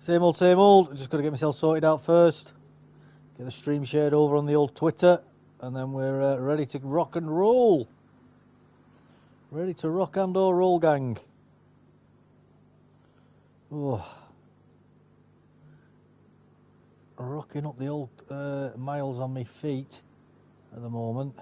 Same old, same old. Just got to get myself sorted out first. Get the stream shared over on the old Twitter. And then we're ready to rock and roll. Ready to rock and or roll, gang. Oh. Rocking up the old miles on my feet at the moment.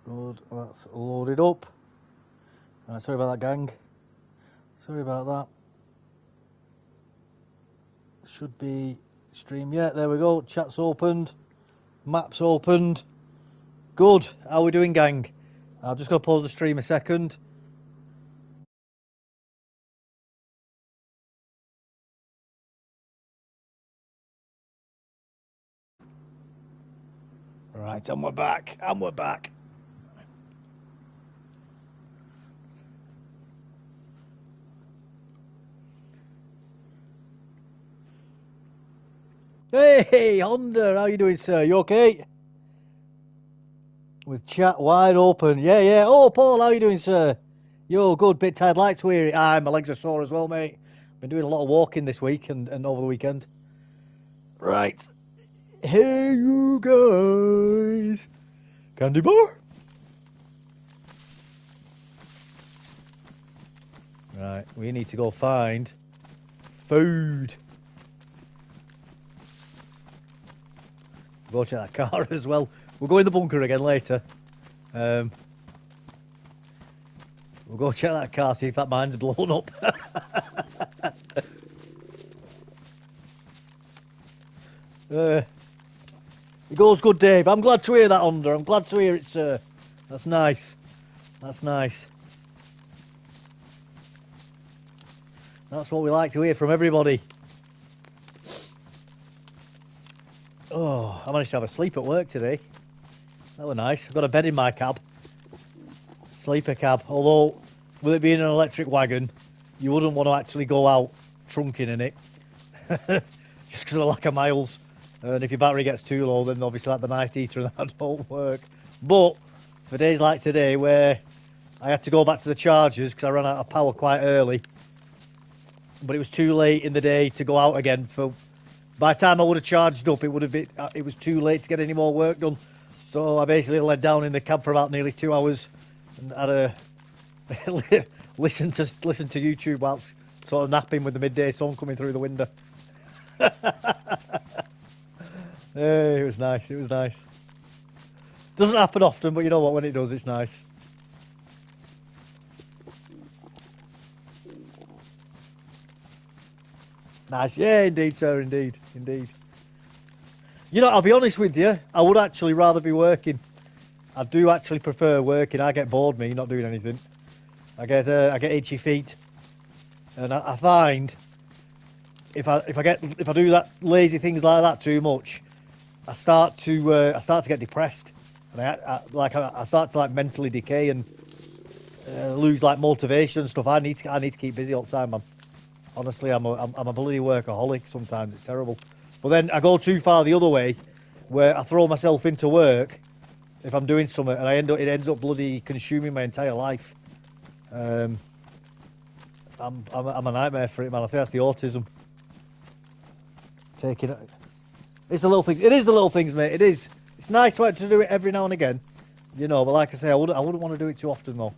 Good, that's loaded up. Sorry about that, gang. Sorry about that. Should be stream. Yeah, there we go. Chat's opened. Maps opened. Good. How are we doing, gang? I'm just going to pause the stream a second. Right, and we're back. And we're back. Hey, Honda, how you doing, sir? You okay? With chat wide open. Yeah, yeah. Oh, Paul, how you doing, sir? Yo, good. Bit tired, lights weary. Aye, my legs are sore as well, mate. Been doing a lot of walking this week and over the weekend. Right. Hey, you guys. Candy bar? Right, we need to go find food. Go check that car as well. We'll go in the bunker again later. We'll go check that car, see if that mine's blown up. It goes good, Dave. I'm glad to hear that, Honda. I'm glad to hear it, sir. That's nice. That's nice. That's what we like to hear from everybody. Oh, I managed to have a sleep at work today. That was nice. I've got a bed in my cab. Sleeper cab. Although, with it being an electric wagon, you wouldn't want to actually go out trunking in it. Just because of the lack of miles. And if your battery gets too low, then obviously like the night heater and that don't work. But for days like today where I had to go back to the chargers because I ran out of power quite early, but it was too late in the day to go out again. By the time I would have charged up, it was too late to get any more work done. So I basically laid down in the cab for about nearly 2 hours and had a listen to YouTube whilst sort of napping with the midday sun coming through the window. It was nice. It was nice. Doesn't happen often, but you know what? When it does, it's nice. Nice. Yeah, indeed, sir. Indeed. Indeed. You know, I'll be honest with you. I would actually rather be working. I do actually prefer working. I get bored, me, not doing anything. I get itchy feet, and I find if I do that lazy things like that too much, I start to get depressed, and I start to like mentally decay and lose like motivation and stuff. I need to keep busy all the time, man. Honestly, I'm a bloody workaholic. Sometimes it's terrible, but then I go too far the other way, where I throw myself into work if I'm doing something, and it ends up bloody consuming my entire life. I'm a nightmare for it, man. I think that's the autism. Taking it. It's the little things. It is the little things, mate. It is. It's nice to do it every now and again, you know. But like I say, I wouldn't want to do it too often, though.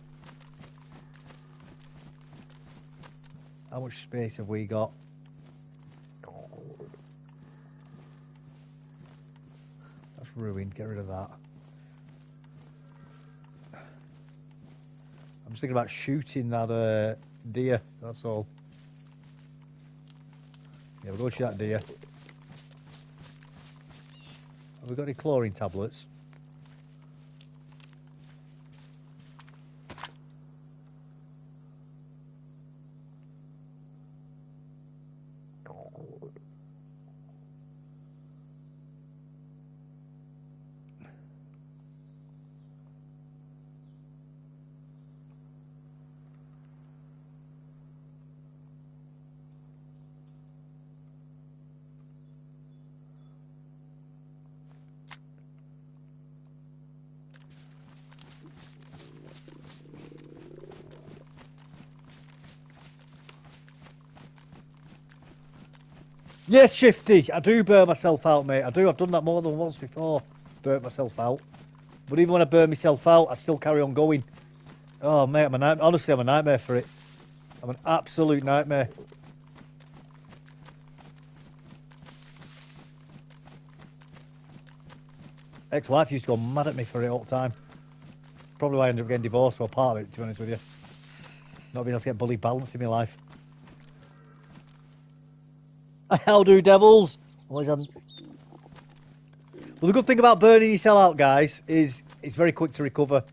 How much space have we got? That's ruined. Get rid of that. I'm just thinking about shooting that deer. That's all. Yeah, we'll go shoot that deer. Have we got any chlorine tablets? Yes, Shifty. I do burn myself out, mate. I do. I've done that more than once before. Burnt myself out. But even when I burn myself out, I still carry on going. Oh, mate, honestly, I'm a nightmare for it. I'm an absolute nightmare. Ex-wife used to go mad at me for it all the time. Probably why I ended up getting divorced or part of it, to be honest with you. Not being able to get bloody balance in my life. How do devils? Well, the good thing about burning your cell out, guys, is it's very quick to recover.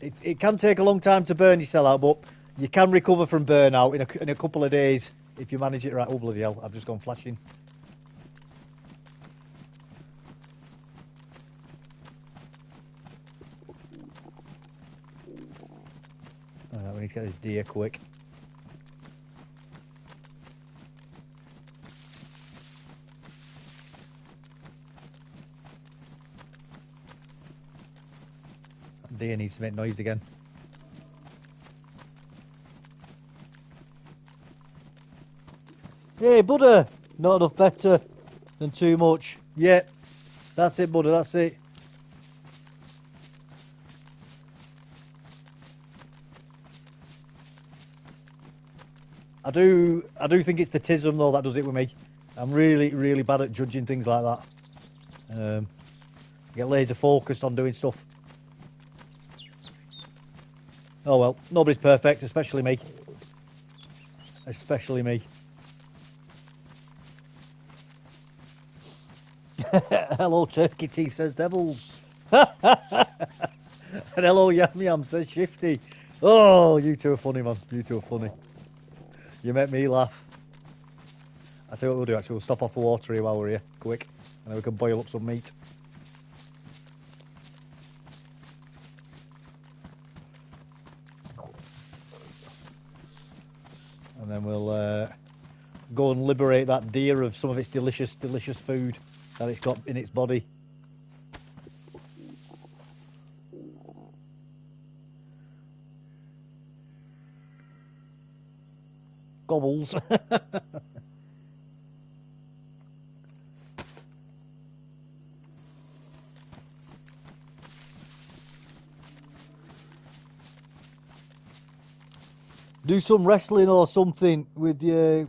It can take a long time to burn your cell out, but you can recover from burnout in a couple of days if you manage it right. Oh, bloody hell, I've just gone flashing. Alright, we need to get this deer quick. Deer needs to make noise again. Hey, Buddha! Not enough better than too much. Yeah, that's it, Buddha, that's it. I do think it's the tism though that does it with me. I'm really, really bad at judging things like that. Get laser focused on doing stuff. Oh well, nobody's perfect, especially me. Especially me. Hello, Turkey Teeth, says Devils. And hello, Yam Yam, says Shifty. Oh, you two are funny, man. You two are funny. You make me laugh. I tell you what we'll do, actually. We'll stop off for water here while we're here, quick. And then we can boil up some meat. And then we'll go and liberate that deer of some of its delicious, delicious food that it's got in its body. Gobbles. Do some wrestling or something with your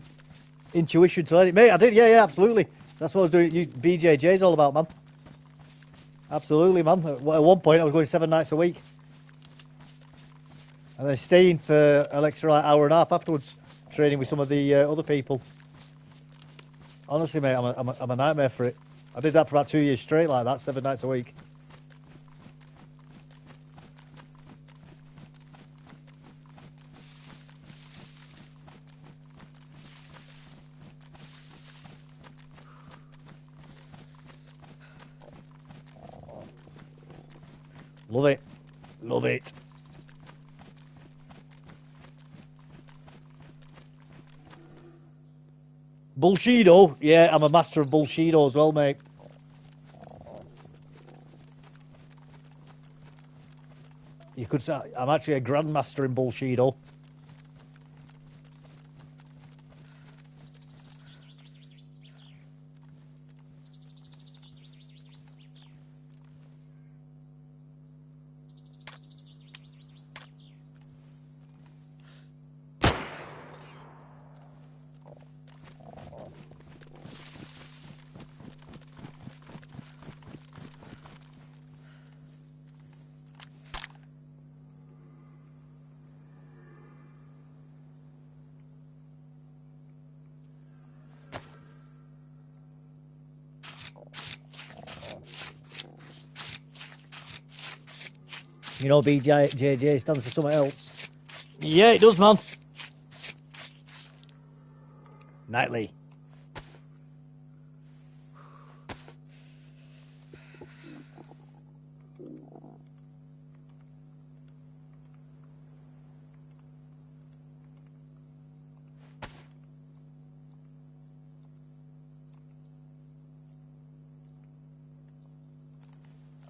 intuition to let it. Mate, I did, yeah, absolutely. That's what I was doing. BJJ's all about, man. Absolutely, man. At one point, I was going 7 nights a week. And then staying for an extra hour and a half afterwards, training with some of the other people. Honestly, mate, I'm a nightmare for it. I did that for about 2 years straight like that, 7 nights a week. Love it. Love it. Bullshido? Yeah, I'm a master of Bullshido as well, mate. You could say I'm actually a grandmaster in Bullshido. You know, BJJ stands for something else. Yeah, it does, man. Nightly.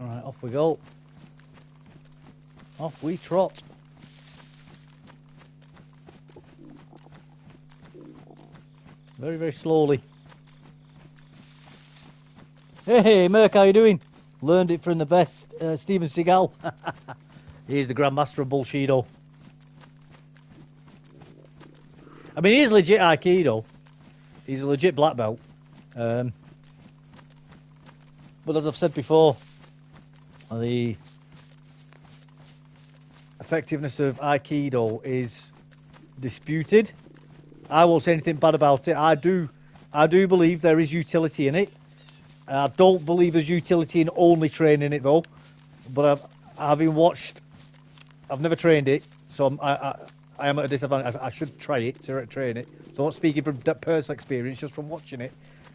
All right, off we go. Off we trot. Very, very slowly. Hey, Merc, how you doing? Learned it from the best, Steven Seagal. He's the Grandmaster of Bullshido. I mean, he is legit Aikido. He's a legit black belt. But as I've said before, the effectiveness of Aikido is disputed. I won't say anything bad about it. I do believe there is utility in it. I don't believe there's utility in only training it though. But having watched, I've never trained it, so I am at a disadvantage. I should try it to train it. So I'm not speaking from personal experience, just from watching it.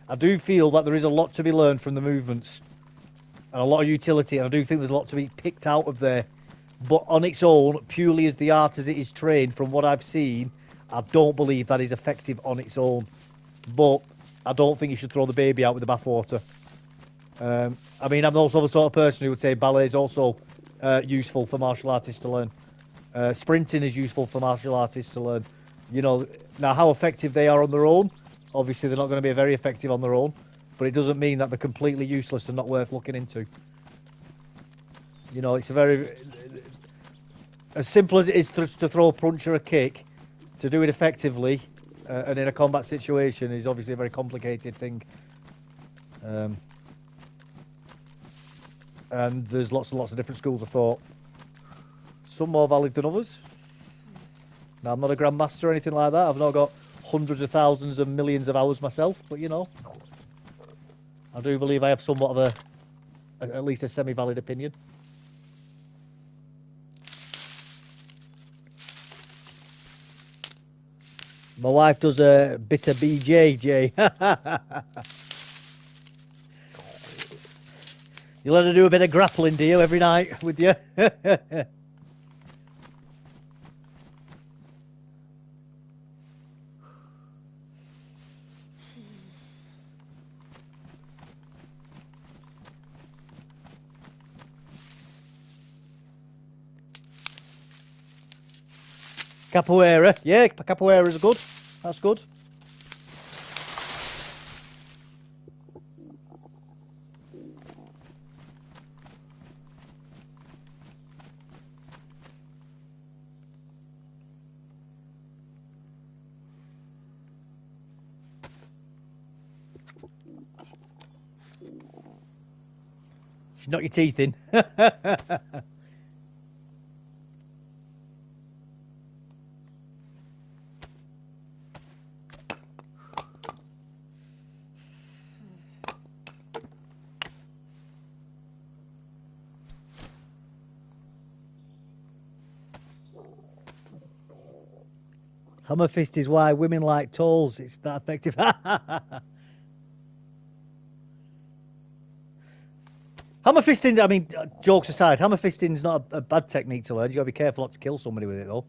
I do feel that there is a lot to be learned from the movements and a lot of utility. And I do think there's a lot to be picked out of there. But on its own, purely as the art as it is trained, from what I've seen, I don't believe that is effective on its own. But I don't think you should throw the baby out with the bathwater. I mean, I'm also the sort of person who would say ballet is also useful for martial artists to learn. Sprinting is useful for martial artists to learn. You know, now how effective they are on their own, obviously they're not going to be very effective on their own, but it doesn't mean that they're completely useless and not worth looking into. You know, it's a very... As simple as it is to throw a punch or a kick, to do it effectively and in a combat situation is obviously a very complicated thing. And there's lots and lots of different schools of thought. Some more valid than others. Now, I'm not a grandmaster or anything like that. I've not got hundreds of thousands and millions of hours myself, but you know, I do believe I have somewhat of at least a semi-valid opinion. My wife does a bit of BJJ. You let her do a bit of grappling, do you, every night with you? Capoeira. Yeah, capoeira is good. That's good. Knock your teeth in. Hammer fist is why women like tolls. It's that effective. Hammer fisting, I mean, jokes aside, hammer fisting is not a bad technique to learn. You've got to be careful not to kill somebody with it, though.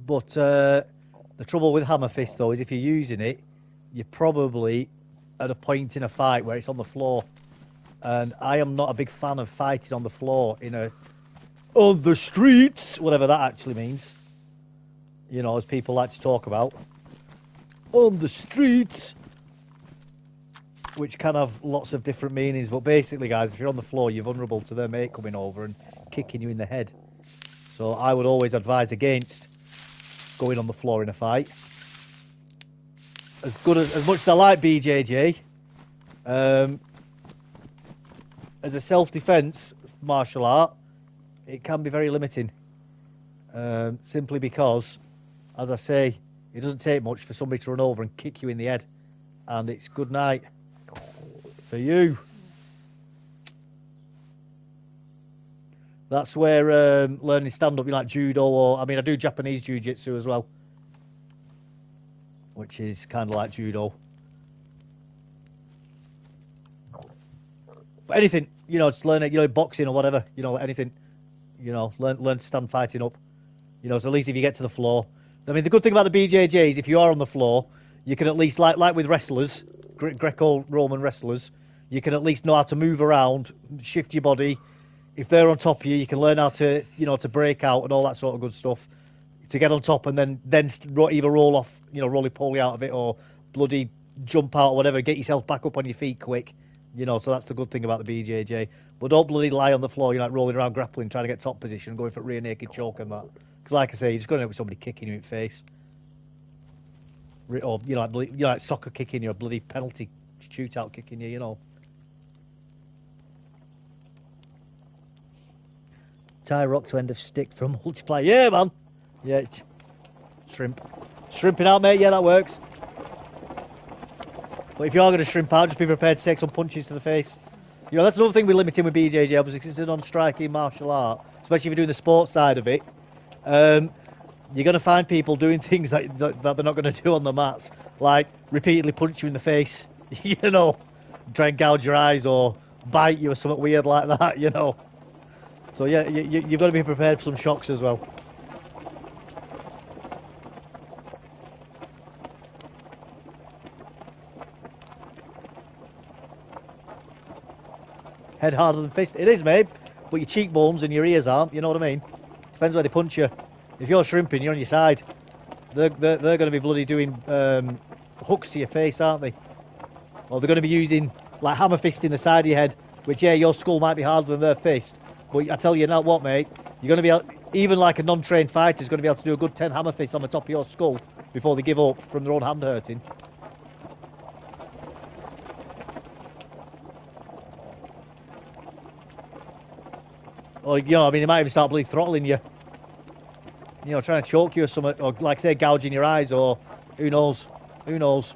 But the trouble with hammer fist, though, is if you're using it, you're probably at a point in a fight where it's on the floor. And I am not a big fan of fighting on the floor on the streets, whatever that actually means. You know, as people like to talk about. On the streets, which can have lots of different meanings. But basically, guys, if you're on the floor, you're vulnerable to their mate coming over and kicking you in the head. So I would always advise against going on the floor in a fight. As much as I like BJJ, as a self-defense martial art, it can be very limiting. Simply because, as I say, it doesn't take much for somebody to run over and kick you in the head, and it's good night. for you. That's where learning stand-up, you like judo, or I mean, I do Japanese jiu-jitsu as well, which is kind of like judo. But anything, you know, just learn it, you know, boxing or whatever, you know, anything, you know, learn to stand fighting up. You know, so at least if you get to the floor. I mean, the good thing about the BJJ is if you are on the floor, you can at least, like with wrestlers, Greco-Roman wrestlers, you can at least know how to move around, shift your body. If they're on top of you, you can learn how to, you know, to break out and all that sort of good stuff. To get on top and then either roll off, you know, roly-poly out of it or bloody jump out or whatever, get yourself back up on your feet quick. You know, so that's the good thing about the BJJ. But don't bloody lie on the floor, you're like rolling around grappling, trying to get top position, going for rear naked choke and that. Because like I say, you're just going to end up with somebody kicking you in the face. Or, you know, like soccer kicking you, a bloody penalty shootout kicking you, you know. Tie rock to end of stick for a multiplier. Yeah, man. Yeah. Shrimp. Shrimping out, mate. Yeah, that works. But if you are going to shrimp out, just be prepared to take some punches to the face. You know, that's another thing we're limiting with BJJ, obviously, because it's a non-striking martial art, especially if you're doing the sports side of it. You're going to find people doing things that they're not going to do on the mats, like repeatedly punch you in the face, you know, try and gouge your eyes or bite you or something weird like that, you know. So, yeah, you've got to be prepared for some shocks as well. Head harder than fist. It is, mate. But your cheekbones and your ears aren't. You know what I mean? Depends where they punch you. If you're shrimping, you're on your side. They're going to be bloody doing hooks to your face, aren't they? Or they're going to be using like hammer fist in the side of your head. Which, yeah, your skull might be harder than their fist. But I tell you now what, mate. You're going to be able, even like a non-trained fighter is going to be able to do a good 10 hammer fists on the top of your skull before they give up from their own hand hurting. Or, you know, I mean, they might even start bloody throttling you. You know, trying to choke you or something. Or, like I say, gouging your eyes or who knows. Who knows.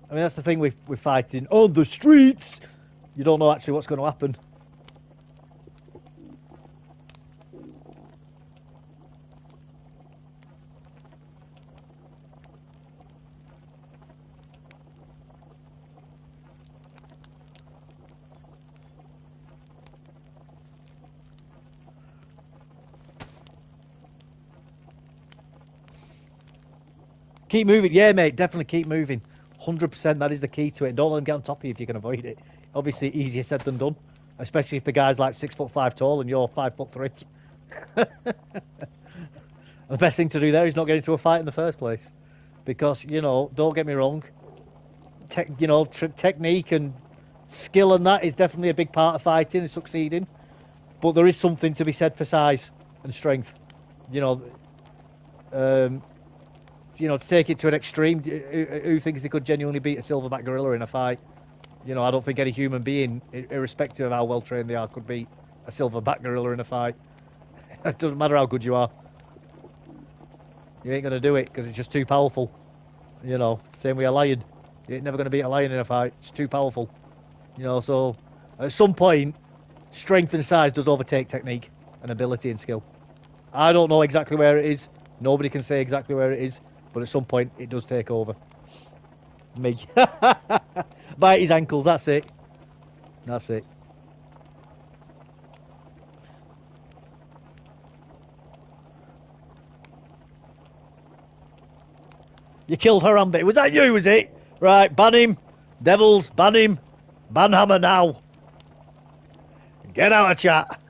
I mean, that's the thing with fighting on the streets. You don't know actually what's going to happen. Keep moving. Yeah, mate, definitely keep moving. 100%, that is the key to it. Don't let them get on top of you if you can avoid it. Obviously, easier said than done. Especially if the guy's like 6'5" tall and you're 5'3". The best thing to do there is not get into a fight in the first place. Because, you know, don't get me wrong, technique and skill and that is definitely a big part of fighting and succeeding. But there is something to be said for size and strength. You know, to take it to an extreme, who thinks they could genuinely beat a silverback gorilla in a fight? You know, I don't think any human being, irrespective of how well trained they are, could beat a silverback gorilla in a fight. It doesn't matter how good you are. You ain't going to do it because it's just too powerful. You know, same with a lion. You ain't never going to beat a lion in a fight. It's too powerful. You know, so at some point, strength and size does overtake technique and ability and skill. I don't know exactly where it is. Nobody can say exactly where it is. But at some point, it does take over. Me. Bite his ankles, that's it. That's it. You killed Harambe. Was that you, was it? Right, ban him. Devils, ban him. Ban Hammer now. Get out of chat.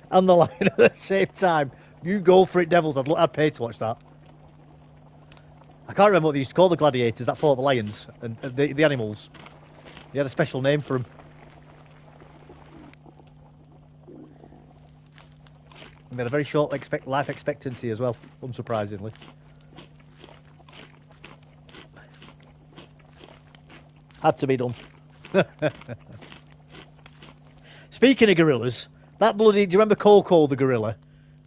And the line at the same time. You go for it, Devils. I'd pay to watch that. I can't remember what they used to call the gladiators that fought the lions and the animals. They had a special name for them. And they had a very short life expectancy as well, unsurprisingly. Had to be done. Speaking of gorillas, that bloody... Do you remember Coco the gorilla?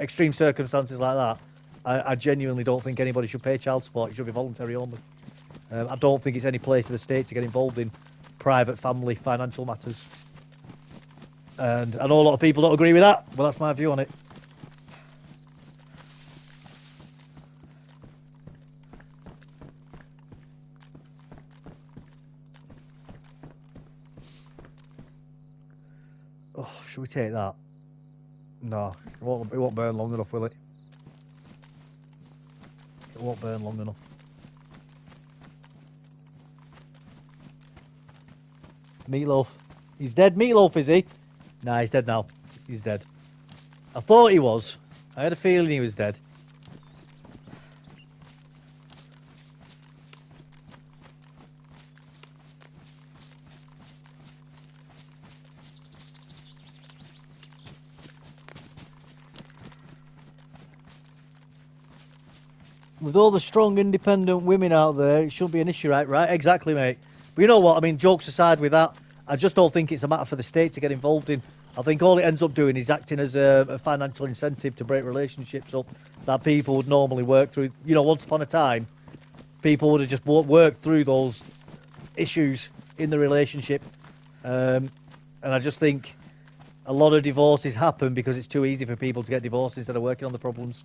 extreme circumstances like that, I genuinely don't think anybody should pay child support. It should be voluntary only. I don't think it's any place of the state to get involved in private family financial matters. And I know a lot of people don't agree with that, but that's my view on it. Oh, should we take that? No, it won't burn long enough, will it? It won't burn long enough. Meatloaf. He's dead. Meatloaf, is he? Nah, he's dead now. He's dead. I thought he was. I had a feeling he was dead. With all the strong, independent women out there, it shouldn't be an issue, right? Right, exactly, mate. But you know what? I mean, jokes aside with that, I just don't think it's a matter for the state to get involved in. I think all it ends up doing is acting as a financial incentive to break relationships up that people would normally work through. You know, once upon a time, people would have just worked through those issues in the relationship. And I just think a lot of divorces happen because it's too easy for people to get divorced instead of working on the problems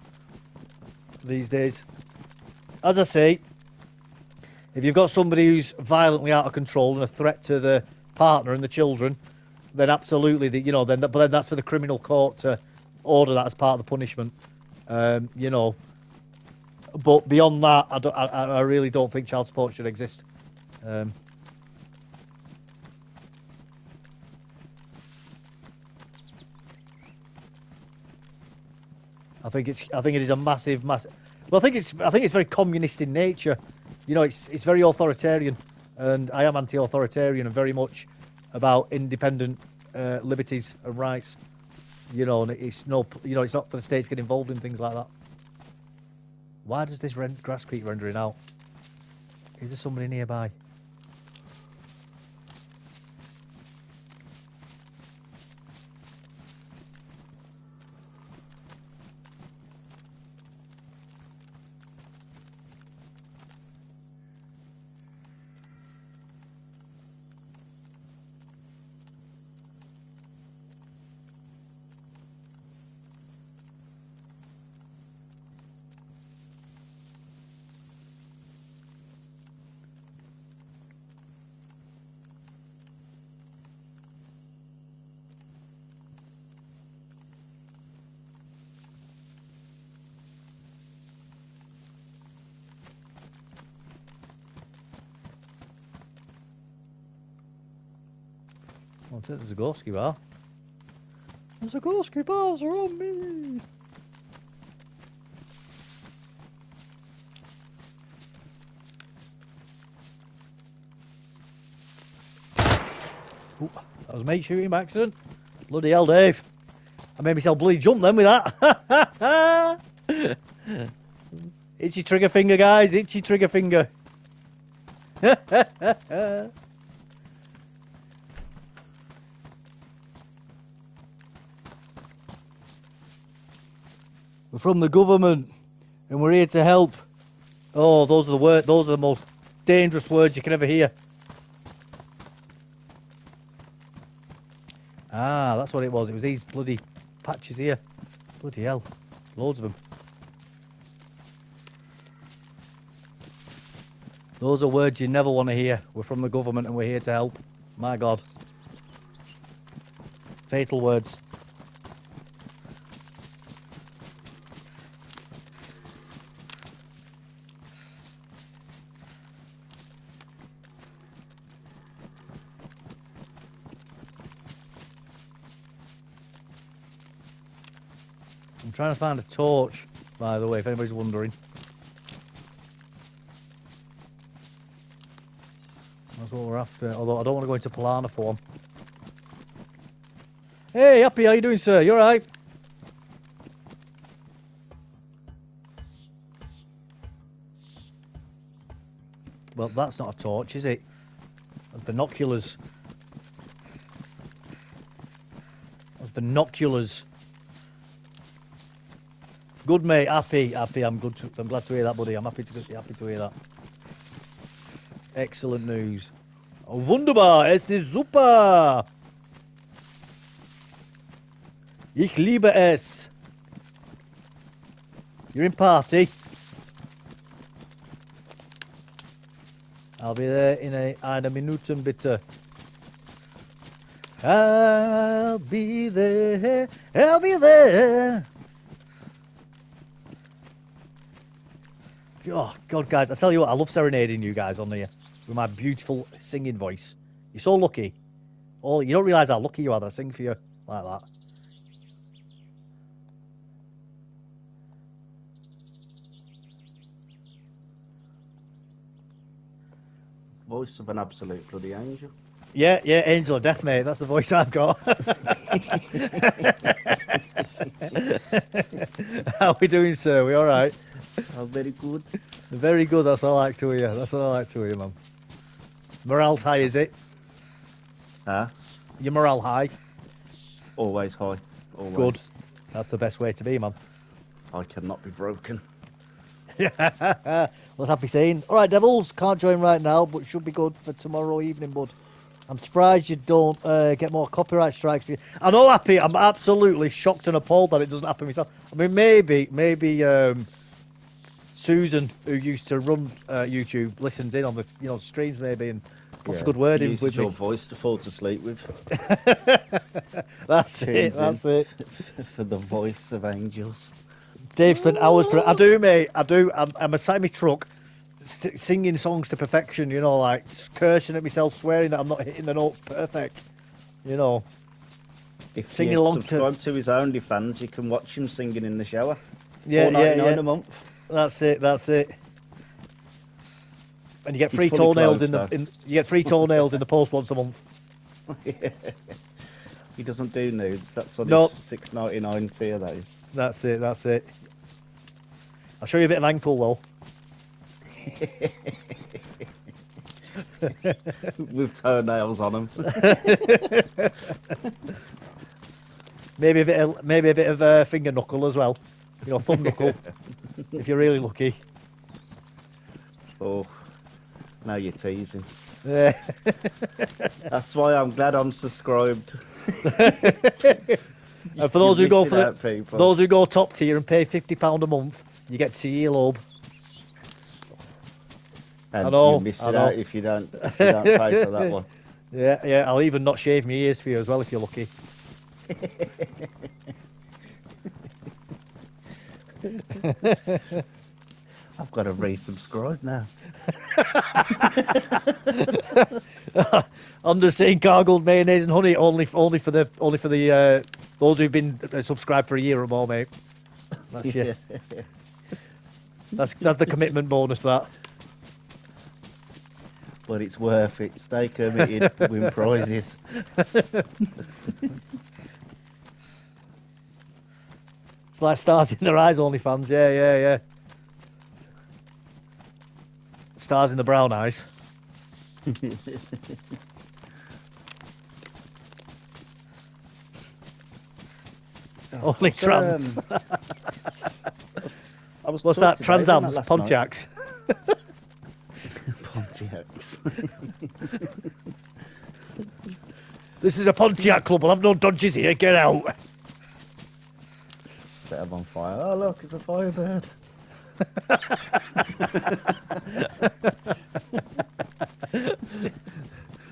these days. As I say, if you've got somebody who's violently out of control and a threat to the partner and the children, then absolutely, then that's for the criminal court to order that as part of the punishment. But beyond that, I really don't think child support should exist. I think it is a massive. Well, I think it's very communist in nature. You know, it's very authoritarian, and I am anti-authoritarian and very much about independent liberties and rights. You know, and it's not for the state to get involved in things like that. Why does this grass keep rendering out? Is there somebody nearby? There's a Gorski bar. There's a Gorski bars around me. Ooh, that was me shooting by accident. Bloody hell, Dave. I made myself bloody jump then with that. Itchy trigger finger, guys. Itchy trigger finger. We're from the government, and we're here to help. Oh, those are the most dangerous words you can ever hear. Ah, that's what it was. It was these bloody patches here. Bloody hell. Loads of them. Those are words you never want to hear. We're from the government and we're here to help. My God. Fatal words. I'm trying to find a torch, by the way, if anybody's wondering. That's what we're after, although I don't want to go into Polana form. Hey, Happy, how you doing, sir? You alright? Well, that's not a torch, is it? That's binoculars. That's binoculars. Good, mate. Happy. I'm good. I'm glad to hear that, buddy. I'm happy to hear that. Excellent news. Wunderbar. Es ist super. Ich liebe es. You're in party. I'll be there in eine Minuten, bitte. I'll be there. I'll be there. Oh, God, guys, I tell you what, I love serenading you guys on here with my beautiful singing voice. You're so lucky. Oh, you don't realise how lucky you are that I sing for you like that. Voice of an absolute bloody angel. Yeah, Angel of Death, mate. That's the voice I've got. How are we doing, sir? We all right? Oh, very good. Very good. That's what I like to hear. That's what I like to hear, man. Morale's high, is it? Your morale high? Always high. Always. Good. That's the best way to be, man. I cannot be broken. What's happy saying? All right, Devils. Can't join right now, but should be good for tomorrow evening, bud. I'm surprised you don't get more copyright strikes. I know, Happy. I'm absolutely shocked and appalled that it doesn't happen myself. I mean, maybe Susan, who used to run YouTube, listens in on the streams maybe and puts a good word in with your me. Voice to fall to sleep with. That's it. That's it. For the voice of angels. Dave spent hours. I do, mate. I do. I'm sat in my truck, singing songs to perfection. You know, like cursing at myself, swearing that I'm not hitting the notes perfect. You know. If singing you along subscribe to his OnlyFans, you can watch him singing in the shower. Yeah, $4.99 a month. That's it. That's it. And you get free toenails in the you get free toenails in the post once a month. Yeah. He doesn't do nudes. That's on Nope. his $6.99 tier. That is. That's it. That's it. I'll show you a bit of ankle though. With toenails on them. Maybe a bit of finger knuckle as well. You know, thumb knuckle. If you're really lucky. Oh, now you're teasing. Yeah. That's why I'm glad I'm subscribed. And for those who go top tier and pay £50 a month, you get to see earlobe. And I know. you miss it out if you don't pay for that one. Yeah. I'll even not shave my ears for you as well if you're lucky. I've got to resubscribe now. I'm just saying gargled mayonnaise and honey only for the those who've been subscribed for a year or more, mate. That's yeah. That's the commitment bonus, that. But it's worth it. Stay committed, win prizes. It's like stars in their eyes, only fans. Yeah. Stars in the brown eyes. Only trans. What's that? Trans Ams, Pontiacs. Pontiacs. This is a Pontiac club. I'll have no dodges here. Get out. Set them on fire. Oh, look, it's a firebird.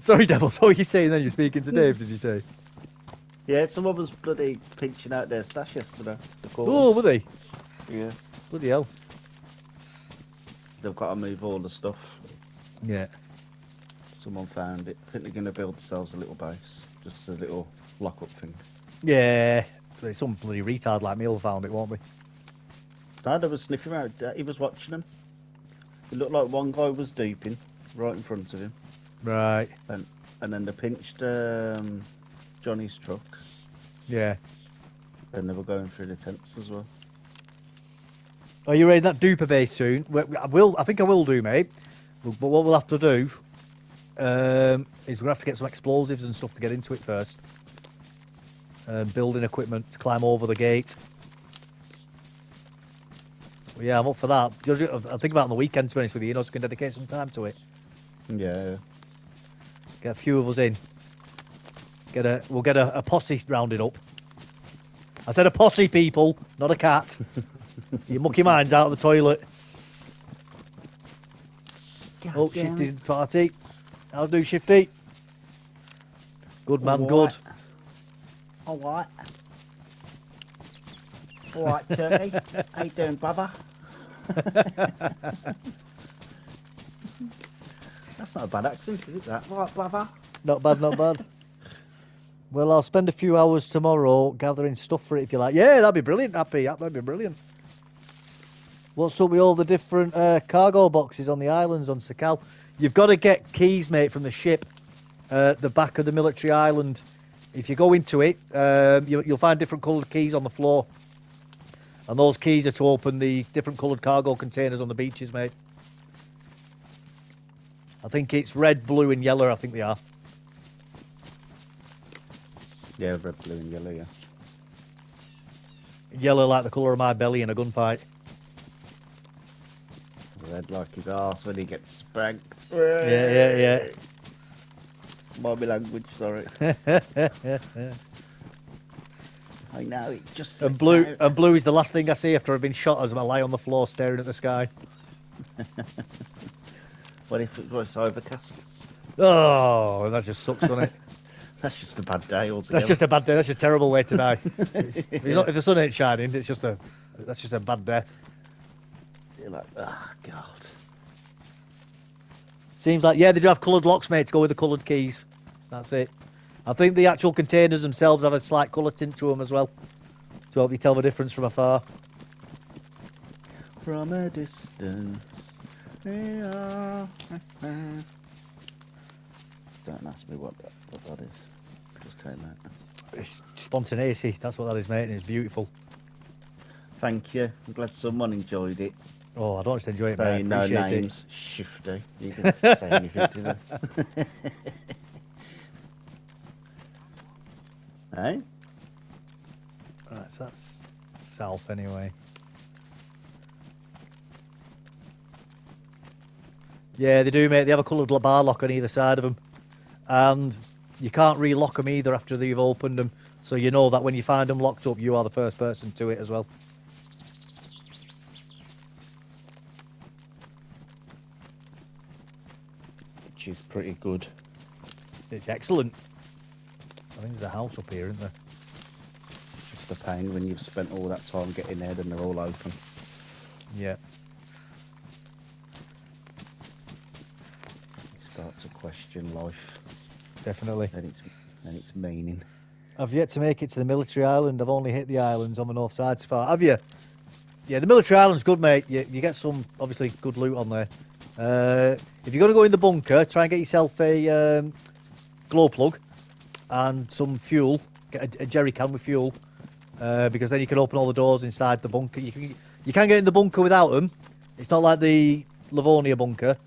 Sorry, Devils. What were you saying then? You're speaking to Dave, did you say? Yeah, someone was bloody pinching out their stash yesterday. Oh, were they? Yeah. Bloody hell. They've got to move all the stuff. Yeah. Someone found it. I think they're going to build themselves a little base. Just a little lock-up thing. Yeah. So some bloody retard like me will found it, won't we? Dad, I was sniffing out. He was watching them. It looked like one guy was duping right in front of him. Right. And then they pinched Johnny's truck. Yeah. And they were going through the tents as well. Are you ready that duper base soon? I think I will do, mate. But what we'll have to do is we'll have to get some explosives and stuff to get into it first. Building equipment to climb over the gate. Yeah, I'm up for that. I think about it on the weekend, to be honest with you, so we can dedicate some time to it. Yeah. Get a few of us in. We'll get a posse rounded up. I said a posse, people, not a cat. You muck your minds out of the toilet. God Oh, damn Shifty's it. in the party. How's do, Shifty? Good man, good. Alright. Alright, Turkey. How you doing, brother? That's not a bad accent, is it, that? Right, brother? Not bad, not bad. Well, I'll spend a few hours tomorrow gathering stuff for it if you like. Yeah, that'd be brilliant, Happy. That'd be brilliant. What's up with all the different cargo boxes on the islands on Sakal? You've got to get keys, mate, from the ship at the back of the military island. If you go into it, you'll find different coloured keys on the floor. And those keys are to open the different coloured cargo containers on the beaches, mate. I think it's red, blue and yellow, I think they are. Yeah, red, blue and yellow, yeah. Yellow like the colour of my belly in a gunfight. Red like his arse when he gets spanked. Yeah. Might be language, sorry. I know, it just... And blue is the last thing I see after I've been shot as I lie on the floor staring at the sky. What if it was overcast? Oh, that just sucks, doesn't it? That's just a bad day altogether. That's just a bad day. That's a terrible way to die. If the sun ain't shining, that's just a bad death. You're like, oh, God. Seems like, yeah, they do have coloured locks, mate, to go with the coloured keys. That's it. I think the actual containers themselves have a slight colour tint to them as well, to help you tell the difference from afar. From a distance. Yeah. Don't ask me what that is. Just take that. It's spontaneity. That's what that is, mate, and it's beautiful. Thank you. I'm glad someone enjoyed it. Oh, I don't just enjoy it, mate. I Saying no appreciate names. Shifty. You didn't say anything to them. Hey? Right, so that's south anyway. Yeah, they do, mate. They have a coloured bar lock on either side of them. And you can't relock them either after you've opened them. So you know that when you find them locked up, you are the first person to it as well. Which is pretty good. It's excellent. I think there's a house up here, isn't there? Just a pain when you've spent all that time getting there and they're all open. Yeah. You start to question life. Definitely. And its meaning. I've yet to make it to the military island. I've only hit the islands on the north side so far. Have you? Yeah, the military island's good, mate. You get some, obviously, good loot on there. If you're going to go in the bunker, try and get yourself a glow plug and some fuel. Get a jerry can with fuel, because then you can open all the doors inside the bunker. You can get in the bunker without them. It's not like the Livonia bunker,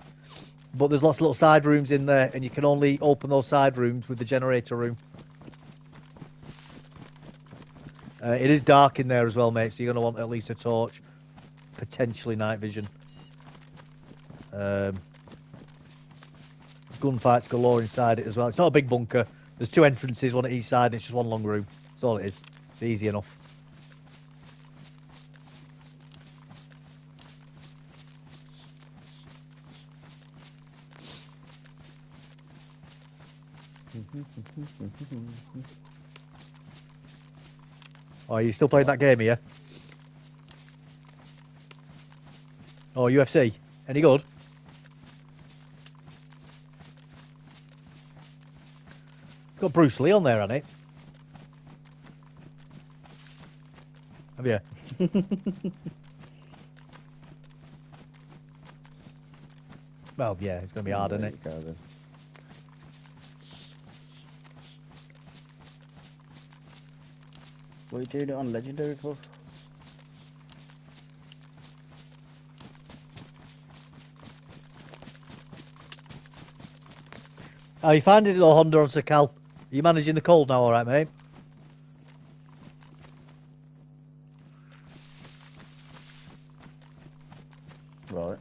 but there's lots of little side rooms in there, and you can only open those side rooms with the generator room. It is dark in there as well, mate, so you're going to want at least a torch, potentially night vision. Gunfights galore inside it as well. It's not a big bunker. There's two entrances, one at each side, and it's just one long room. That's all it is. It's easy enough. Oh, are you still playing that game here? Oh, UFC? Any good? Got Bruce Lee on there, hasn't it? Have you? Well, yeah, it's going to be hard, isn't it? There you go, then. What are you doing it on Legendary for? How you finding it, though, Honda on Sakal? Are you managing the cold now, all right, mate? Right.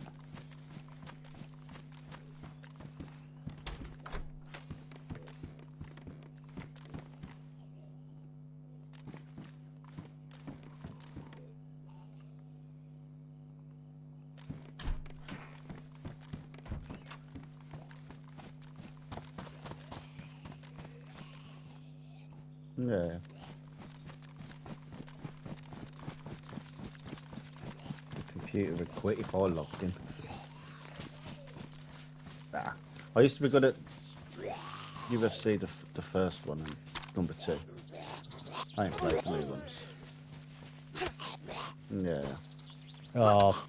Yeah. The computer would quit if I logged in. Ah. I used to be good at UFC, the first one, and number 2. I ain't played the new ones. Yeah. Oh,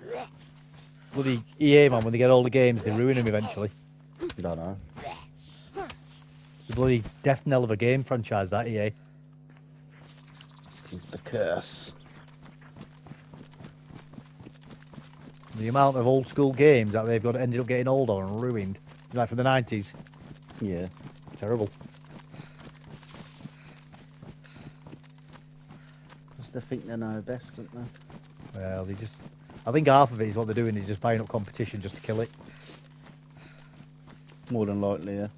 bloody EA, man, when they get all the games, they ruin them eventually. Don't know. The bloody death knell of a game franchise, that EA. It's the curse. The amount of old school games that they've got ended up getting old on and ruined, like from the 90s. Yeah. Terrible. Because they think they know best, don't they? Well, I think half of it is what they're doing is just buying up competition just to kill it. More than likely, yeah.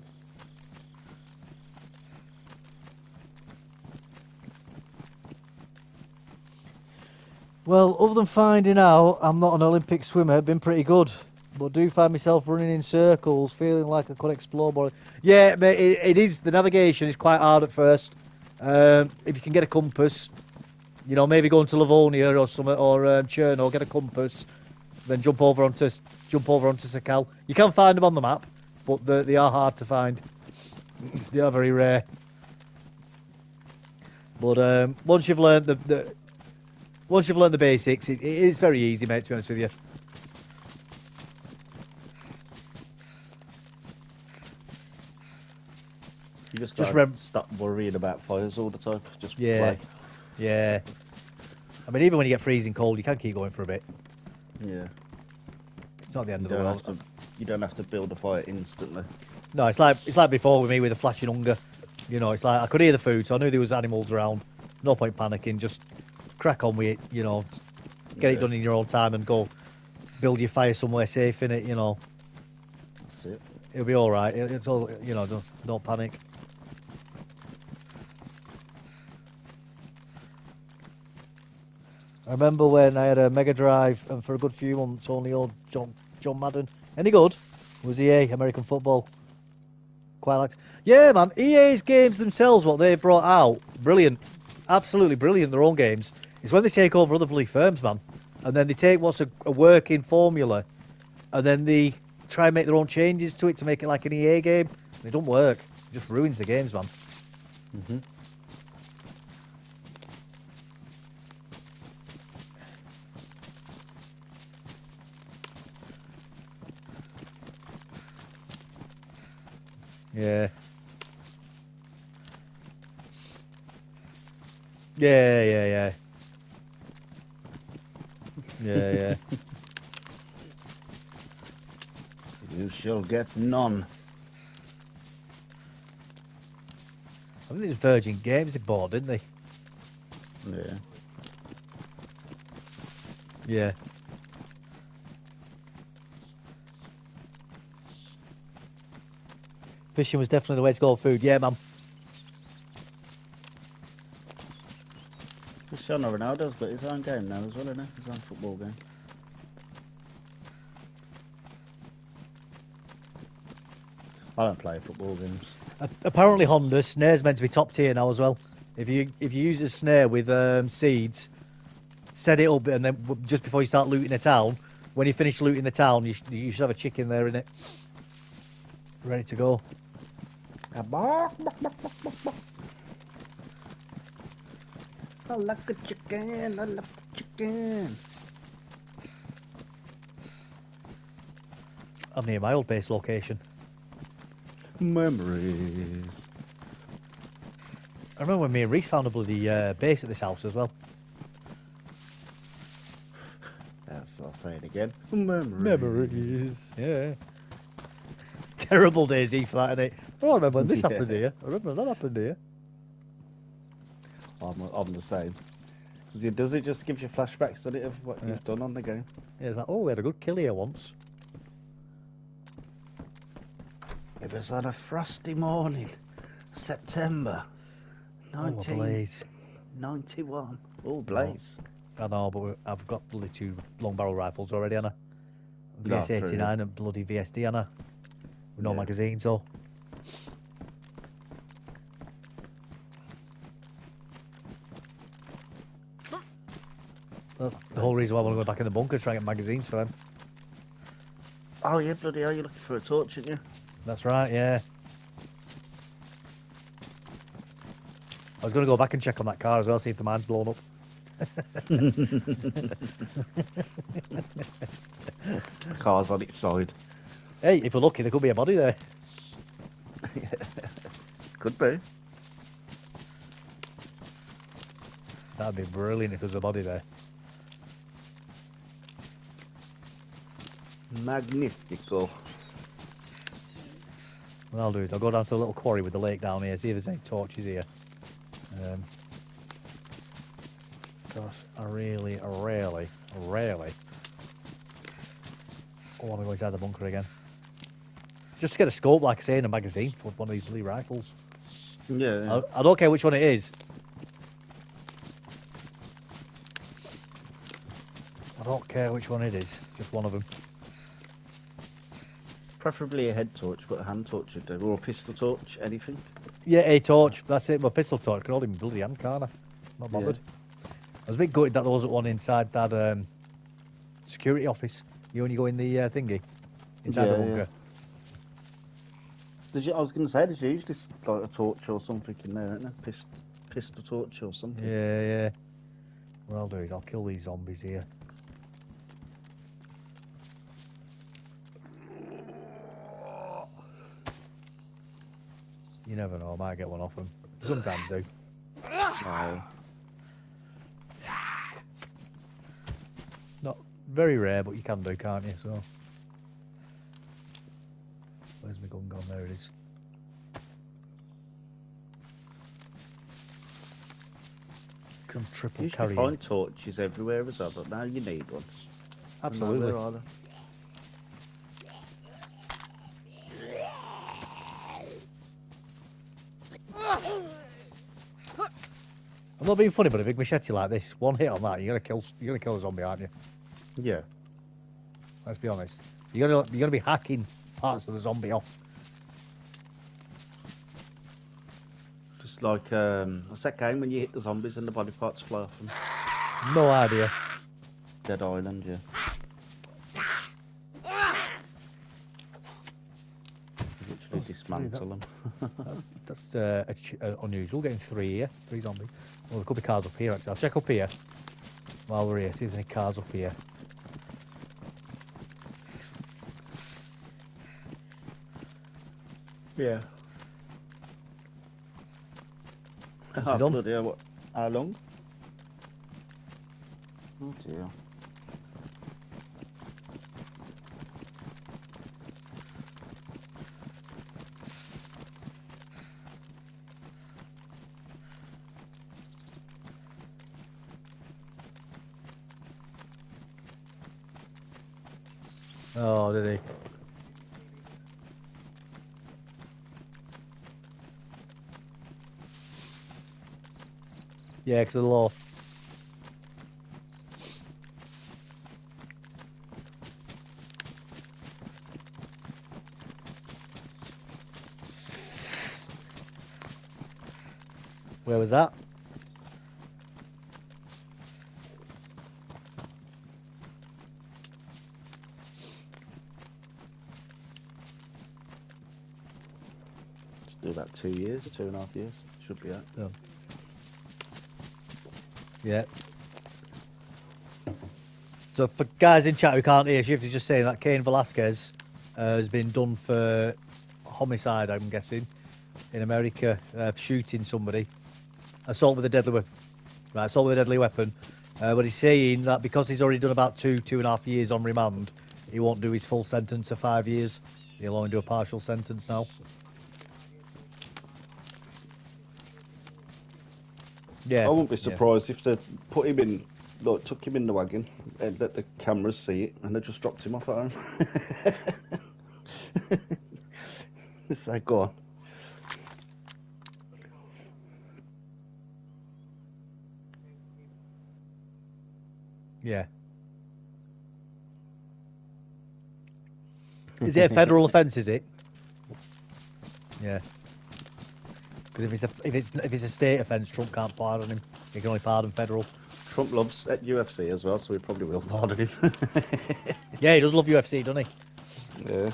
Well, other than finding out I'm not an Olympic swimmer, been pretty good. But do find myself running in circles, feeling like I could explore more. Yeah, mate, it is. The navigation is quite hard at first. If you can get a compass, you know, maybe go into Livonia or something, or Cherno, get a compass, then jump over onto Sakal. You can find them on the map, but they are hard to find. They are very rare. But once you've learned the basics, it is very easy, mate. To be honest with you. You just gotta stop worrying about fires all the time. Just play. Yeah. I mean, even when you get freezing cold, you can keep going for a bit. Yeah. It's not the end of the world. You don't have to build a fire instantly. No, it's like before with me with the flashing hunger. You know, it's like I could hear the food, so I knew there was animals around. No point panicking. Just crack on with it. You know, get it done in your own time and go build your fire somewhere safe in it. You know. That's it. It'll be all right. It's all, you know. Don't panic. I remember when I had a Mega Drive and for a good few months only old John Madden. Any good? Was EA, American football. Quite liked. Yeah, man. EA's games themselves, what they've brought out, brilliant. Absolutely brilliant, their own games. It's when they take over other bloody firms, man. And then they take what's a working formula and then they try and make their own changes to it to make it like an EA game. It don't work. It just ruins the games, man. Mm-hmm. Yeah. Yeah. You shall get none. I think it was Virgin Games they bought, didn't they? Yeah. Yeah. Fishing was definitely the way to go for food. Yeah, man. Cristiano Ronaldo's got his own game now as well, isn't he? His own football game. I don't play football games. Apparently Honda snare's meant to be top tier now as well. If you use a snare with seeds, set it up and then just before you start looting the town, when you finish looting the town, you should have a chicken there in it, ready to go. I like a chicken. I love the chicken. I'm near my old base location. Memories. I remember when me and Reese found a bloody base at this house as well. Yes, I'll say it again. Memories. Yeah. Terrible DayZ for that, isn't it? Oh, I remember when this happened here. I remember when that happened here. I'm the same. Does it just give you flashbacks, does it, of what Yeah. you've done on the game? Yeah, it's like, oh, we had a good kill here once. It was on a frosty morning, September Oh, a blaze. 1991. Oh, blaze. I know, but I've got bloody 2 long barrel rifles already, Anna. Yeah, VS89 true, yeah. and bloody VSD, Anna. With no Yeah. magazine, so. That's the whole reason why I want to go back in the bunker, try and get magazines for them. Oh, yeah, bloody hell, you're looking for a torch, aren't you? That's right, yeah. I was going to go back and check on that car as well, see if the mine's blown up. The car's on its side. Hey, if we're lucky, there could be a body there. Could be. That'd be brilliant if there's a body there. Magnifico. What I'll do is I'll go down to the little quarry with the lake down here, see if there's any torches here. Because I really want to go inside the bunker again. Just to get a scope, like I say, and a magazine for one of these blue rifles. Yeah. I don't care which one it is. I don't care which one it is, just one of them. Preferably a head torch, but a hand torch would do. Or a pistol torch, anything. Yeah, a torch, that's it. My pistol torch can hold him bloody hand, can't I? Not bothered. I was a bit gutted that there wasn't one inside that security office. You when you go in the thingy inside the bunker. I was going to say, there's usually like a torch or something in there, isn't there? Pistol torch or something. Yeah. What I'll do is I'll kill these zombies here. You never know, I might get one off them. Sometimes do. No. Not very rare, but you can do, can't you? So, where's my gun gone? There it is. Can triple You should carry. find torches everywhere as well, but now you need ones. Absolutely. Where are they? I'm not being funny, but a big machete like this, one hit on that, you're gonna kill a zombie, aren't you? Yeah. Let's be honest. You're gonna be hacking parts of the zombie off. Just like what's that game when you hit the zombies and the body parts fly off them? No idea. Dead Island, yeah. Literally dismantle them. That's unusual. Getting 3 here, 3 zombies. Well, there could be cars up here actually. I'll check up here while we're here. See if there's any cars up here. Yeah. What's he done? Bloody hell, what? How long? Oh dear. Oh, did he? Yeah, because of the law. Where was that? Do about 2 years, 2.5 years. Should be that. Oh. Yeah. So for guys in chat who can't hear, Shift is just saying that Cain Velasquez has been done for homicide, I'm guessing, in America, shooting somebody. Assault with a deadly weapon. Right, assault with a deadly weapon. But he's saying that because he's already done about 2.5 years on remand, he won't do his full sentence of 5 years. He'll only do a partial sentence now. Yeah. I wouldn't be surprised if they put him in, like, took him in the wagon and let the cameras see it, and they just dropped him off at home. So go on. Yeah. Is it a federal offence? Is it? Yeah. Because if it's a state offence, Trump can't pardon him. He can only pardon federal. Trump loves at UFC as well, so he probably will pardon him. Yeah, he does love UFC, doesn't he? Yeah.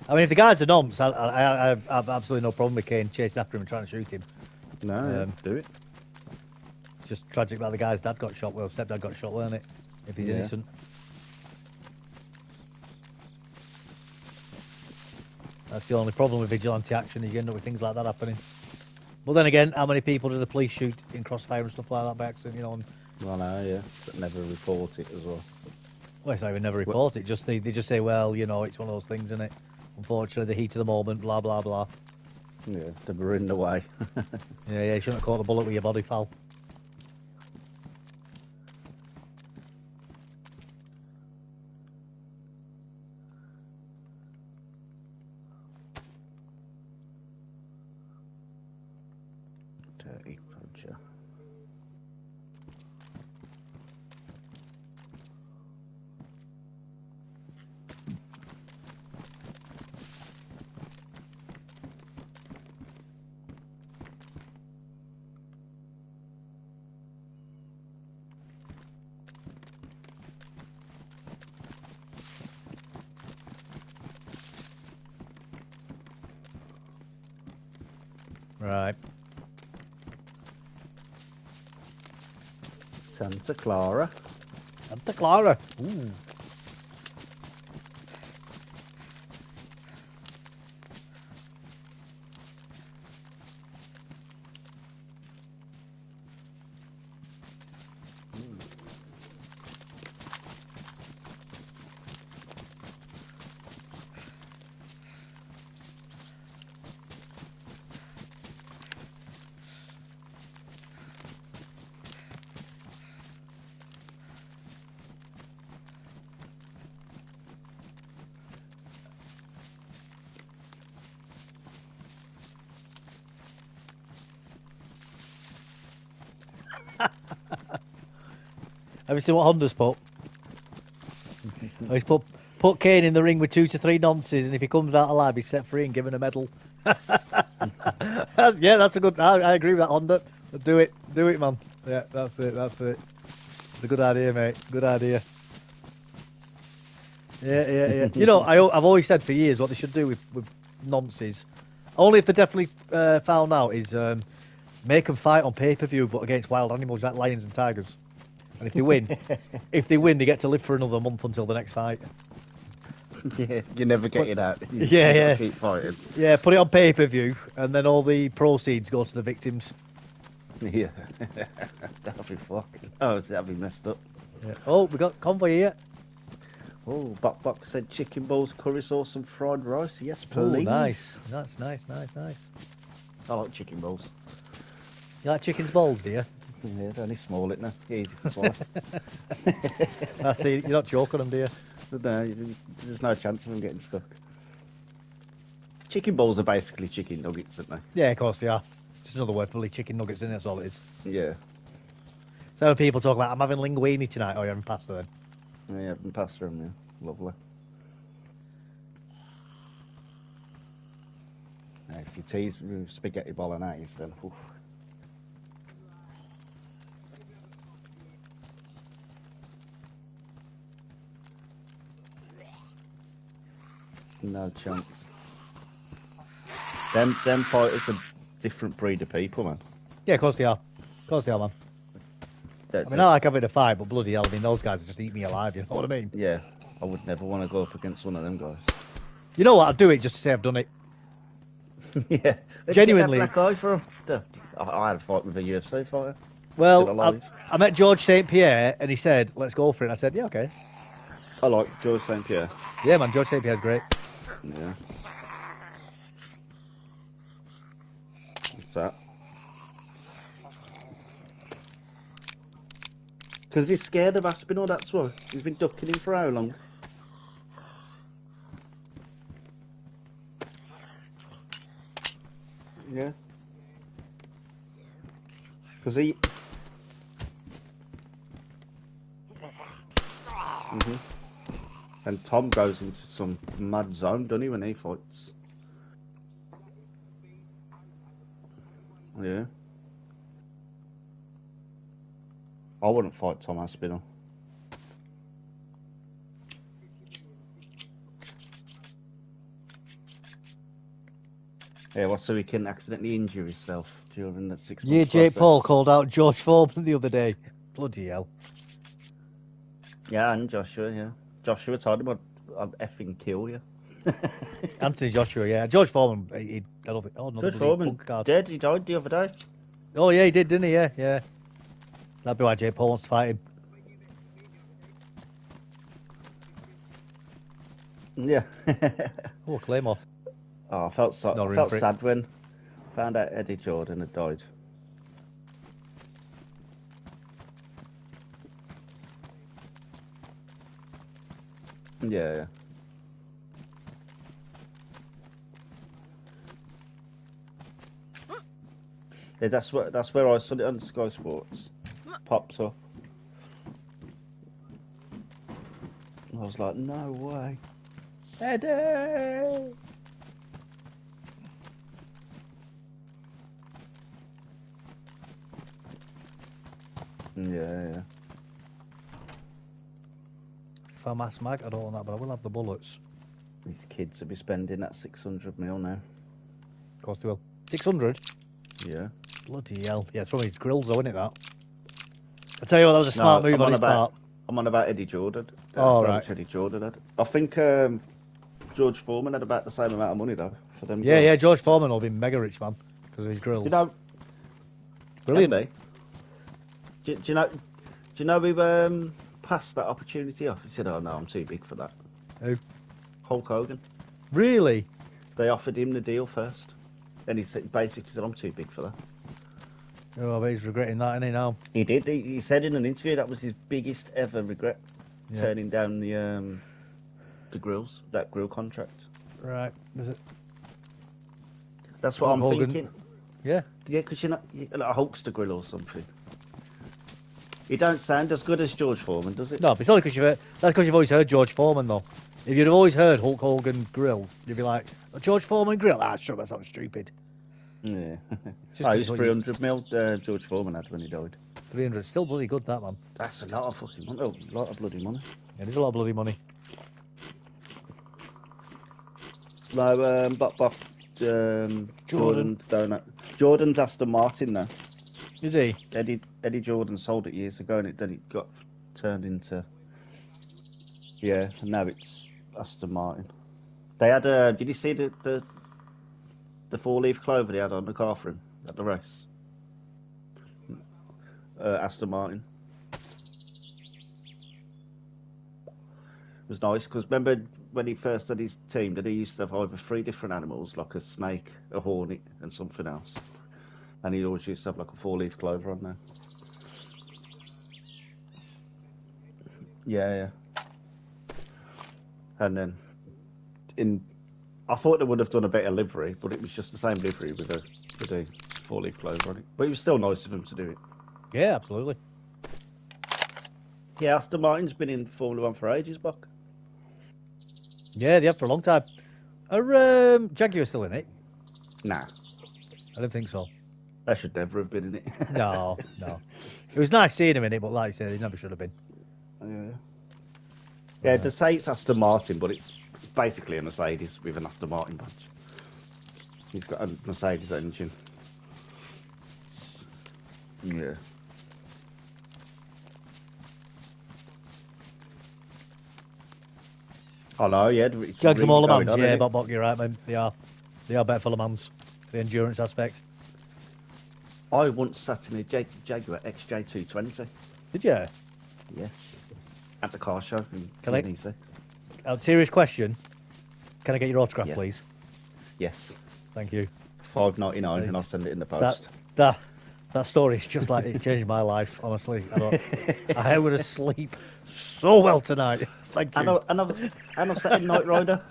I mean, if the guy's a nonce, I have absolutely no problem with Kane chasing after him and trying to shoot him. No, do it. It's just tragic that the guy's dad got shot. Well, stepdad got shot, wasn't it? If he's innocent. That's the only problem with vigilante action, is you end up with things like that happening. But then again, how many people do the police shoot in crossfire and stuff like that by accident, you know? Well, no, yeah, but never report it as well. Well, it's not even never report it. Just they just say, well, you know, it's one of those things, isn't it? Unfortunately, the heat of the moment, blah, blah, blah. Yeah, they were in the way. Yeah, you shouldn't have caught the bullet with your body, pal. Dirty puncher. Right. Santa Clara. Santa Clara. Ooh. Have you seen what Honda's put? He's put Kane in the ring with 2 to 3 nonces, and if he comes out alive, he's set free and given a medal. Yeah, that's a good. I agree with that, Honda. Do it, man. Yeah, that's it. It's a good idea, mate. Good idea. Yeah. You know, I've always said for years what they should do with nonces, only if they're definitely found out, is make them fight on pay-per-view, but against wild animals like lions and tigers. And if they win, they get to live for another month until the next fight. Yeah, you never get it out. You Yeah. keep fighting. Yeah, put it on pay-per-view, and then all the proceeds go to the victims. Yeah. That'll be fucking. Oh, that'll be messed up. Yeah. Oh, we got convoy here. Oh, Buck said chicken balls, curry sauce, and fried rice. Yes, Oh, please. nice. Nice. I like chicken balls. You like chicken's balls, do you? Yeah, they're only small, isn't they? Easy to swallow. I see. You're not choking them, do you? No, there's no chance of them getting stuck. Chicken balls are basically chicken nuggets, aren't they? Yeah, of course they are. Just another word for chicken nuggets, isn't it? That's all it is. Yeah. So when people talk about, I'm having linguine tonight. Oh, you're having pasta then? Yeah, having pasta them, yeah. Lovely. Now, if you tease with spaghetti bolognese, then... Oof. No chance. Them fighters are different breed of people, man. Yeah, of course they are. Of course they are, man. I mean, I like having a fight, but bloody hell, I mean, those guys would just eat me alive, you know what I mean? Yeah, I would never want to go up against one of them guys. You know what? I'd do it just to say I've done it. Yeah. Genuinely. That black eye for him. I had a fight with a UFC fighter. Well, I met George St. Pierre, and he said, let's go for it. And I said, yeah, okay. I like George St. Pierre. Yeah, man, George St. Pierre's great. Yeah. What's that? Because he's scared of Aspinall, that's why. He's been ducking him for how long? Yeah. Because he... And Tom goes into some mad zone, doesn't he, when he fights? Yeah. I wouldn't fight Tom Aspinall. Yeah, what, so he can accidentally injure himself during that 6 month Yeah, Jake process? Paul called out Josh Foreman the other day. Bloody hell. Yeah, and Joshua, yeah. Joshua told him I'd effing kill you. Anthony Joshua, yeah. George Foreman, I don't think. Oh, another Good bloody Foreman, punk card. dead, he died the other day. Oh, yeah, he did, didn't he? Yeah, yeah. That'd be why Jake Paul wants to fight him. Yeah. Oh, Claymore. Oh, I felt No I room felt for it. sad when I found out Eddie Jordan had died. Yeah, yeah. Yeah, that's where I saw it on Sky Sports. Popped up. I was like, no way. Eddie! Yeah, yeah. If I'm asked Mag, I don't want that, but I will have the bullets. These kids will be spending that 600 mil now. Of course they will. 600? Yeah. Bloody hell. Yeah, it's from his grills, though, isn't it, that? I tell you what, that was a smart move on his part. I'm on about Eddie Jordan. Oh, right. Eddie Jordan had. I think George Foreman had about the same amount of money, though, for them. Yeah, girls. yeah, George Foreman will be mega rich, man, because of his grills. You know, Brilliant. Do you know we passed that opportunity off? He said, "Oh no, I'm too big for that." Who? Hulk Hogan. Really? They offered him the deal first, and he basically said, "I'm too big for that." Oh, but he's regretting that, isn't he, now? He did. He said in an interview that was his biggest ever regret, Yeah. turning down the grills, that grill contract. Right. Is it? That's what Hulk I'm Hogan. thinking. Yeah. Yeah, because like a Hulkster grill or something. He don't sound as good as George Foreman, does it? No, but it's only because you've always heard George Foreman, though. If you'd have always heard Hulk Hogan grill, you'd be like, oh, George Foreman grill? Ah, sure, that sounds stupid. Yeah. Just He's what 300 mil, George Foreman had when he died. 300, still bloody good, that, man. That's a lot of fucking money. A lot of bloody money. Yeah, there's a lot of bloody money. No, Jordan donut. Jordan's Aston Martin now. Is he? Eddie Jordan sold it years ago, and then it got turned into. Yeah, and now it's Aston Martin. They had did you see the 4-leaf clover they had on the car for him at the race? Aston Martin. It was nice because remember when he first had his team that he used to have either 3 different animals, like a snake, a hornet, and something else, and he always used to have like a 4-leaf clover on there. Yeah, yeah. And then I thought they would have done a better livery, but it was just the same livery with a 4-leaf clover on it. But it was still nice of him to do it. Yeah, absolutely. Yeah, Aston Martin's been in Formula 1 for ages, Buck. Yeah, they have for a long time. Are Jaguar still in it? Nah, I don't think so. they should never have been in it. No, no. It was nice seeing him in it, but like you said, he never should have been. Yeah, to say it's Aston Martin, but it's basically a Mercedes with an Aston Martin badge. He's got a Mercedes engine. Yeah. Oh no, yeah. Jags them all going the on, Mans, yeah, isn't it? but you're right, man. They are better for the Mans, the endurance aspect. I once sat in a Jaguar XJ220. Did you? Yes. At the car show in Can I- DayZ. Serious question. Can I get your autograph, Yeah. please? Yes. Thank you. $5.99, and I'll send it in the post. That story is just like it's changed my life. Honestly, I would sleep so well tonight. Thank you. And I've sat in Knight Rider.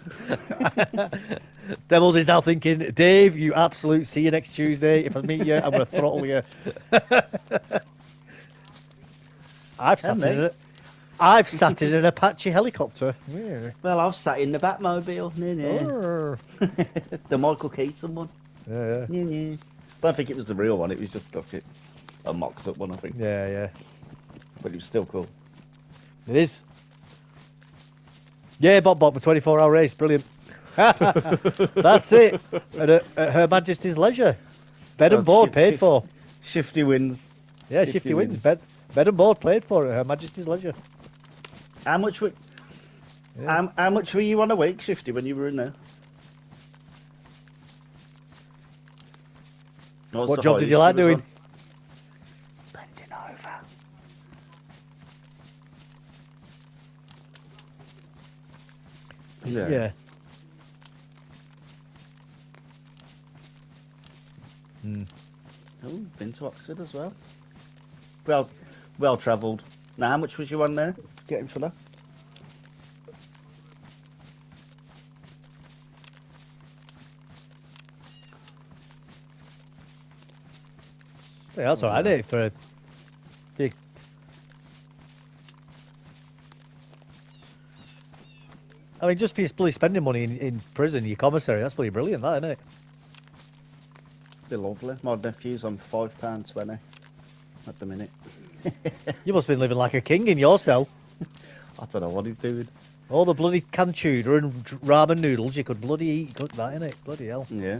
Devils is now thinking, Dave, you absolute. See you next Tuesday. If I meet you, I'm going to throttle you. I've sat in an Apache helicopter. Yeah. Well, I've sat in the Batmobile. The Michael Keaton one. Yeah. I don't think it was the real one. It was just like a mocked up one, I think. Yeah. But it was still cool. It is. Yeah, Bob, the 24-hour race. Brilliant. That's it. At Her Majesty's leisure. Bed and board paid for. Shifty wins. Yeah, shifty wins. Bed and board paid for at Her Majesty's leisure. How much were you on a week, Shifty, when you were in there? What job did you like doing? Bending over. Yeah. Oh, been to Oxford as well. Well travelled. Now, how much was you on there? Getting for that? Yeah, that's alright, isn't it? For a gig. I mean, just for your bloody spending money in prison, your commissary, that's bloody brilliant, that, isn't it? They're lovely. My nephew's on £5.20 at the minute. You must have been living like a king in your cell. I don't know what he's doing. All the bloody canned tuna and ramen noodles you could bloody eat. Cook that, innit? Bloody hell. Yeah.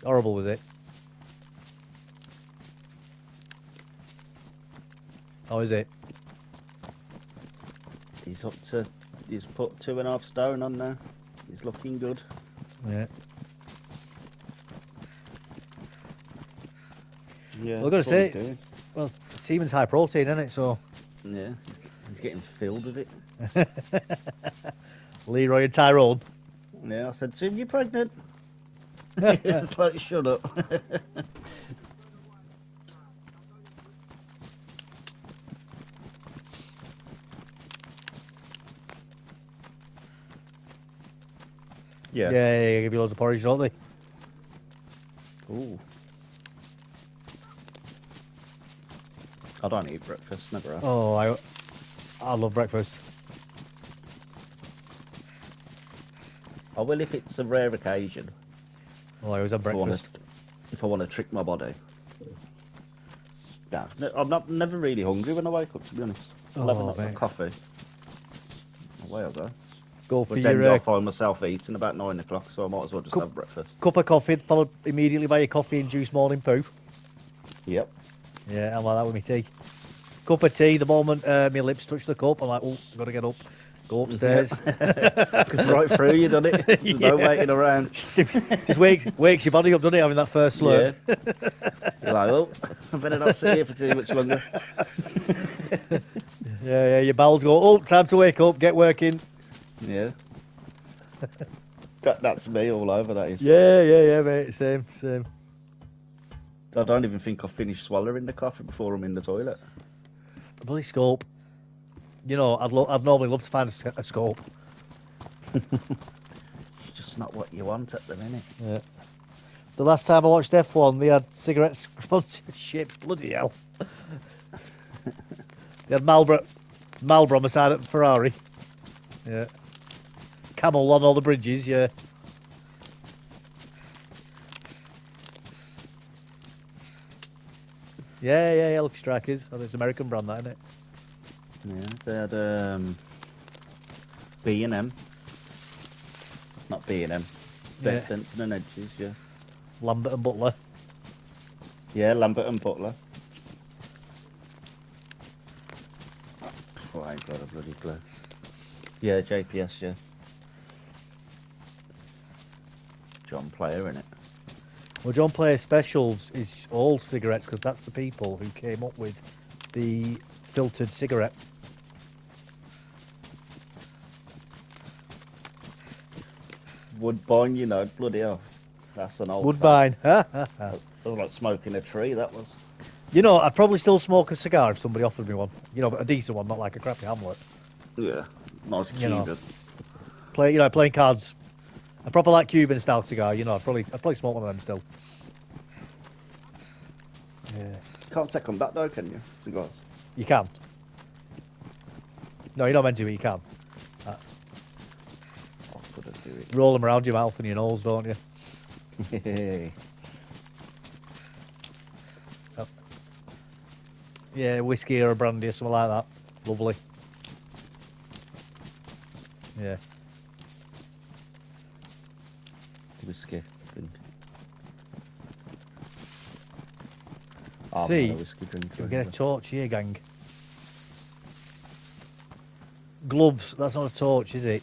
Horrible, was it? How is it? He's put 2.5 stone on there. He's looking good. Yeah. Yeah. Well, I've got to say, semen's high protein, isn't it? So. Yeah. He's getting filled with it. Leroy and Tyrone. Yeah, I said to him, "You pregnant?" It's like, shut up. Yeah. Yeah, they give you loads of porridge, don't they? Ooh. I don't eat breakfast, never have. Oh, I love breakfast. I will if it's a rare occasion. Oh, I always have breakfast. If I want to trick my body. Yeah, I'm never really hungry when I wake up, to be honest. I'll have a coffee. Away I go. Go for But then your I'll find myself eating about 9 o'clock, so I might as well just have breakfast. cup of coffee, followed immediately by your coffee and juice morning poo. Yep. Yeah, I'm like that with my tea. Cup of tea, the moment my lips touch the cup, I'm like, oh, got to get up. Go upstairs. Because right through you, done it? There's no waiting around. Just wakes your body up, doesn't it, having that first slurp? Yeah. You're like, oh, I better not sit here for too much longer. Yeah, your bowels go, oh, time to wake up, get working. Yeah. That's me all over, that is. Yeah, mate, same. I don't even think I've finished swallowing the coffee before I'm in the toilet. A bloody scope. You know, I'd normally love to find a scope. It's just not what you want at the minute. Yeah. The last time I watched F1, they had cigarette ships. Bloody hell. They had Marlboro on the side of Ferrari. Yeah. Camel on all the bridges, yeah. Yeah, Lucky Strikers. I think it's an American brand, that, isn't it? Yeah, they had B&M. Not B&M. Yeah. Benson and Edges, yeah. Lambert and Butler. Yeah, Lambert and Butler. Oh, I ain't got a bloody clue. Yeah, JPS, yeah. John Player, innit? Well, John Player Specials is all cigarettes because that's the people who came up with the filtered cigarette. Woodbine, you know, bloody hell. That's an old Woodbine. That was like smoking a tree, that was. You know, I'd probably still smoke a cigar if somebody offered me one. You know, but a decent one, not like a crappy Hamlet. Yeah. Nice You know. Cuban. Playing cards. A proper like Cuban style cigar, you know, I'd probably smoke one of them still. Yeah. Can't take them back though, can you? Cigars. You can. No, you're not meant to, but you can. I couldn't do it. Roll them around your mouth and your nose, don't you? Yeah, whiskey or a brandy or something like that. Lovely. Yeah. Whiskey. Drink. See, I'm not a whiskey drinker. we get a torch here, gang. Gloves, that's not a torch, is it?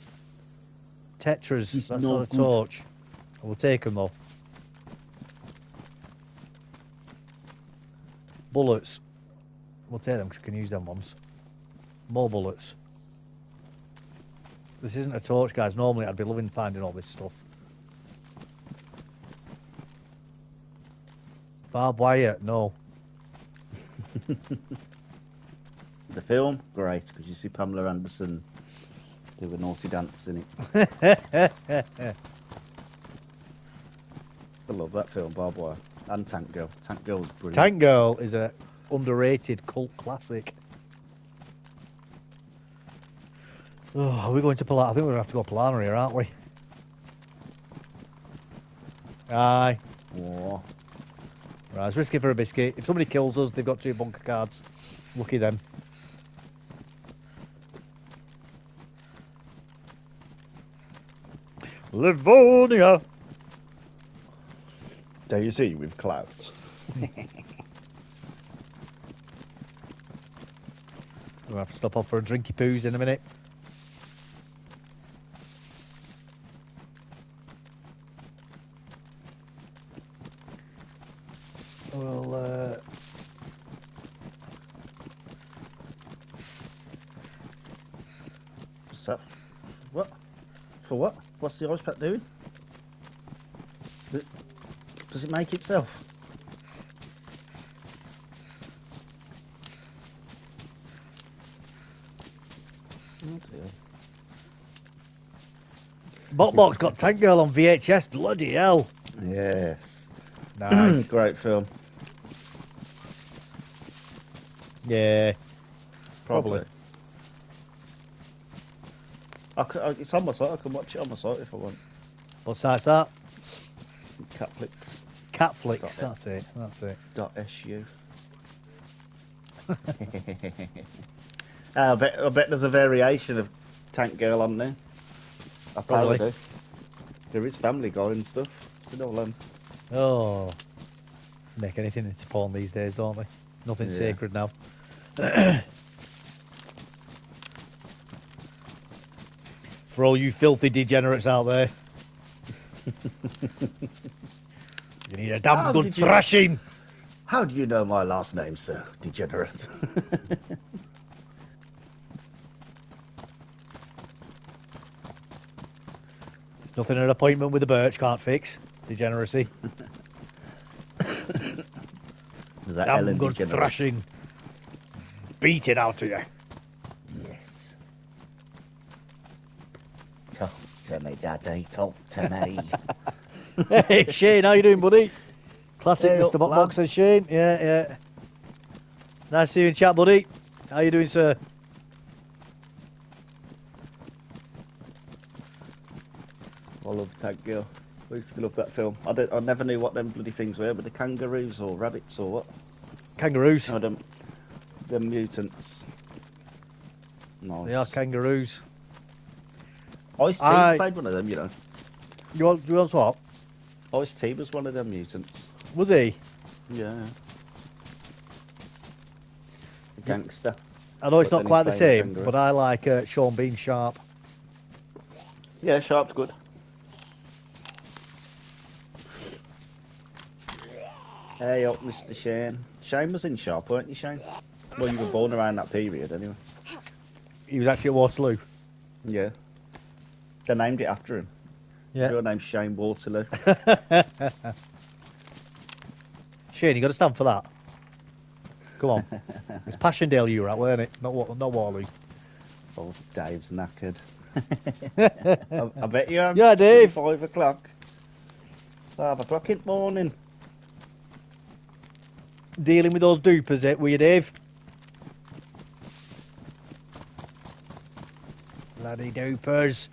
Tetras, It's that's no not a good. torch. I will take them though. Bullets. We'll take them because we can use them ones. More bullets. This isn't a torch, guys. Normally I'd be loving finding all this stuff. Barbed wire, no. The film, great, because you see Pamela Anderson do a naughty dance in it. I love that film, Barbed Wire. And Tank Girl. Tank Girl's brilliant. Tank Girl is a underrated cult classic. Oh, are we going to Polana? I think we're going to have to go Polana here, aren't we? Aye. Oh. Right, it's risky for a biscuit. If somebody kills us, they've got 2 bunker cards. Lucky them. Livonia! DayZ with clouds. We'll have to stop off for a drinky poos in a minute. Well, What's that? What? For what? What's the ice pack doing? Does it make itself? Oh dear. Botbox got Tank Girl on VHS. Bloody hell. Yes. Nice. Great film. Yeah. Probably. Probably. It's on my site. I can watch it on my site if I want. What site's that? Catflix. Catflix. That's it. That's it. .su. I bet there's a variation of Tank Girl on there. I probably Probably. do. There is Family Guy and stuff. It's all Oh. Make anything into porn these days, don't they? Nothing Yeah. sacred now. For all you filthy degenerates out there. You need a damn How good did you- thrashing. How do you know my last name, sir? Degenerate. It's nothing an appointment with a birch can't fix. Degeneracy. That Damn Ellen good Degenerate. thrashing. Beat it out of you. Yes. Talk to me, Daddy. Talk to me. Hey, Shane, how you doing, buddy? Classic Hey, Mr. up, Botbox lad. and Shane. Yeah, yeah. Nice to see you in chat, buddy. How you doing, sir? I love Tank Girl. I used to love that film. I never knew what them bloody things were, but the kangaroos or rabbits or what? Kangaroos. No, them mutants. Nice. They are kangaroos. Ice-T I- played one of them, you know. You want what? Ice-T was one of them mutants. Was he? Yeah. A gangster. I know it's But not then quite the he's playing a same, kangaroo. but I like Sean Bean Sharp. Yeah, Sharp's good. Hey up, Mr. Shane. Shane was in Sharp, weren't you, Shane? Well, you were born around that period, anyway. He was actually at Waterloo. Yeah. They named it after him. Yeah. Real name's Shane Waterloo. Shane, you got to stand for that. Come on. It's Passchendaele you were at, weren't it? Not Waterloo. Oh, Dave's knackered. I bet you am. Yeah, Dave. 5 o'clock. 5 o'clock in the morning. Dealing with those dupers, were you, Dave? Bloody dupers.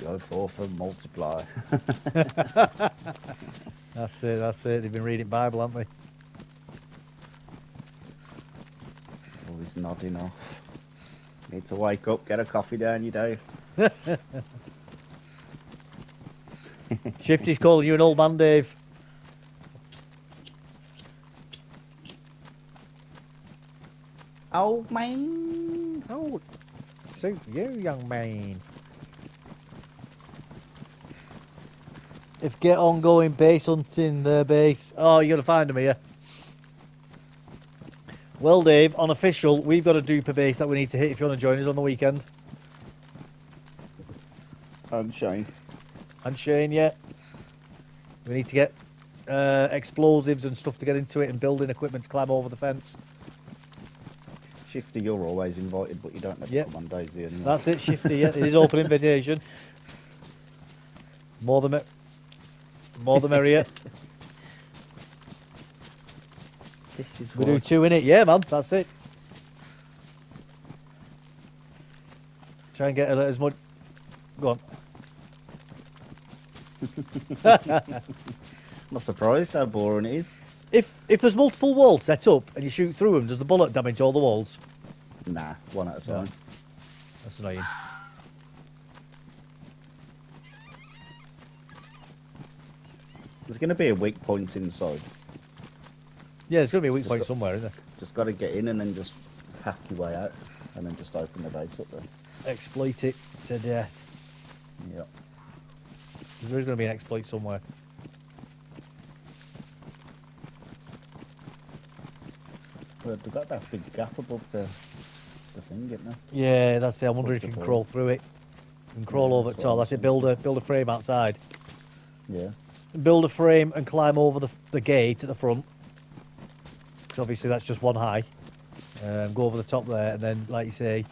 Go forth and multiply. That's it. They've been reading Bible, haven't they? Oh, he's nodding off. Need to wake up, get a coffee down you, Dave. Shifty's calling you an old man, Dave. Old man. Oh, suit you, young man. If get on going base hunting the base. Oh, you're going to find them here. Well, Dave, on official, we've got a duper base that we need to hit if you want to join us on the weekend. And Shane. And Shane, yeah. We need to get explosives and stuff to get into it and building equipment to climb over the fence. Shifty, you're always invited, but you don't have to come on DayZ anymore. That's it, Shifty, yeah. It is open invitation. More the merrier. This is We do 2 in it, yeah, man. That's it. Try and get as much. Go on. Not surprised how boring it is. If there's multiple walls set up and you shoot through them, does the bullet damage all the walls? Nah, one at a time. No. That's annoying. There's going to be a weak point inside. Yeah, there's going to be a weak point somewhere, isn't there? Just got to get in and then just hack your way out, and then just open the base up there. Exploit it to death. Yep. There's going to be an exploit somewhere. Well, they've got that big gap above the thing, isn't there? Yeah, that's it. I wonder if you can crawl through it. You can crawl over the top. That's it. Build a frame outside. Yeah. Build a frame and climb over the gate at the front. Because obviously that's just one high. Go over the top there, and then, like you say,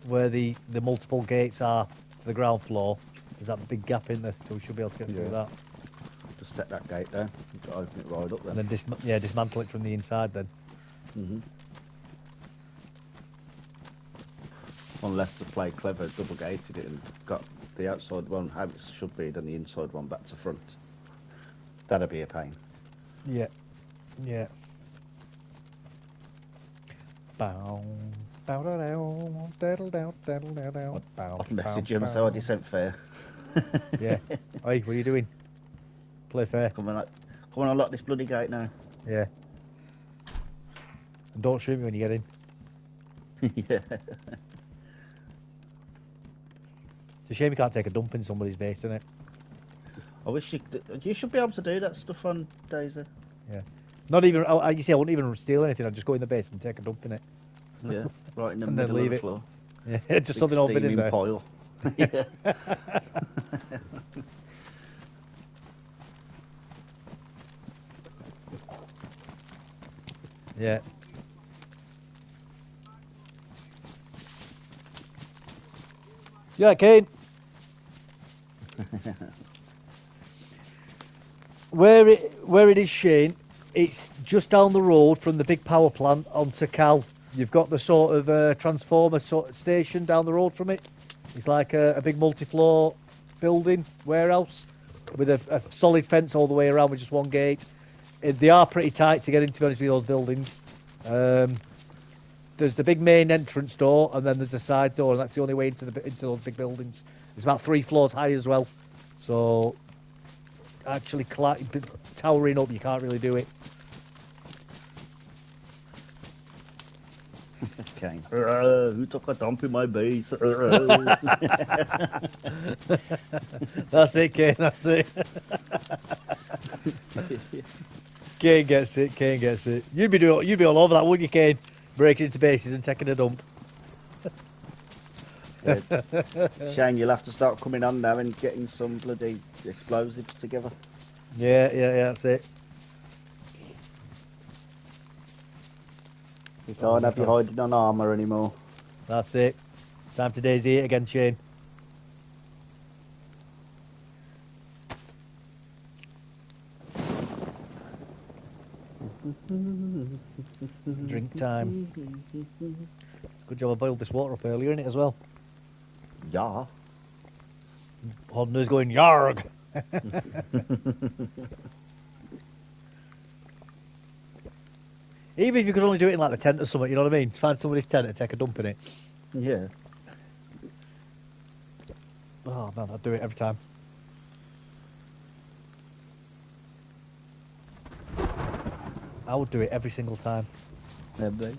where the multiple gates are to the ground floor, there's that big gap in there, so we should be able to get through that. Just set that gate down, open it right up then. And then dismantle it from the inside then. Unless the play clever, double gated it and got the outside one how it should be, then the inside one back to front. That'd be a pain. Yeah. Yeah. Bow. Bow down down daddle down daddle down down. Bow. I'd message him, so I descent fair. Yeah. Oi, what are you doing? Play fair. Come on, unlock this bloody gate now. Yeah. And don't shoot me when you get in. Yeah. It's a shame you can't take a dump in somebody's base, isn't it? I wish you should be able to do that stuff on DayZ. Yeah. Not even, you see, I wouldn't even steal anything. I'd just go in the base and take a dump in it. Yeah, right in the And middle then leave of the it. floor. Yeah, just something open in there. Pile. Yeah. Yeah. Yeah, Kane. Where it is, Shane, it's just down the road from the big power plant onto Cal. You've got the sort of transformer sort of station down the road from it. It's like a big multi-floor building, warehouse, with a solid fence all the way around with just one gate. They are pretty tight to get into, to be honest with you, those buildings. There's the big main entrance door, and then there's a side door, and that's the only way into those big buildings. It's about 3 floors high as well. So, actually towering up, you can't really do it. Okay. Who took a dump in my base? That's it, Kane, that's it. Kane gets it. You'd be all over that, wouldn't you, Kane? Breaking into bases and taking a dump. said. Shane, you'll have to start coming on now and getting some bloody explosives together. Yeah, that's it. You can't have you hiding on armour anymore. That's it. Time to DayZ it again, Shane. Drink time. Good job I boiled this water up earlier, innit, as well? Yeah. Honda's going, yarg! Even if you could only do it in like the tent or something, you know what I mean? Find somebody's tent and take a dump in it. Yeah. Oh man, I'd do it every time. I would do it every single time. Maybe.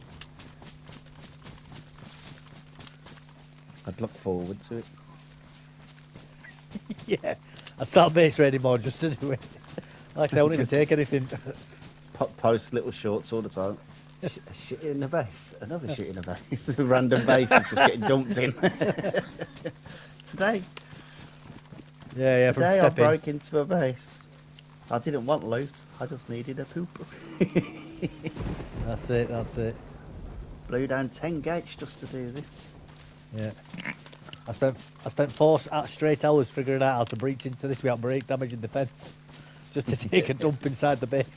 I'd look forward to it. Yeah, I'd start base ready more just to do it. Like I say, I wouldn't even take anything. Post little shorts all the time. Shit in the base. Another shit in the base. Random base is just getting dumped in. Today. Yeah, from Today I stepping. broke into a base. I didn't want loot. I just needed a poop. That's it. Blew down 10 gates just to do this. Yeah. I spent 4 straight hours figuring out how to breach into this without break damage and defence. Just to take a dump inside the base.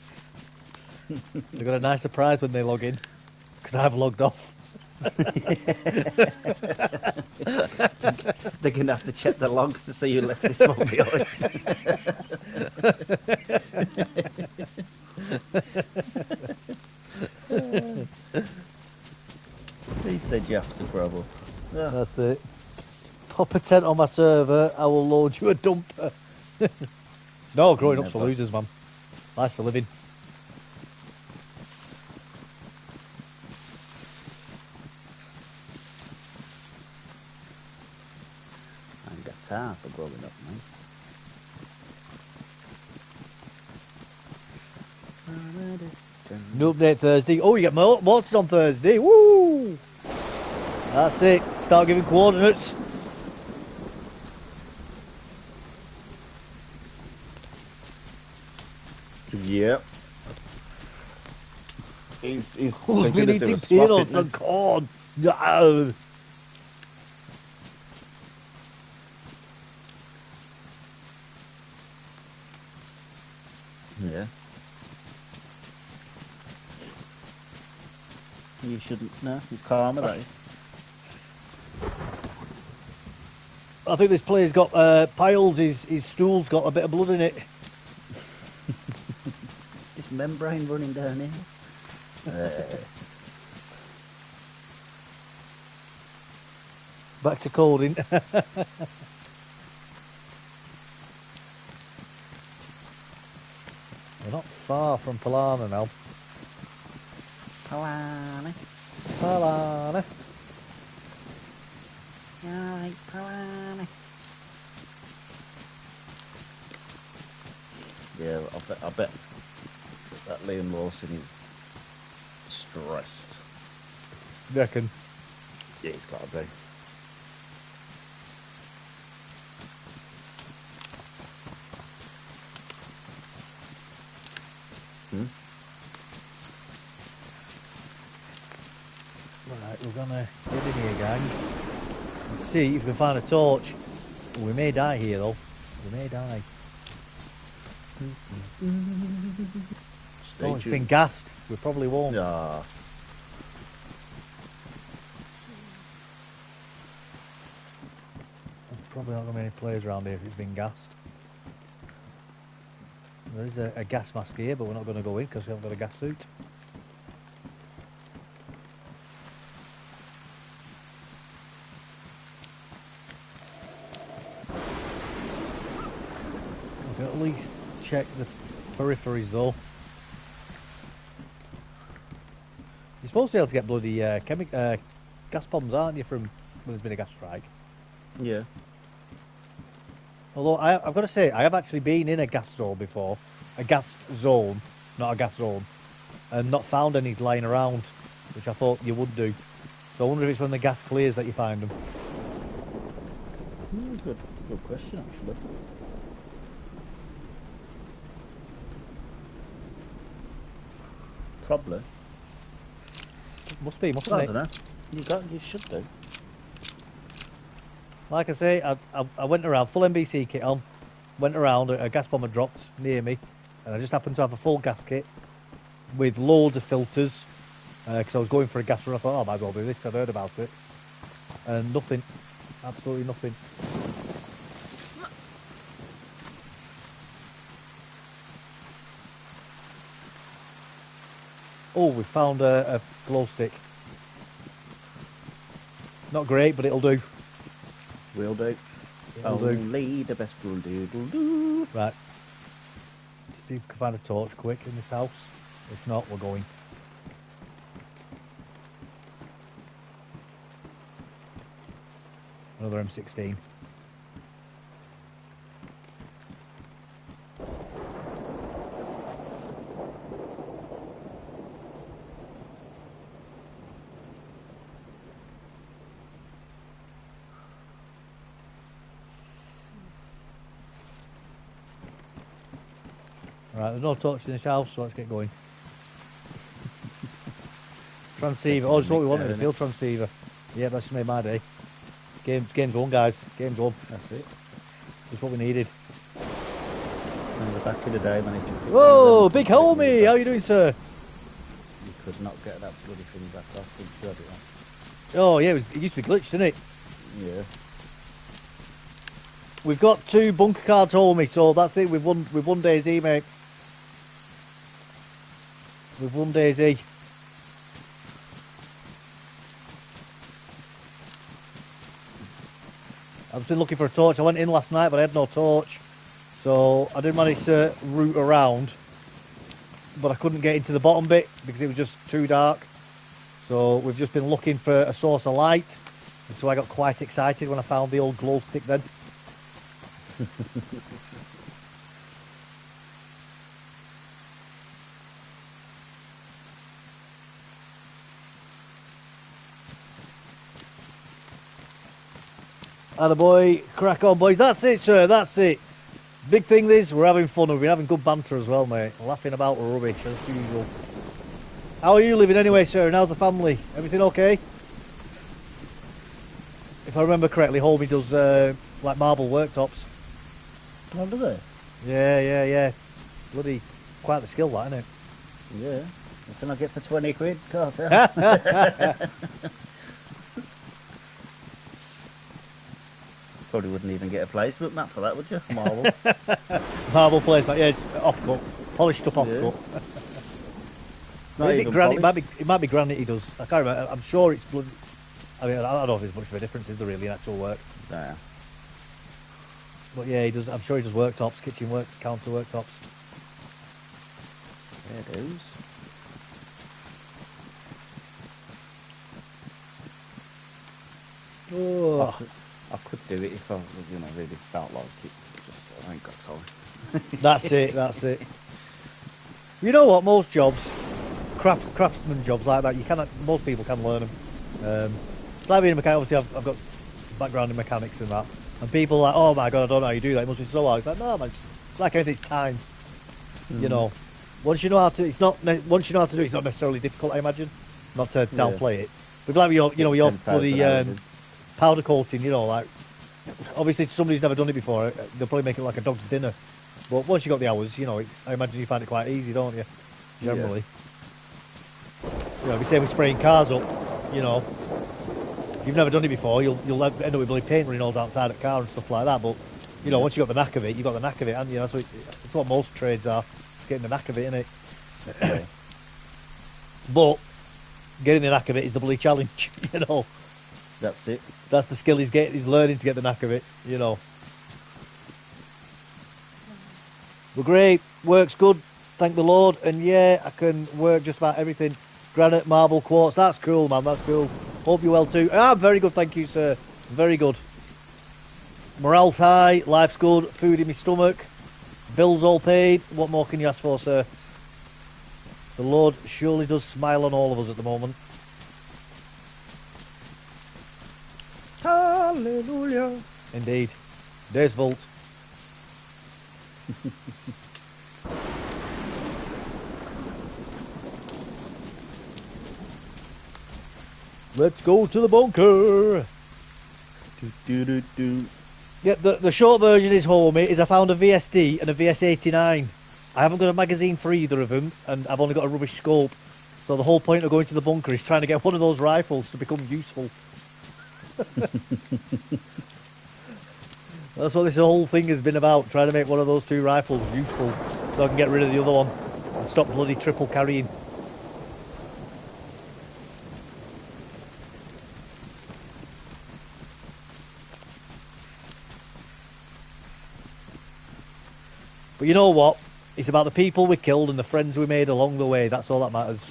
They got a nice surprise when they log in. Because I've logged off. They're going to have to check the logs to see who left this one behind. He said you have to grovel. Yeah. That's it. Pop a tent on my server, I will load you a dumper. No, growing up's for losers, man. Life's for living. I ain't got time for growing up, man. New update Thursday. Oh, you get mortars on Thursday. Woo! That's it. Start giving coordinates. Yep. He's We've been eating peanuts and corn. No. Yeah. You shouldn't. No, he's calmer, that is. I think this player's got piles. His stool's got a bit of blood in it. Is this membrane running down here? Back to coding. We're not far from Palana now. Palana. Palana. Right, Palana. Yeah, I bet that Liam Lawson is stressed. You reckon? Yeah, he's got to be. Right, we're gonna get in here, gang. And see if we can find a torch. We may die here, though. We may die. Oh, it's been gassed. We probably won't. Yeah. There's probably not going to be any players around here if it's been gassed. There is a gas mask here, but we're not going to go in because we haven't got a gas suit. We can at least check the peripheries though. You're supposed to be able to get bloody gas bombs, aren't you, from when there's been a gas strike? Yeah. Although I've got to say, I have actually been in a gas zone before. A gas zone, not a gas zone. And not found any lying around, which I thought you would do. So I wonder if it's when the gas clears that you find them. Good question, actually. Probably. Must be, mustn't I it? don't know. You should do. Like I say, I went around, full NBC kit on, went around, a gas bomb had dropped near me, and I just happened to have a full gas kit with loads of filters, because I was going for a gas run. I thought, oh, I might as well do this, 'cause I'd heard about it. And nothing. Absolutely nothing. Oh, we found a glow stick. Not great, but it'll do. Will do. It'll do. Only the best will do. Right. Let's see if we can find a torch quick in this house. If not, we're going. Another M16. Right, there's no torch in this house, so let's get going. Transceiver. Oh, it's what we wanted, a field transceiver. Yeah, that's just made my day. Game's on, guys. Game's on. That's it. Just what we needed. Remember back in the day, man. Whoa, big homie! How you doing, sir? You could not get that bloody thing back off once you had it on. Oh, yeah, it used to be glitched, didn't it? Yeah. We've got 2 bunker cards, homie, so that's it. We've won DayZ, mate. We've won DayZ. I've been looking for a torch. I went in last night, but I had no torch. So I didn't manage to route around. But I couldn't get into the bottom bit because it was just too dark. So we've just been looking for a source of light. And so I got quite excited when I found the old glow stick then. Attaboy, crack on, boys. That's it, sir, that's it. Big thing is, we're having fun. We've been having good banter as well, mate. Laughing about rubbish, as usual. How are you living anyway, sir? And how's the family? Everything okay? If I remember correctly, Holby does, like, marble worktops. Oh, do they? Yeah. Bloody, quite the skill, that, isn't it? Yeah. What can I get for 20 quid? Can't tell. Probably wouldn't even get a placement map for that, would you? Marble. Marble placement, yeah, it's off-cut. Polished up off-cut. Not Is it even granite? polished. It might be granite he does. I can't remember. I'm sure it's blood. I mean, I don't know if there's much of a difference, is there really, in actual work? Yeah. But yeah, he does. I'm sure he does worktops, kitchen work, counter worktops. There it is. Oh. I could do it if I, really felt like it. Just I ain't got time. That's it. You know what? Most jobs, craftsman jobs like that, most people can learn them. It's like being a mechanic. Obviously, I've got background in mechanics and that. And people are like, oh my god, I don't know how you do that. It must be so hard. It's like, no, man, it's like anything. It's time. You know, once you know how to, once you know how to do it, it's not necessarily difficult. I imagine, not to downplay it. But like your bloody powder coating, like obviously somebody who's never done it before, they'll probably make it like a dog's dinner. But once you got the hours, I imagine you find it quite easy, don't you? Generally, if you say we're spraying cars up, if you've never done it before, you'll end up with bloody paint running all outside the car and stuff like that. But once you got the knack of it, you got the knack of it, and that's what most trades are. It's getting the knack of it, isn't it? But getting the knack of it is the bloody challenge, That's it. That's the skill he's learning to get the knack of it, We're great, works good, thank the Lord, and yeah, I can work just about everything. Granite, marble, quartz, that's cool, man, that's cool. Hope you're well too. Very good, thank you, sir. Very good. Morale's high, life's good, food in my stomach, bills all paid. What more can you ask for, sir? The Lord surely does smile on all of us at the moment. Hallelujah. Indeed. There's Volt. Let's go to the bunker. Yeah, the short version is, homie, is I found a VSD and a VS89. I haven't got a magazine for either of them, and I've only got a rubbish scope. So the whole point of going to the bunker is trying to get one of those rifles to become useful. That's what this whole thing has been about, trying to make one of those two rifles useful so I can get rid of the other one and stop bloody triple carrying. But you know what? It's about the people we killed and the friends we made along the way. That's all that matters.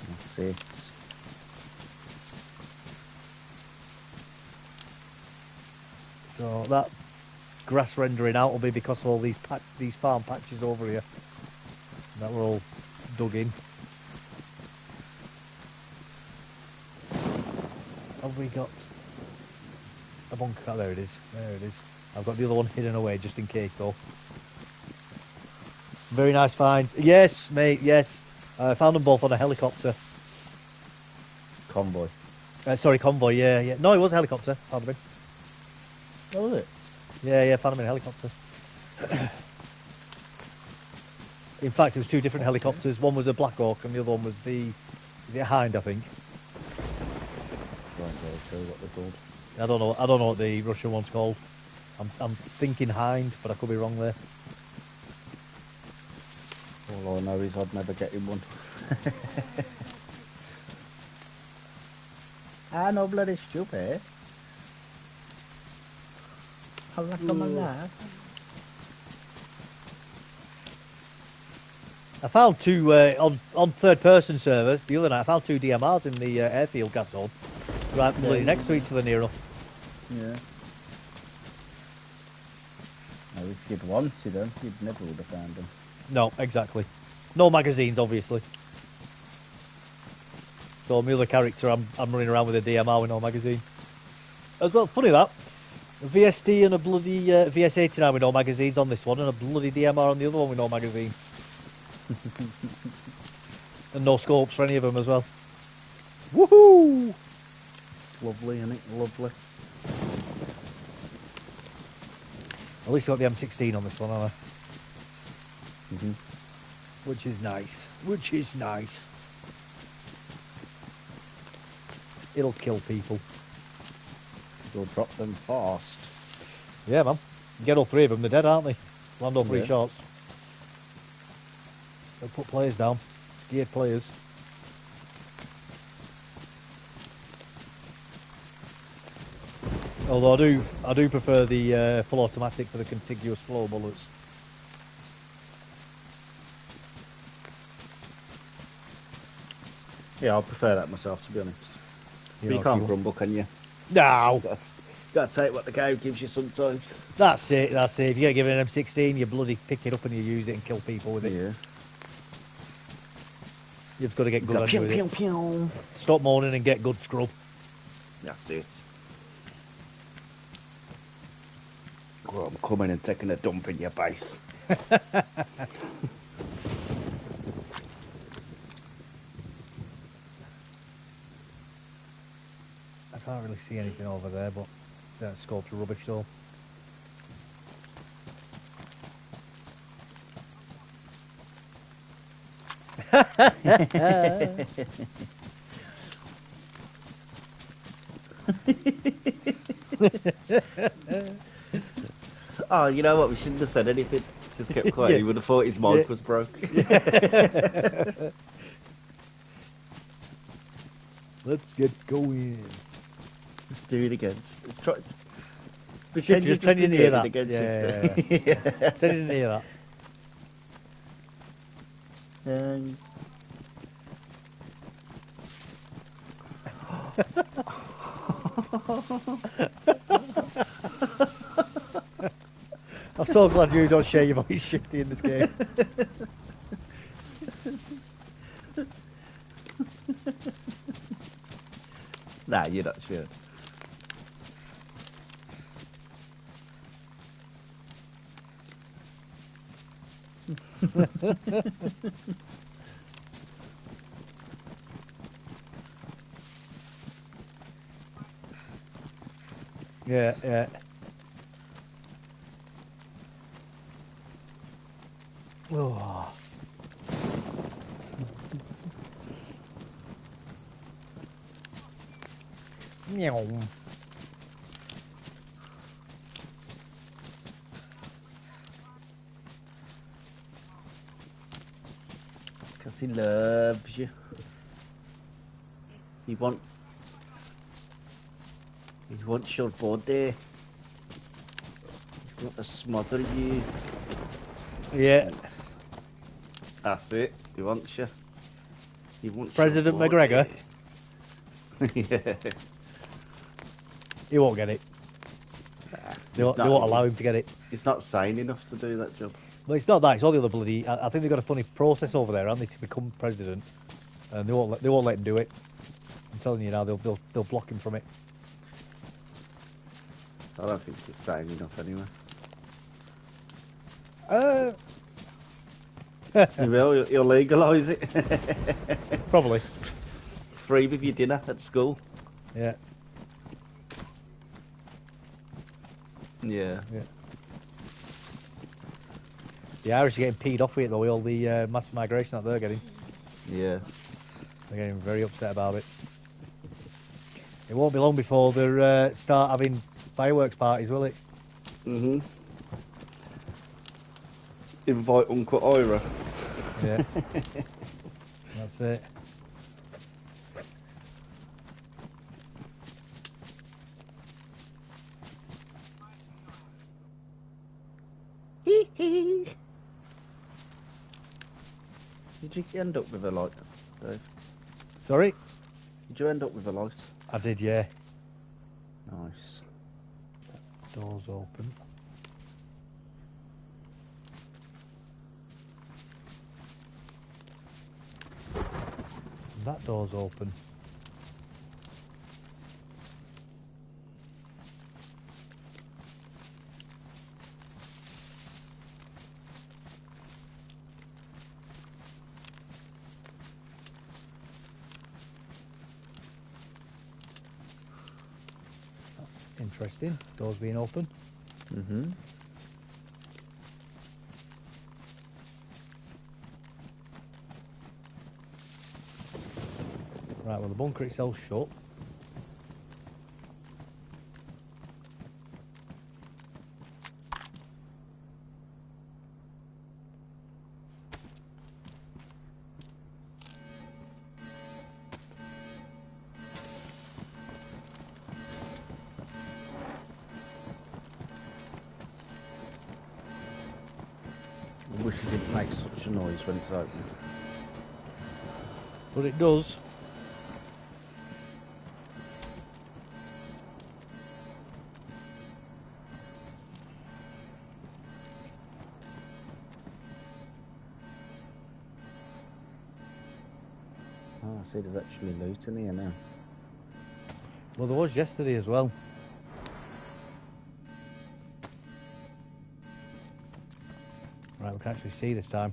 That's it. So that grass rendering out will be because of all these farm patches over here that were all dug in. Have we got a bunker? Oh, there it is. There it is. I've got the other one hidden away just in case, though. Very nice finds. Yes, mate, yes. I found them both on a helicopter. Convoy. Sorry, convoy, yeah, yeah. No, it was a helicopter. Found them in. Oh, was it? Yeah, found them in a helicopter. In fact, it was two different helicopters. One was a Black Hawk and the other one was is it a Hind, I think. Right, I'll show you what they're called. I don't know what the Russian one's called. I'm thinking Hind, but I could be wrong there. All I know is I'd never get in one. Ah, no bloody stupid. I like them alive. I found two on third-person servers the other night. I found two DMRs in the airfield gas zone, right bloody next to each other near enough. Yeah. Now, if you'd wanted them, you'd never would have found them. No, exactly. No magazines, obviously. So my other character, I'm running around with a DMR with no magazine. As well, funny that. A VSD and a bloody VS89 with no magazines on this one, and a bloody DMR on the other one with no magazine. And no scopes for any of them as well. Woohoo! Lovely, isn't it? Lovely. At least I got the M16 on this one, haven't I? Mm-hmm. Which is nice. Which is nice. It'll kill people. You'll drop them fast. Yeah, man. Get all three of them. They're dead, aren't they? Land all three Yeah. shots. They'll put players down. Geared players. Although I do prefer the full automatic for the contiguous flow bullets. Yeah, I prefer that myself, to be honest. But you know, can't grumble, can you? No! Got to take what the game gives you sometimes. That's it, that's it. If you get given an M16, you bloody pick it up and you use it and kill people with it. Yeah. You've got to get good at Pew, with pew, it. pew. Stop moaning and get good scrub. That's it. Well, I'm coming and taking a dump in your base. I can't really see anything over there, but that scope's rubbish though. Oh, you know what? We shouldn't have said anything. Just kept quiet. Yeah. You would have thought his mic was broke. Let's get going. Let's do it again. Let's try. Pretend you didn't did hear it that. again, Yeah. shouldn't we? Pretend you didn't hear that. I'm so glad you don't share your voice shifty in this game. Nah, you're not sure. Yeah, yeah. Oh. Meow. Because he loves you. He wants your body. He's got to smother you. Yeah. That's it. He wants you. He wants President your McGregor. body. Yeah. He won't get it. They won't allow him to get it. He's not sane enough to do that job. But it's not that. It's all the other bloody. I think they've got a funny process over there, haven't they, to become president, and they won't let him do it. I'm telling you now, they'll block him from it. I don't think he's sane enough anyway. You will? You'll legalise it? Probably. Free with your dinner at school? Yeah. Yeah. Yeah. The Irish are getting peed off with it though, with all the mass migration that they're getting. Yeah. They're getting very upset about it. It won't be long before they start having fireworks parties, will it? Mhm. Invite Uncle Ira. Yeah. That's it. Did you end up with a light, Dave? Sorry? Did you end up with a light? I did, yeah. Nice. Doors open. That door's open. That's interesting. Doors being open. Mhm. Right, well the bunker itself's shut. I wish it didn't make such a noise when it's open. But it does. Oh, I see there's actually loot in here now. Well, there was yesterday as well. Right, we can actually see this time.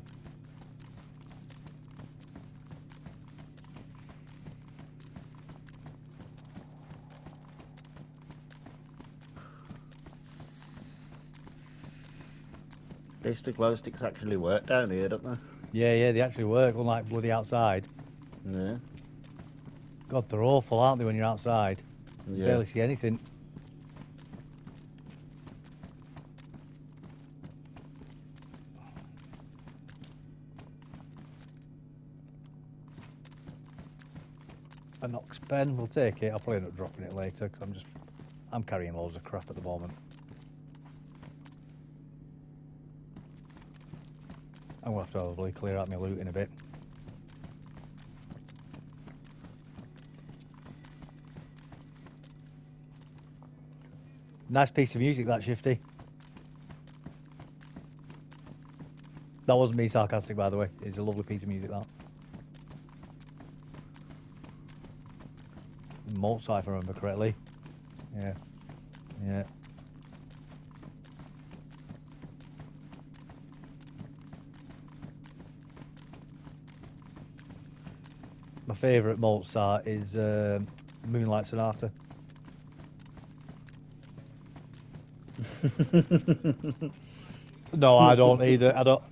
These two glow sticks actually work down here, don't they? Yeah, they actually work, unlike bloody outside. Yeah. God, they're awful, aren't they, when you're outside? You Yeah. barely see anything. A Nox pen, we'll take it. I'll probably end up dropping it later because I'm carrying loads of crap at the moment. I'm gonna have to probably clear out my loot in a bit. Nice piece of music, that, Shifty. That wasn't me sarcastic, by the way. It's a lovely piece of music, that. Mozart, if I remember correctly. Yeah. Yeah. My favourite Mozart is Moonlight Sonata. No, I don't either. I don't.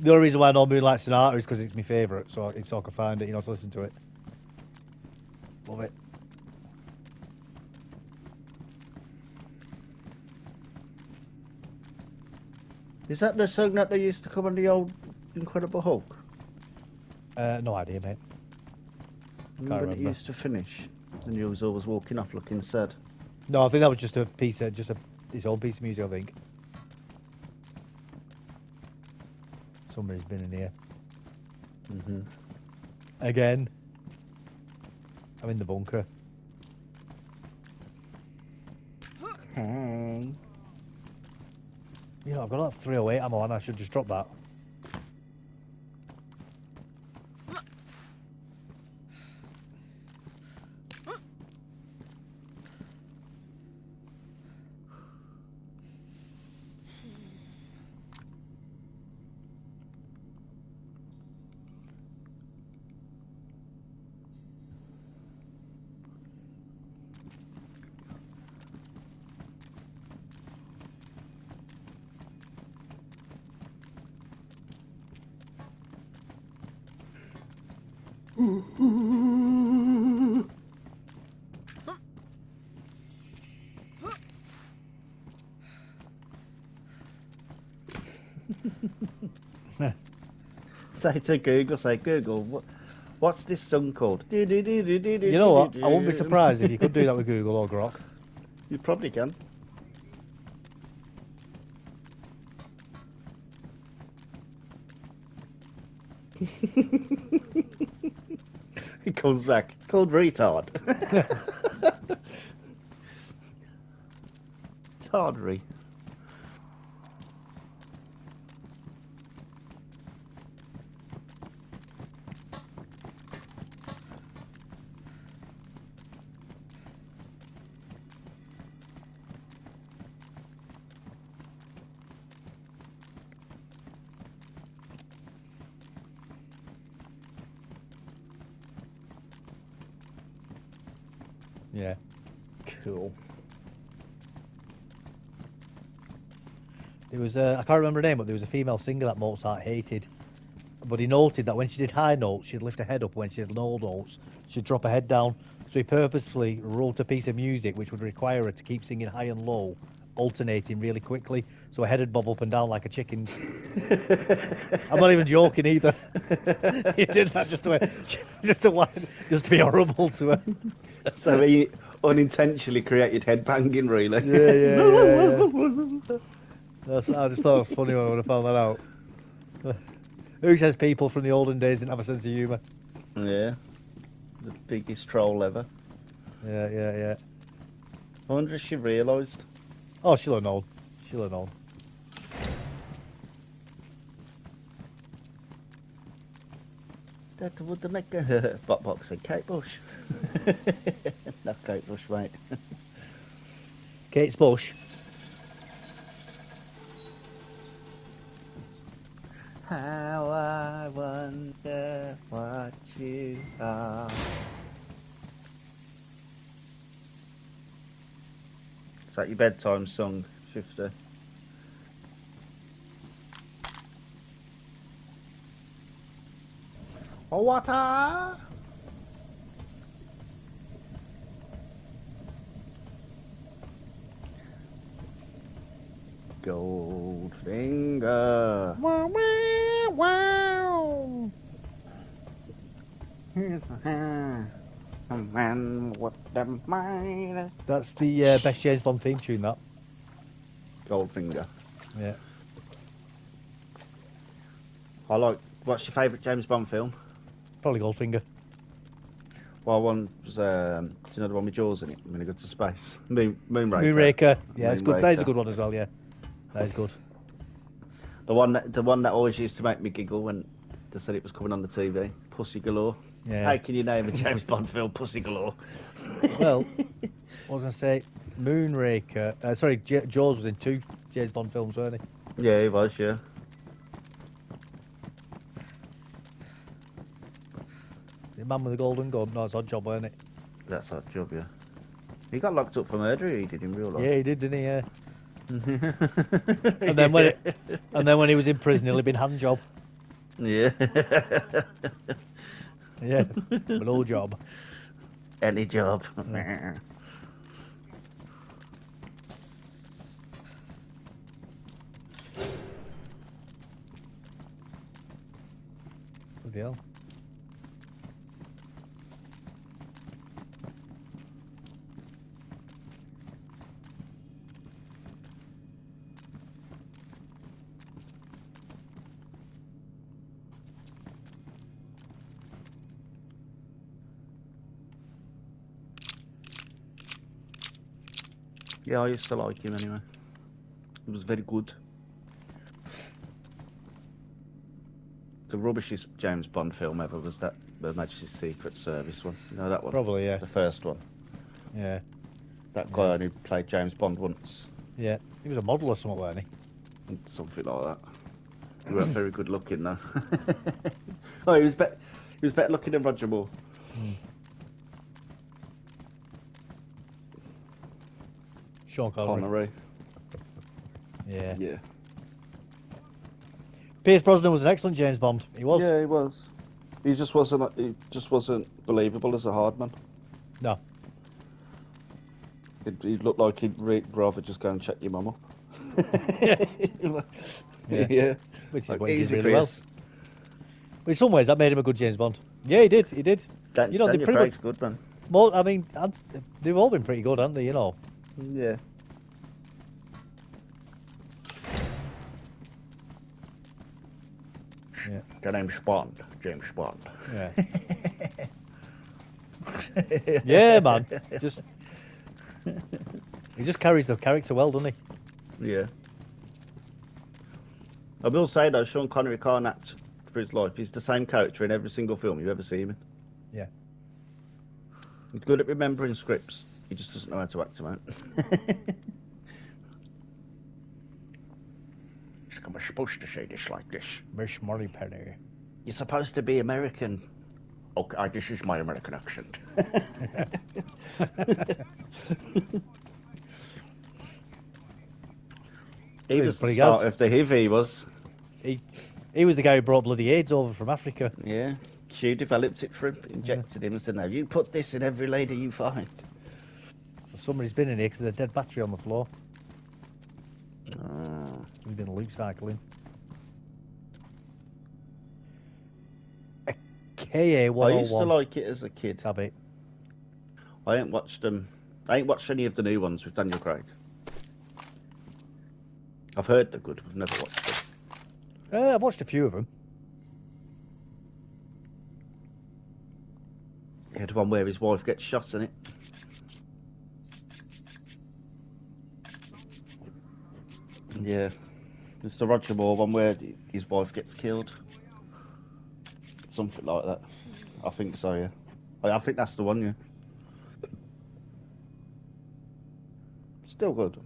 The only reason why I know Moonlight Sonata is because it's my favourite, so I can find it, to listen to it. Love it. Is that the song that they used to come on the old Incredible Hulk? No idea, mate. Remember when it used to finish, and you was always walking off looking sad. No, I think that was just his own piece of music. I think. Somebody's been in here. Again. I'm in the bunker. Hey. I've got that 308 ammo and I should just drop that. Say Google, what's this song called? You know what? I wouldn't be surprised if you could do that with Google or Grok. You probably can. It comes back. It's called retard. Tardery. Yeah. Cool. There was I can't remember her name, but there was a female singer that Mozart hated. But he noted that when she did high notes, she'd lift her head up. When she did low notes, she'd drop her head down. So he purposefully wrote a piece of music which would require her to keep singing high and low, alternating really quickly. So her head would bob up and down like a chicken's. I'm not even joking either. He did that just to be horrible to her. So he unintentionally created headbanging, really. Yeah. I just thought it was funny when I would have found that out. Who says people from the olden days didn't have a sense of humour? Yeah. The biggest troll ever. Yeah. I wonder if she realised. Oh, she'll have known. That would make a bot boxing Kate Bush. Not Kate Bush, mate. Kate's Bush. How I wonder what you are. Is that your bedtime song, Shifter? Water! Goldfinger. Wow, wow. Man, what the mind? That's the best James Bond theme tune, that. Goldfinger. Yeah. I like. What's your favourite James Bond film? Probably Goldfinger. Well, one was, do you know the one with Jaws in it? When he goes to space. Moonraker. Moonraker. Yeah, it's good. That is a Moonraker. good one as well, yeah. That is good. The one that always used to make me giggle when they said it was coming on the TV. Pussy Galore. Yeah. How can you name a James Bond film Pussy Galore? Well, I was going to say, Moonraker. Jaws was in 2 James Bond films, weren't he? Yeah, he was, yeah. The man with the golden gun. No, it's Odd Job, wasn't it? That's our job, yeah. He got locked up for murder. He did in real life. Yeah, he did, didn't he? Yeah. And then when he was in prison, he'll have been hand job. Yeah. Yeah, but all job. Any job. Yeah. Bloody hell. Yeah, I used to like him anyway. He was very good. The rubbishest James Bond film ever was that Her Majesty's Secret Service one. You know that one? Probably, yeah. The first one. Yeah. That guy only played James Bond once. Yeah. He was a model or something, wasn't he? Something like that. He weren't very good looking though. Oh, he was better looking than Roger Moore. Sean Connery. Yeah. Yeah. Pierce Brosnan was an excellent James Bond. He was. Yeah, he was. He just wasn't believable as a hard man. No. He looked like he'd rather just go and check your mum up. Yeah. Yeah. Which is Like, what he did easy, really well. Chris. But in some ways, that made him a good James Bond. Yeah, he did. He did. You know, they Daniel pretty Craig's much. good, man. Well, I mean, they've all been pretty good, haven't they? You know. Yeah. Yeah. The name's Bond. James Bond. Yeah. Yeah, man. He just carries the character well, doesn't he? Yeah. I will say though, Sean Connery can't act for his life. He's the same character in every single film you ever see him in. Yeah. He's good at remembering scripts. He just doesn't know how to act them out. I'm supposed to say this like this. Miss Moneypenny. You're supposed to be American. Okay, this is my American accent. He was the pretty start good. of the HIV, he was. He was the guy who brought bloody AIDS over from Africa. Yeah. She developed it for him, injected him and said, now you put this in every lady you find. Somebody's been in here because there's a dead battery on the floor. Oh. He's been loop cycling. A KA101. I used to like it as a kid. Have it. I ain't watched any of the new ones with Daniel Craig. I've heard they're good, I've never watched them. I've watched a few of them. Yeah, the one where his wife gets shot in it. Yeah. It's the Roger Moore one where his wife gets killed. Something like that. I think so, yeah. I think that's the one, yeah. Still good.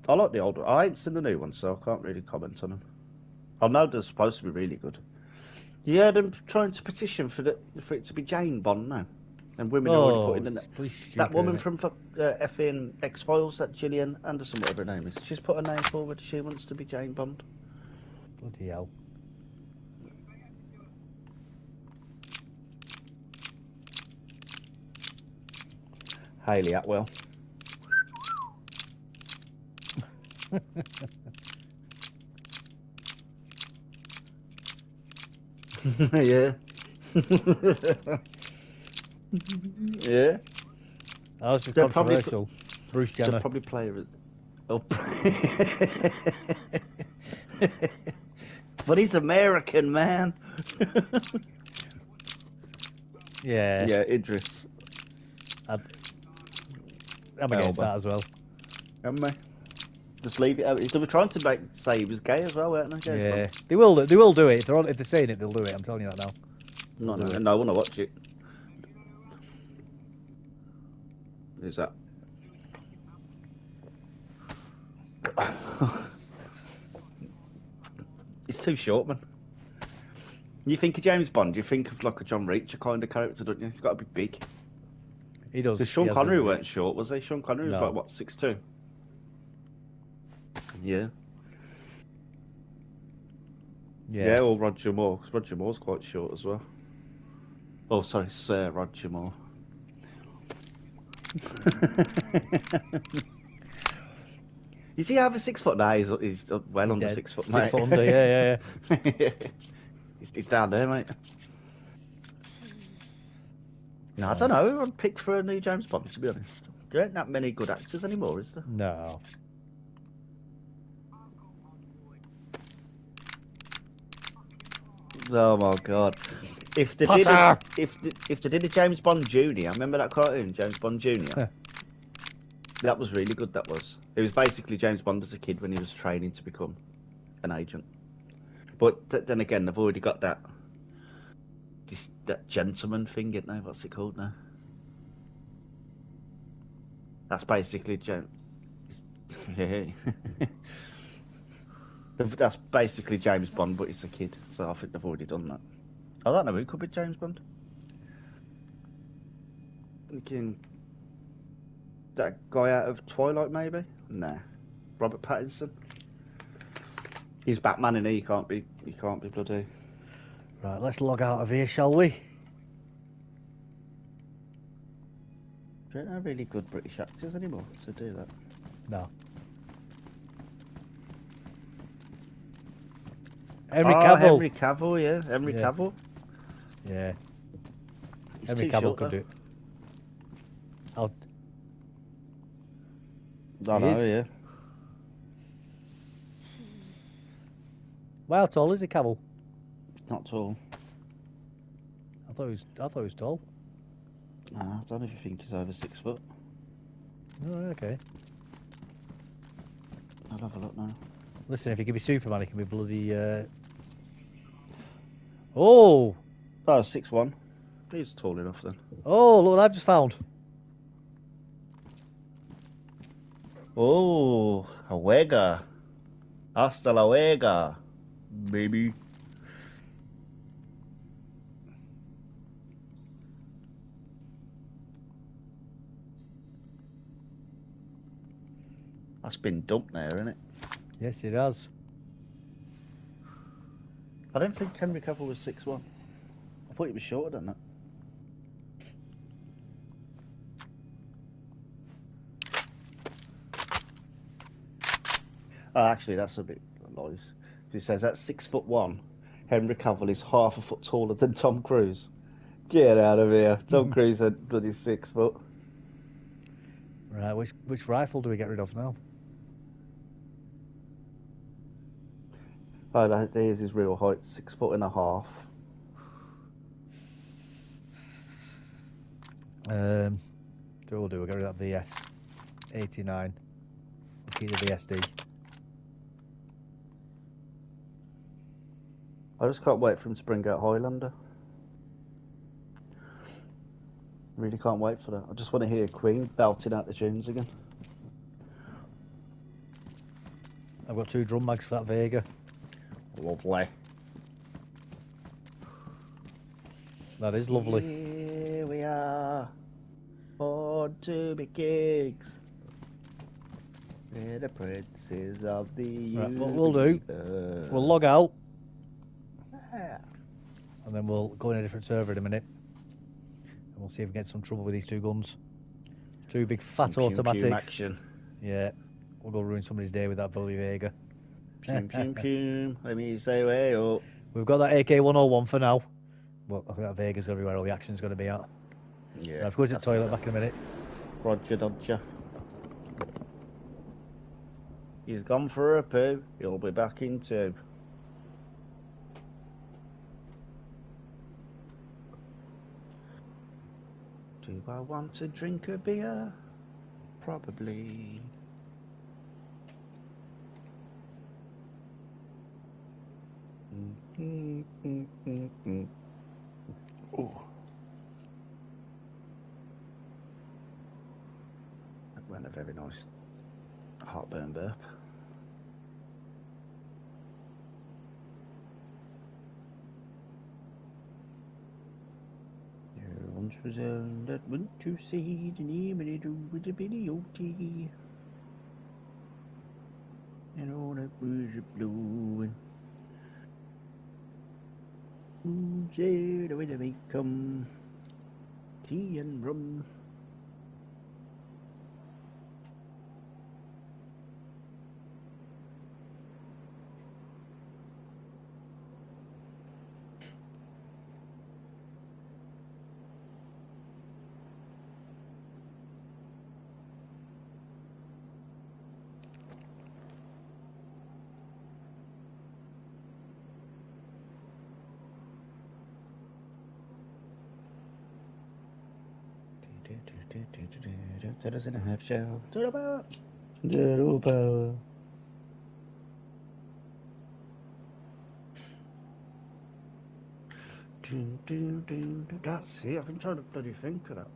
I like the old one. I ain't seen the new one, so I can't really comment on them. I know they're supposed to be really good. Yeah, them trying to petition for it to be Jane Bond now. And women are already putting in that woman from effing X-Files, that Gillian Anderson, whatever her name is. She's put her name forward. She wants to be Jane Bond. Bloody hell. Hayley Atwell. Yeah. Yeah. That was just They'll probably controversial. Bruce Jenner. They'll probably play her as... Oh. But he's American, man. Yeah. Yeah, Idris. I'm against that as well. Am I? Just leave it out. They were trying to say he was gay as well, weren't they? Yeah. They will do it. If they're saying it, they'll do it. I'm telling you that now. No, I want to watch it. Who's that? It's too short, man. You think of James Bond, you think of like a John Reacher kind of character, don't you? He's got to be big. He does. Because Sean He has Connery been weren't big. short, was he? Sean Connery was No. like, what, 6'2"? Yeah. Yeah. Yeah, or Roger Moore. 'Cause Roger Moore's quite short as well. Oh, sorry, Sir Roger Moore. Is he over 6 foot now? He's well He's under dead. 6 foot, mate. 6 foot under. Yeah. He's down there, mate. No, I Yeah. don't know. I'd pick for a new James Bond, to be honest. There ain't that many good actors anymore, is there? No. Oh my god! If they Potter! if they did a James Bond Junior, remember that cartoon, James Bond Junior? That was really good. That was. It was basically James Bond as a kid when he was training to become an agent. But then again, they've already got that gentleman thing, isn't they? What's it called now? That's basically That's basically James Bond, but it's a kid. So I think they've already done that. I don't know who could be James Bond. Thinking that guy out of Twilight, maybe? Nah. Robert Pattinson. He's Batman, and he can't be bloody. Right, let's log out of here, shall we? There ain't no really good British actors anymore to do that. No. Henry Cavill. Henry Cavill, yeah. Henry Yeah. Cavill. Yeah. He's Henry too Cavill short, could though. do it. I'll... I He know, is. yeah. Well, how tall is he, Cavill? Not tall. I thought he was tall. Nah, I don't know if you think he's over 6 foot. Oh, okay. I'll have a look now. Listen, if he can be Superman, he can be bloody. Oh! Oh, 6'1". He's tall enough then. Oh, look what I've just found. Oh, a wega. Hasta la wega, baby. That's been dumped there, isn't it? Yes, it has. I don't think Henry Cavill was 6'1". I thought he was shorter than that. Oh, actually, that's a bit lies. It says at 6'1", Henry Cavill is half a foot taller than Tom Cruise. Get out of here. Tom Cruise had bloody 6 foot. Right, which rifle do we get rid of now? Oh, there's his real height, 6'1.5". We'll get rid of that VS 89. Keep the VSD. I just can't wait for him to bring out Highlander. Really can't wait for that. I just want to hear Queen belting out the tunes again. I've got 2 drum mags for that Vega. Lovely. That is lovely. Here we are, born to be kings. We're the princes of the Right, what we'll do, universe. we'll log out, Yeah. and then we'll go in a different server in a minute. And we'll see if we get some trouble with these 2 guns. 2 big fat Pum, automatics. pum, action. Yeah, we'll go ruin somebody's day with that bloody Vega. Pum, pum, pum. Let me say way up. We've got that AK-101 for now. Well, I think that Vega's going to be where all the action's going to be at. Yeah. I've got to the toilet back in a minute. Roger Dodger. He's gone for a poo. He'll be back in 2. Do I want to drink a beer? Probably. Oh. That went a very nice heartburn burp. was all that want to see the name of it was a Mediocre. And all that was a blowing. Who's there with a make come? Tea and rum. That in a half shell. Turbo. That's it. I've been trying to bloody think of that.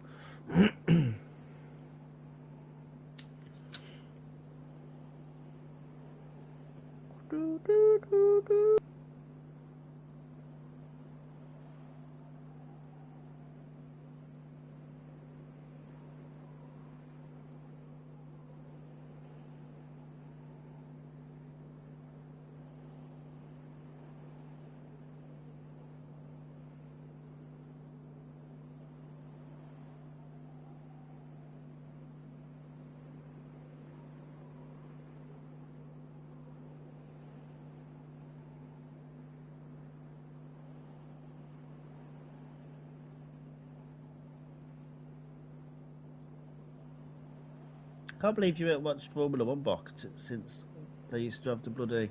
I can't believe you haven't watched Formula One boxed since they used to have the bloody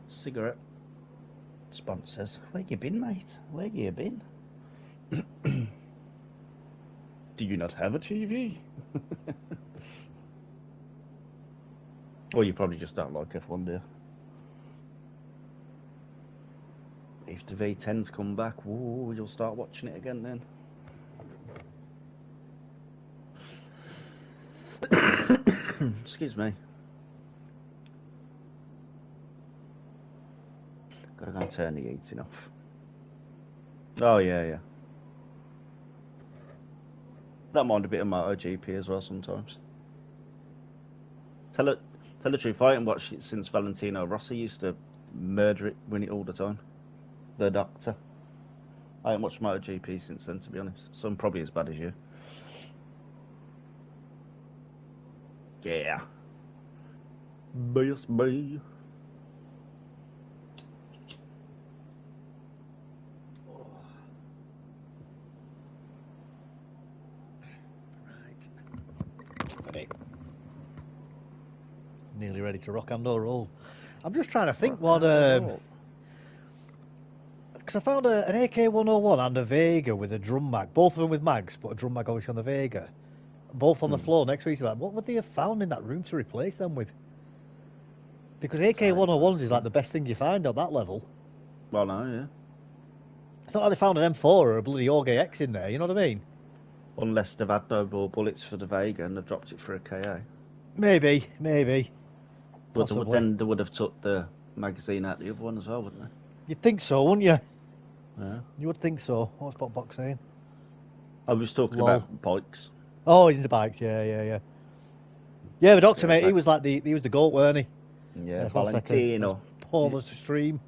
cigarette sponsors. Where you been, mate? Where you been? Do you not have a TV? Or you probably just don't like F1, do you? If the V10s come back, whoa, you'll start watching it again then. Excuse me. Gotta go and turn the heating off. Oh, yeah. Don't mind a bit of MotoGP as well sometimes. Tell the truth, I haven't watched it since Valentino Rossi used to murder it, win it all the time. The Doctor. I haven't watched MotoGP since then, to be honest. So I'm probably as bad as you. Yeah. BSB. Right. Nearly ready to rock and roll. I'm just trying to think what. Because I found an AK-101 and a Vega with a drum mag. Both of them with mags, but a drum mag obviously on the Vega. Both on the floor next to each other. What would they have found in that room to replace them with? Because AK-101s is like the best thing you find at that level. Well, no, yeah. It's not like they found an M4 or a bloody Orge X in there, you know what I mean? Unless they've had no more bullets for the Vega and they've dropped it for a KO. Maybe. But then they would have took the magazine out the other one as well, wouldn't they? You'd think so, wouldn't you? Yeah. You would think so. What's Botbox saying? I was talking about bikes. Oh, he's into bikes, yeah. Yeah, the doctor, mate, he was the GOAT, weren't he? Yeah, Valentino. Pause to stream.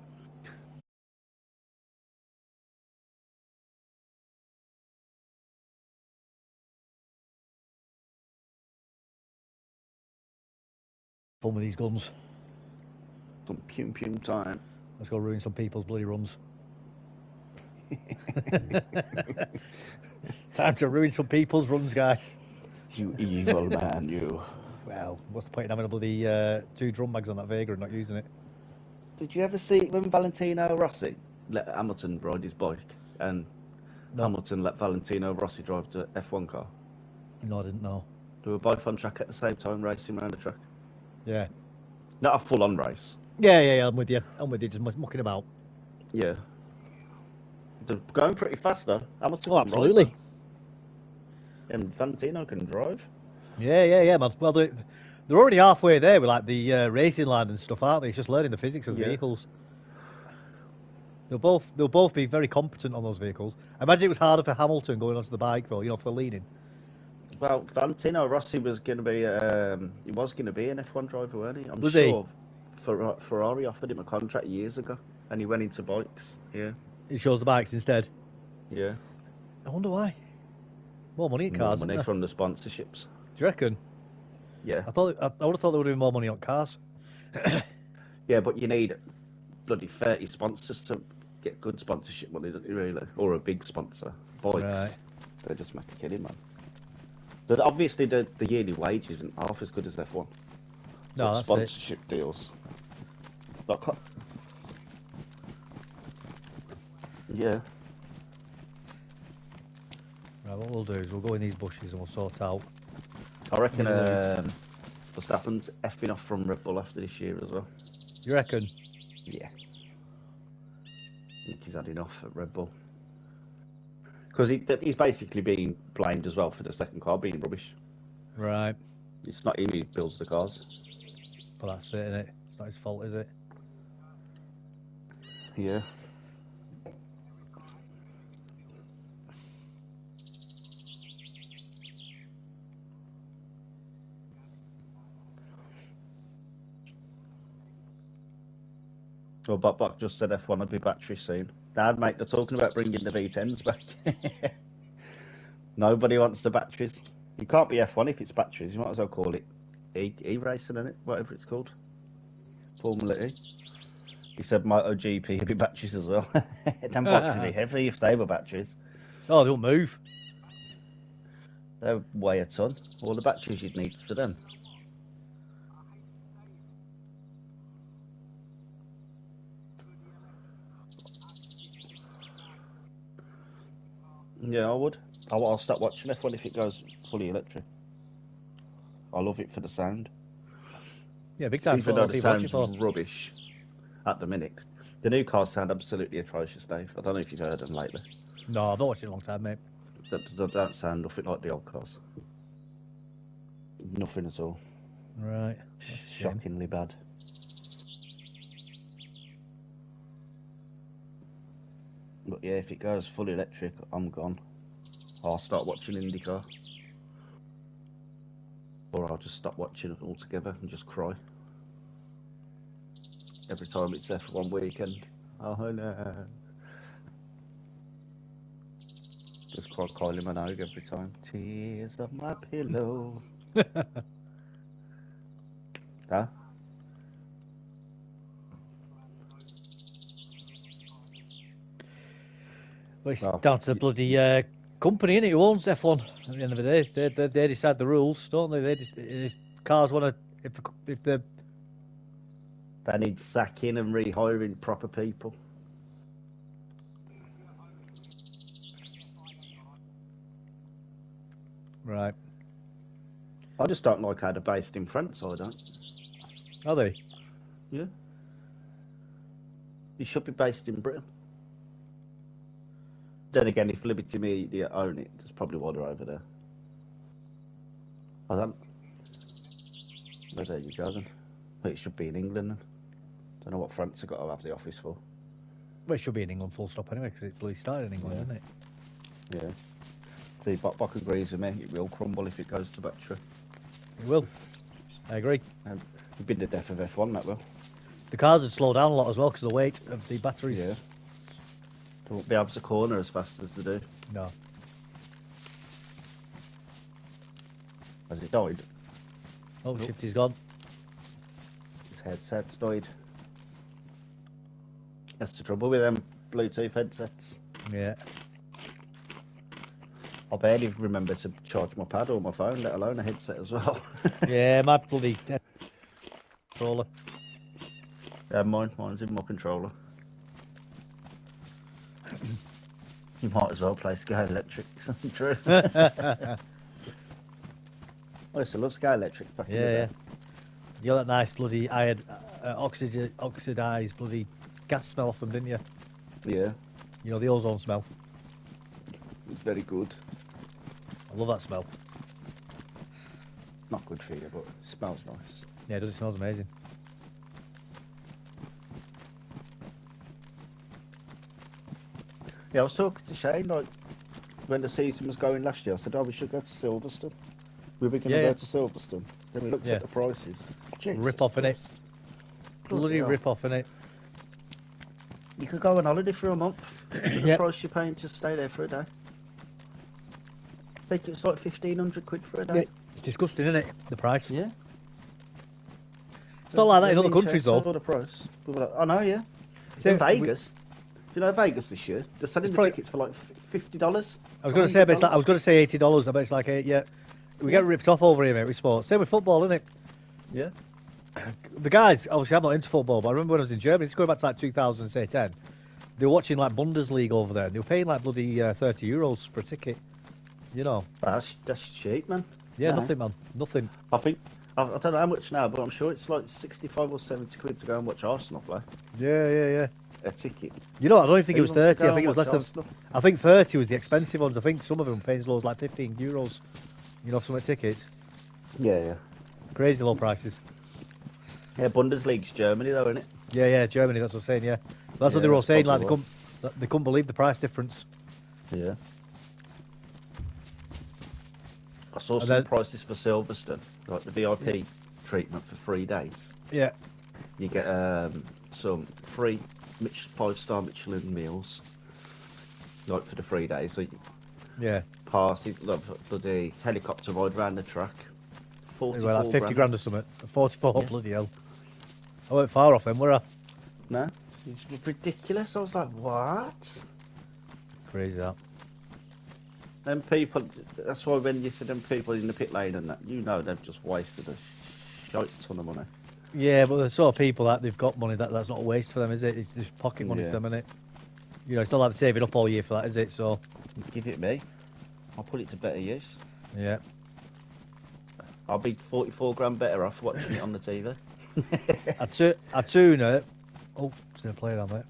Fun with these guns. Some pum time. Let's go ruin some people's bloody runs. Time to ruin some people's runs, guys. You evil man, you. Well, what's the point in having a bloody 2 drum mags on that Vega and not using it? Did you ever see when Valentino Rossi let Hamilton ride his bike and Hamilton let Valentino Rossi drive the F1 car? No, I didn't know. They were both on track at the same time, racing around the track. Yeah. Not a full-on race. Yeah, I'm with you, just mucking about. Yeah. They're going pretty fast, though. Hamilton absolutely. And Valentino can drive. Yeah, man. Well, they're already halfway there with like the racing line and stuff, aren't they? It's just learning the physics of the vehicles. They'll both be very competent on those vehicles. I imagine it was harder for Hamilton going onto the bike though, for leading. Well, Valentino Rossi was going to be he was going to be an F1 driver, weren't he? I'm Was he? sure Ferrari offered him a contract years ago, and he went into bikes. Yeah, He chose the bikes instead. yeah. I wonder why. More money in More cars, money isn't there? from the sponsorships. Do you reckon? Yeah, I would have thought there would have been more money on cars. yeah, but you need bloody 30 sponsors to get good sponsorship money, don't you, really? Or a big sponsor. Bikes, Right. they just make a killing, man. But obviously, the yearly wage isn't half as good as F1. No, But that's it. sponsorship deals. Like, yeah. Right, what we'll do is we'll go in these bushes and we'll sort out. I reckon Yeah. Verstappen's effing off from Red Bull after this year as well. You reckon? Yeah. I think he's had enough at Red Bull. Because he's basically being blamed as well for the second car being rubbish. Right. It's not him who builds the cars. Well, that's it, isn't it? It's not his fault, is it? Yeah. Well, Buck just said F1 would be battery soon. Dad, mate, they're talking about bringing the V10s back. Nobody wants the batteries. You can't be F1 if it's batteries. You might as well call it E-racing, innit? Whatever it's called. Formula E. He said MotoGP would be batteries as well. Them bikes would be heavy if they were batteries. Oh, they don't move. They weigh a ton. All the batteries you'd need for them. Yeah, I would. I'll start watching F1 if it goes fully electric. I love it for the sound. Yeah, big time. Even That's though what the people watch it sound's for. rubbish at the minute. The new cars sound absolutely atrocious, Dave. I don't know if you've heard them lately. No, I've not watched it in a long time, mate. They don't sound nothing like the old cars. Nothing at all. Right. That's a shame. Shockingly bad. But yeah, if it goes fully electric, I'm gone. I'll start watching IndyCar. Or I'll just stop watching it altogether and just cry. Every time it's F1 weekend. Oh no. Just cry Kylie Minogue every time. Tears of my pillow. Huh? Well, it's Oh, down to the bloody company, innit, who owns F1 at the end of the day. They decide the rules, don't they? If cars want to, if the they need sacking and rehiring proper people. right, I just don't like how they're based in France, I don't. are they? Yeah. You should be based in Britain. Then again, if Liberty Media own it, that's probably why they're over there. I don't. Well, there you go then. But it should be in England then. Don't know what France have got to have the office for. Well, it should be in England full stop anyway, because it bloody started in England, isn't it? Yeah. See, Buck agrees with me. It will crumble if it goes to battery. It will. I agree. And it'd be the death of F1, that will. The cars would slow down a lot as well because of the weight of the batteries. Yeah. They won't be able to corner as fast as they do. No. Has it died? Oh, Shifty's gone. His headset's died. That's the trouble with them Bluetooth headsets. Yeah. I barely remember to charge my pad or my phone, let alone a headset as well. Yeah, my bloody controller. Yeah, mine's in my controller. You might as well play Sky Electric, something true. I used to love Sky Electric back in the Yeah, day. yeah. You got that nice bloody oxidized bloody gas smell off them, didn't you? Yeah, You know, the ozone smell. it's very good. I love that smell. Not good for you, but it smells nice. Yeah, it does. It smells amazing. Yeah, I was talking to Shane, like, when the season was going last year, I said, oh, we should go to Silverstone. We were going to Yeah, go to Silverstone. Then we looked yeah. at the prices. Jesus Rip off in it. Christ. Bloody hell. rip off in it. You could go on holiday for a month for the Yep. price you're paying to stay there for a day. I think it's like 1,500 quid for a day. It's disgusting, isn't it? The price. Yeah. It's not like that in Me other and countries, Shane though. saw the price. We were like, oh no, yeah. So In Vegas. Do you know Vegas this year? They're selling the probably- tickets for like $50. I was going to say, but it's like, I was going to say $80. I bet it's like, yeah. We get ripped off over here, mate, with sports. Same with football, isn't it? Yeah. The guys, obviously, I'm not into football, but I remember when I was in Germany, it's going back to like 2010. They were watching like Bundesliga over there. They were paying like bloody €30 for a ticket. You know? That's cheap, man. Yeah, No. nothing, man. Nothing. I think, I don't know how much now, but I'm sure it's like 65 or 70 quid to go and watch Arsenal play. Yeah. A ticket. You know, I don't even think it was Who wants to 30. I go think it and was less watch than. Arsenal? I think 30 was the expensive ones. I think some of them paying as low as like €15. You know, some of the tickets. Yeah. Crazy low prices. Yeah, Bundesliga's Germany though, isn't it? Yeah, Germany, that's what I'm saying, yeah. That's what Yeah, they were all that's saying, like, probably they couldn't believe the price difference. Yeah. I saw And some then- prices for Silverstone, like the VIP treatment for 3 days. Yeah. You get some free 5-star Michelin meals, like for the 3 days. So you Yeah. pass it, like, the helicopter ride around the track. They 44 were like 50 grand or something. 44, Yeah. bloody hell. I went far off them, were I? No, it's ridiculous. I was like, what? Crazy that. Them people, that's why when you see them people in the pit lane and that, you know they've just wasted a shite ton of money. Yeah, but the sort of people that they've got money, that's not a waste for them, is it? It's just pocket money Yeah. to them, isn't it? You know, it's not like they're saving up all year for that, is it? So, Give it me. I'll put it to better use. yeah. I'll be 44 grand better off watching it on the TV. I'd sooner... Oh, there's a player down there.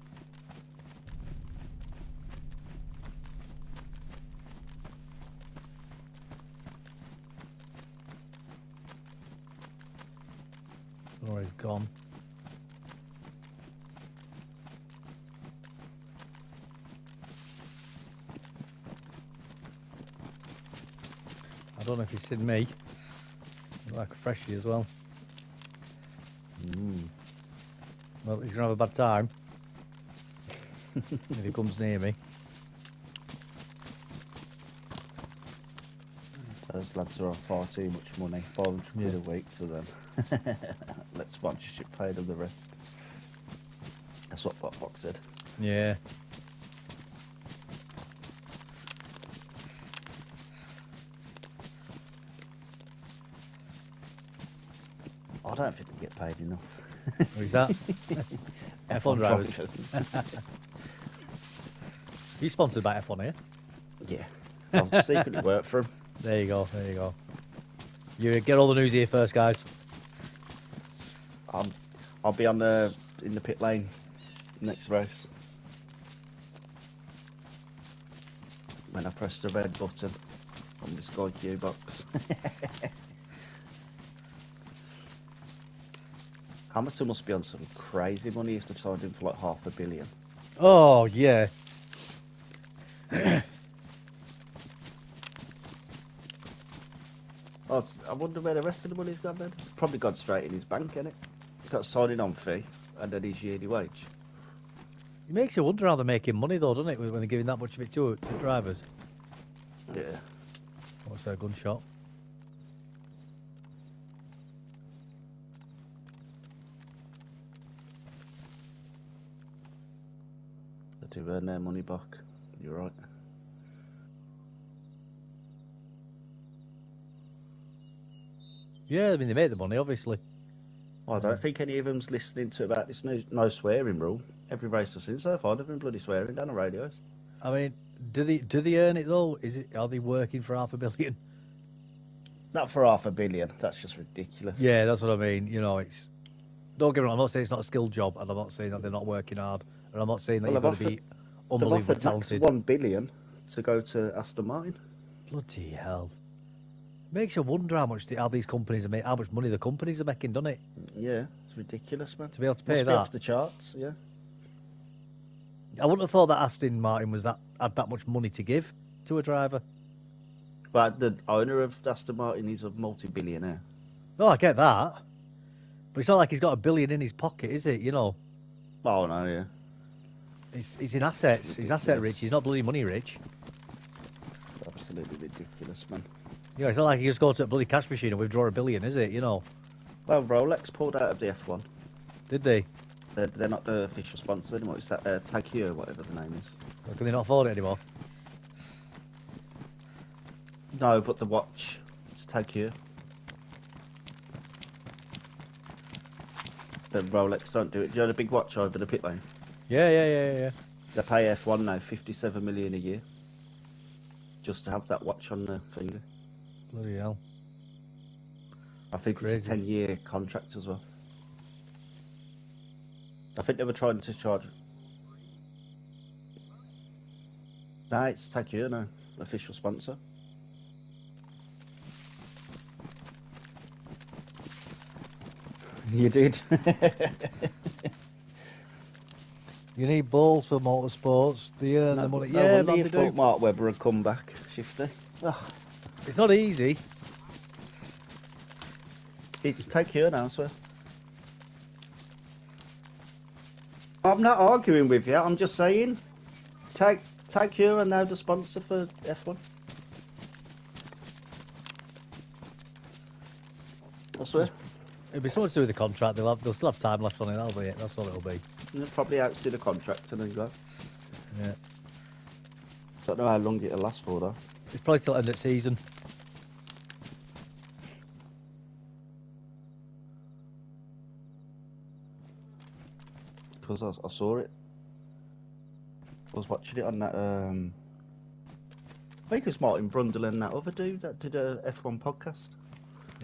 I don't know where he's gone. I don't know if he's seen me. Look like a freshie as well. Well, he's going to have a bad time if he comes near me. Those lads are on far too much money, 500 quid a week to them. Let sponsorship pay them the rest. That's what Fox said. Yeah. I don't think they get paid enough. Who's that? F1 drivers. You sponsored by F1 here? Yeah. I'll secretly work for them. There you go. You get all the news here first, guys. I'll be on in the pit lane next race. When I press the red button on the Sky Q box. Hamilton must be on some crazy money if they've signed him for like $500 million. Oh, yeah. I wonder where the rest of the money's gone then. It's probably gone straight in his bank, innit? He's got a signing on fee and then his yearly wage. It makes you wonder how they're making money, though, doesn't it, when they're giving that much of it to drivers? Yeah. What's that gunshot? They do earn their money back. You're right. Yeah, I mean, they make the money, obviously. Well, I don't think any of them's listening to about this no swearing rule. Every race I've seen so far, they've been bloody swearing down the radios. I mean, do they earn it, though? Are they working for $500 million? Not for $500 million. That's just ridiculous. Yeah, that's what I mean. You know, it's... Don't get me wrong, I'm not saying it's not a skilled job, and I'm not saying that they're not working hard, and I'm not saying that Well, you've got to be They've unbelievably offered max talented. $1 billion to go to Aston Martin. Bloody hell. Makes you wonder how these companies are making, how much money the companies are making, doesn't it? Yeah, it's ridiculous, man. To be able to pay Must be that. off the charts, yeah. I wouldn't have thought that Aston Martin was that have that much money to give to a driver. But the owner of Aston Martin is a multi-billionaire. No, I get that. But it's not like he's got $1 billion in his pocket, is it? You know, Oh no, yeah. he's in assets. He's asset rich. He's not bloody money rich. It's absolutely ridiculous, man. You know, it's not like he just go to a bloody cash machine and withdraw $1 billion, is it? You know. Well, Rolex pulled out of the F1. Did they? They're not the official sponsor anymore. It's that Tag Heuer, whatever the name is. Or can they not afford it anymore? No, but the watch. It's Tag Heuer. The Rolex don't do it. Do you know the big watch over the pit lane? Yeah. They pay F1 now 57 million a year just to have that watch on the finger. Bloody hell. I think it's a 10-year contract as well. I think they were trying to charge. Nah, it's Tag Heuer now, official sponsor. You did. You need balls for motorsports. They earn the money. Yeah, man, you they thought do. Mark Webber had come back, Shifty. Oh, It's not easy. it's Tag Heuer now, I swear. I'm not arguing with you. I'm just saying, Tag Heuer are now the sponsor for F1. I swear. It'll be something to do with the contract. They'll still have time left on it. That'll be it. That's all it'll be. They'll probably outstay the contract and then go. Yeah. Don't know how long it'll last for though. It's probably till end of season. Because I saw it. I was watching it on that. I think it was Martin Brundle and that other dude that did a F1 podcast.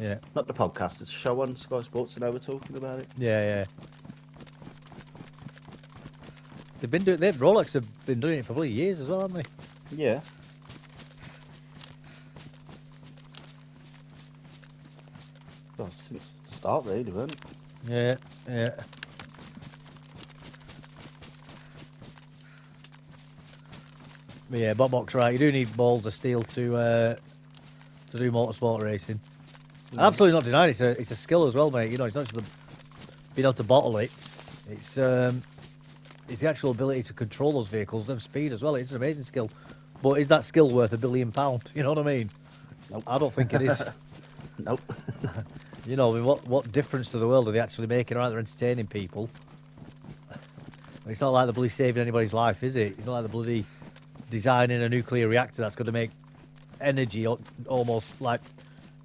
Yeah. Not the podcast, it's a show on Sky Sports, and they were talking about it. Yeah. Rolex have been doing it for probably years as well, haven't they? Yeah. Well, since the start, really, weren't it? Yeah. But yeah, Bob right. You do need balls of steel to do motorsport racing. Absolutely not denying it's a skill as well, mate. You know, it's not just being able to bottle it. It's the actual ability to control those vehicles and speed as well. It's an amazing skill. But is that skill worth £1 billion? You know what I mean? Nope. I don't think it is. Nope. You know, I mean, what difference to the world are they actually making? Right, they're entertaining people. It's not like they're bloody saving anybody's life, is it? It's not like they're bloody designing a nuclear reactor that's going to make energy almost like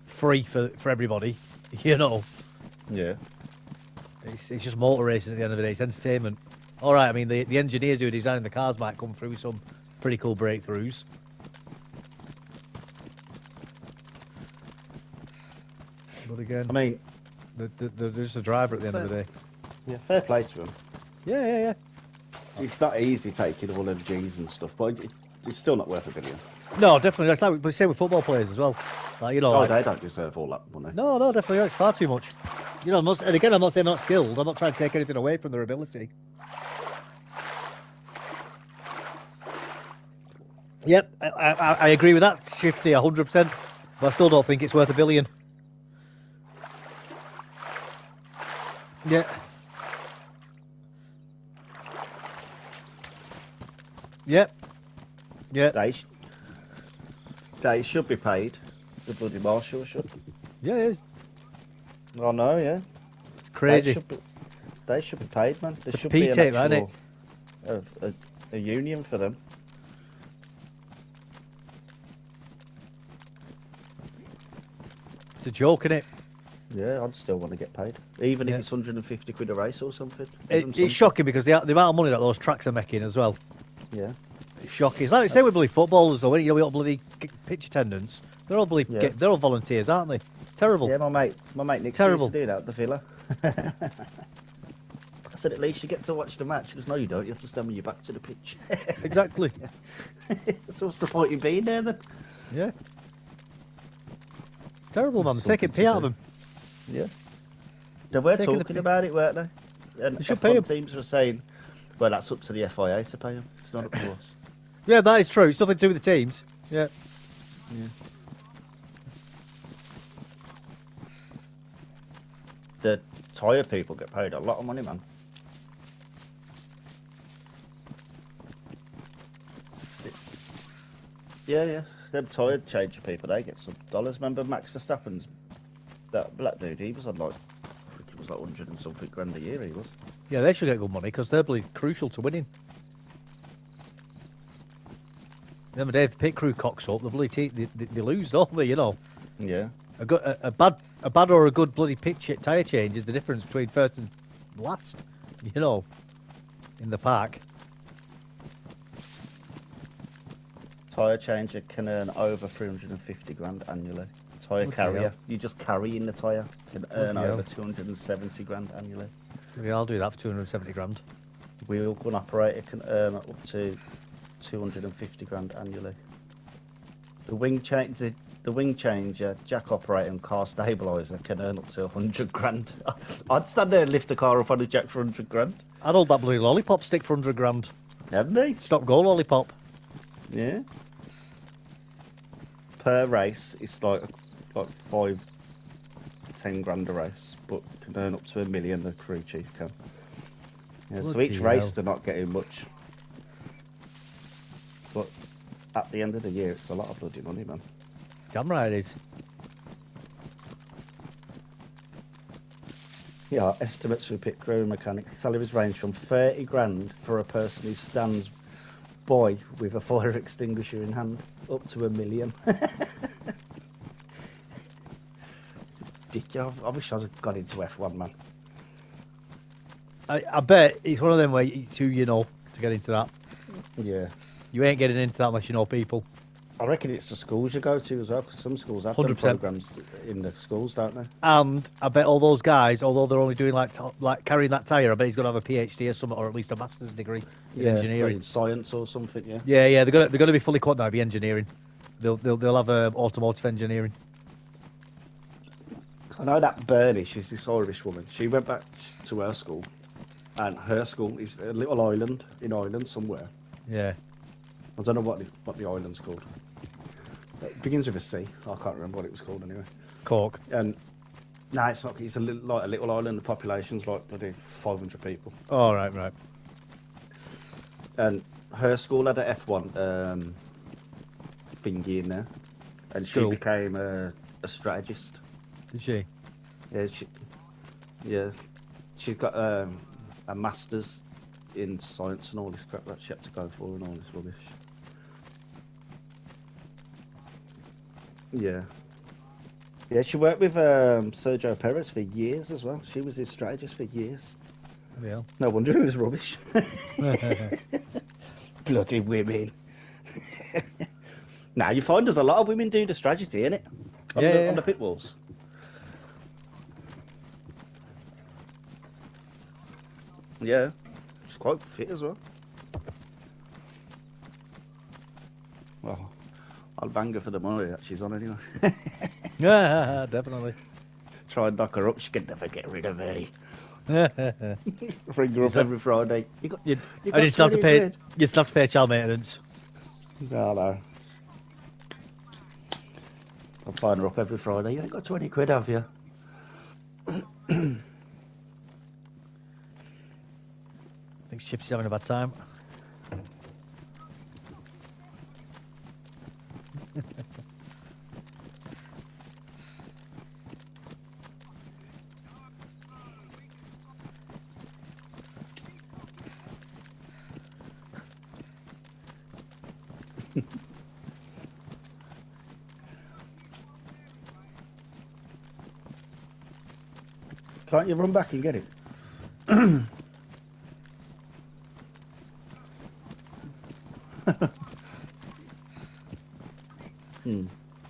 free for everybody. You know? Yeah. It's just motor racing at the end of the day. It's entertainment. All right, I mean, the engineers who are designing the cars might come through with some pretty cool breakthroughs. But again, I mean, they're just a driver at the end of the day. yeah, fair play to him. Yeah. It's not easy taking all them G's and stuff, but it's still not worth $1 billion. No, definitely. That's like, but same with football players as well. Like, you know, Oh, like, they don't deserve all that money. no, definitely. It's far too much. You know, and again, I'm not saying they're not skilled. I'm not trying to take anything away from their ability. Yep, I agree with that, Shifty, 100%. But I still don't think it's worth $1 billion. Yeah. Yep. Yeah. They should be paid. The bloody marshal should. Yeah, it is. Oh no, yeah. It's crazy. They should be paid, man. There It's a should be an P-tape, isn't actual, a union for them. It's a joke, isn't it? Yeah, I'd still want to get paid, even Yeah. if it's 150 quid a race or something. It's shocking because the amount of money that those tracks are making as well. Yeah. It's shocking. It's like the same with bloody footballers though. You know, we got bloody pitch attendants. They're all bloody, Yeah. they're all volunteers, aren't they? It's terrible. Yeah, my mate Nick terrible. used to do that at the Villa. I said, at least you get to watch the match. He goes, no, you don't. You have to stand with your back to the pitch. Exactly. So what's the point in being there then? Yeah. Terrible, man. Something Taking to pay out of do. them. Yeah. They were Taking the talking piss. about it, weren't they? And They should pay F1 him. teams were saying, well, that's up to the FIA to pay them. It's not up to us. Yeah, that is true. It's nothing to do with the teams. Yeah. Yeah. The tyre people get paid a lot of money, man. Yeah. The tyre changer people, they get some dollars. Remember Max Verstappen's, that black dude, he was on like, I think it was like 100 and something grand a year, he was. Yeah, they should get good money because they're bloody crucial to winning. Remember, Dave, the pit crew cocks up, the bloody team, they lose, don't they, you know? Yeah. A bad or a good bloody tyre change is the difference between first and last, you know, in the pack. Tyre changer can earn over 350 grand annually. Tyre carrier, you just carry in the tyre, can earn over 270 grand annually. Yeah, I'll do that for 270 grand. Wheel gun operator can earn up to 250 grand annually. The wing changer, jack operator and car stabiliser can earn up to 100 grand. I'd stand there and lift the car up on a jack for 100 grand. I'd hold that bloody lollipop stick for 100 grand. Haven't they? Stop go lollipop. Yeah. Per race, it's like 5, 10 grand a race, but can earn up to $1 million. The crew chief can. Yeah, so each race they're not getting much, but at the end of the year, it's a lot of bloody money, man. Damn right it is. Yeah, estimates for pit crew and mechanics salaries range from 30 grand for a person who stands by with a fire extinguisher in hand, up to $1 million. I wish I'd have got into F1, man. I bet it's one of them where it's who you know to get into that. Yeah. You ain't getting into that unless you know people. I reckon it's the schools you go to as well, because some schools have 100%. them programs in the schools, don't they? And I bet all those guys, although they're only doing like carrying that tyre, I bet he's going to have a PhD or something, or at least a master's degree in engineering, in science or something. Yeah. Yeah. They're going to be fully qualified by engineering. They'll have automotive engineering. I know that Bernie, she's this Irish woman. She went back to her school, and her school is a little island in Ireland somewhere. Yeah. I don't know what the island's called. It begins with a C. I can't remember what it was called anyway. Cork. And no, it's not. It's a little island. The population's like 500 people. Oh, right. And her school had a F1 thingy in there, and she became a strategist. Did she? Yeah, she's got a master's in science and all this crap that she had to go for and all this rubbish. Yeah, she worked with Sergio Perez for years as well. She was his strategist for years. Yeah. No wonder he was rubbish. Bloody women. Now you find there's a lot of women doing the strategy, innit? On the pit walls. Yeah, she's quite fit as well. Well, I'll bang her for the money that she's on anyway. Yeah, definitely. Try and knock her up, she can never get rid of me. Bring her up every Friday. You'd still have to pay child maintenance. No. I'll find her up every Friday. You ain't got 20 quid, have you? I think Shipsy's having a bad time. Can't you run back and get it?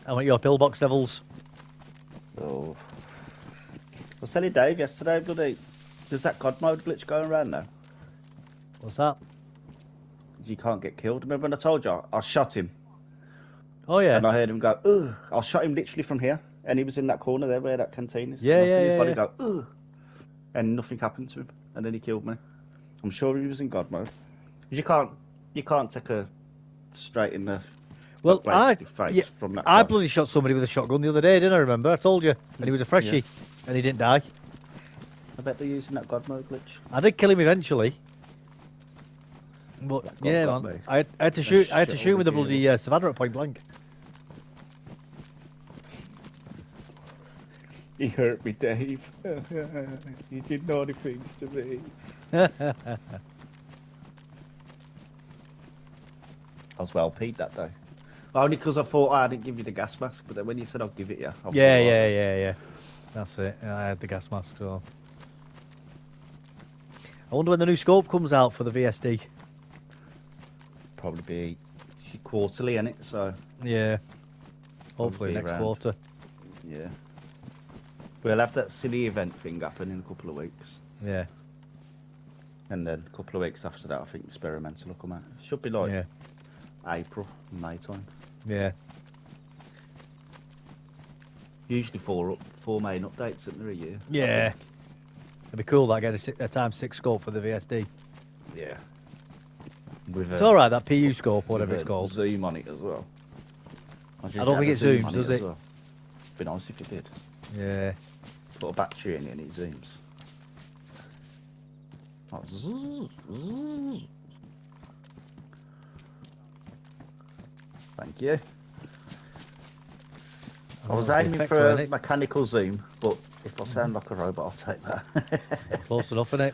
How about your pillbox levels? Oh. I was telling Dave yesterday, bloody, there's that God mode glitch going around now. What's that? You can't get killed. Remember when I told you I shot him? Oh, yeah. And I heard him go, ugh. I shot him literally from here. And he was in that corner there where that canteen is. Yeah, and I seen his body yeah. go, ugh. And nothing happened to him. And then he killed me. I'm sure he was in God mode. 'Cause you can't take a straight in the Well, face from that. I close. bloody shot somebody with a shotgun the other day, didn't I? Remember? I told you, and he was a freshie, and he didn't die. I bet they're using that God mode glitch. I did kill him eventually. But That God yeah, got man, me. I had to shoot. I had to shit shoot all with the the bloody Savannah at point blank. He hurt me, Dave. He did naughty things to me. I was well peed that day. Only because I thought I didn't give you the gas mask, but then when you said I'll give it you, I Yeah. That's it. I had the gas mask. So I wonder when the new scope comes out for the VSD. Probably be quarterly, innit? So Yeah. Hopefully Probably next around. quarter. yeah, we'll have that silly event thing happen in a couple of weeks, Yeah. and then a couple of weeks after that, I think experimental will come out. Should be like Yeah. April, May time. Yeah. Usually four main updates in a year. Yeah. It'd be cool that get a times 6 scope for the VSD. Yeah. With It's alright, that PU scope, whatever with it's a called. Zoom on it as well. I don't think it zooms, does it? Well. Be nice if it did. Yeah. Put a battery in it and it zooms. Like, zzz, zzz. Thank you. I was aiming for a mechanical zoom, but if I sound like a robot, I'll take that. Close enough, innit?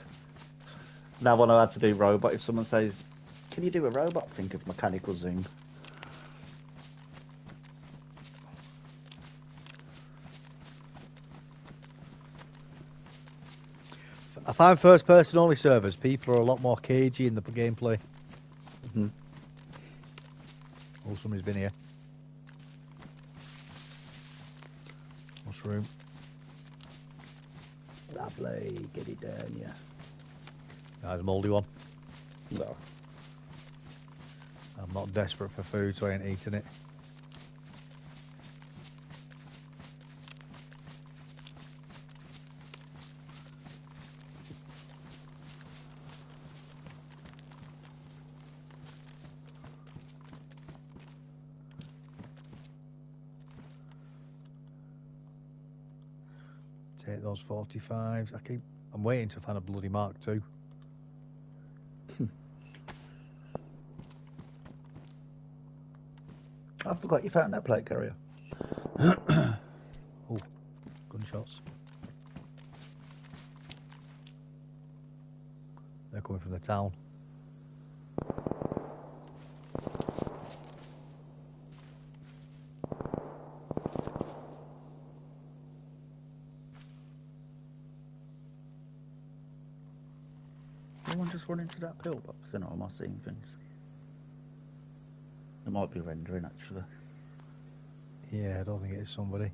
Now I know how to do robot. If someone says, "Can you do a robot?" Think of mechanical zoom. I find first-person only servers, people are a lot more cagey in the gameplay. Mm-hmm. Oh, somebody's been here. Mushroom. Lovely, get it down, yeah. There's a mouldy one. No. I'm not desperate for food, so I ain't eating it. Take those 45s. I'm waiting to find a bloody Mark II. I forgot you found that plate carrier. Oh, gunshots. They're coming from the town. Someone just run into that pillbox, then am I seeing things? It might be rendering actually. Yeah, I don't think it is somebody.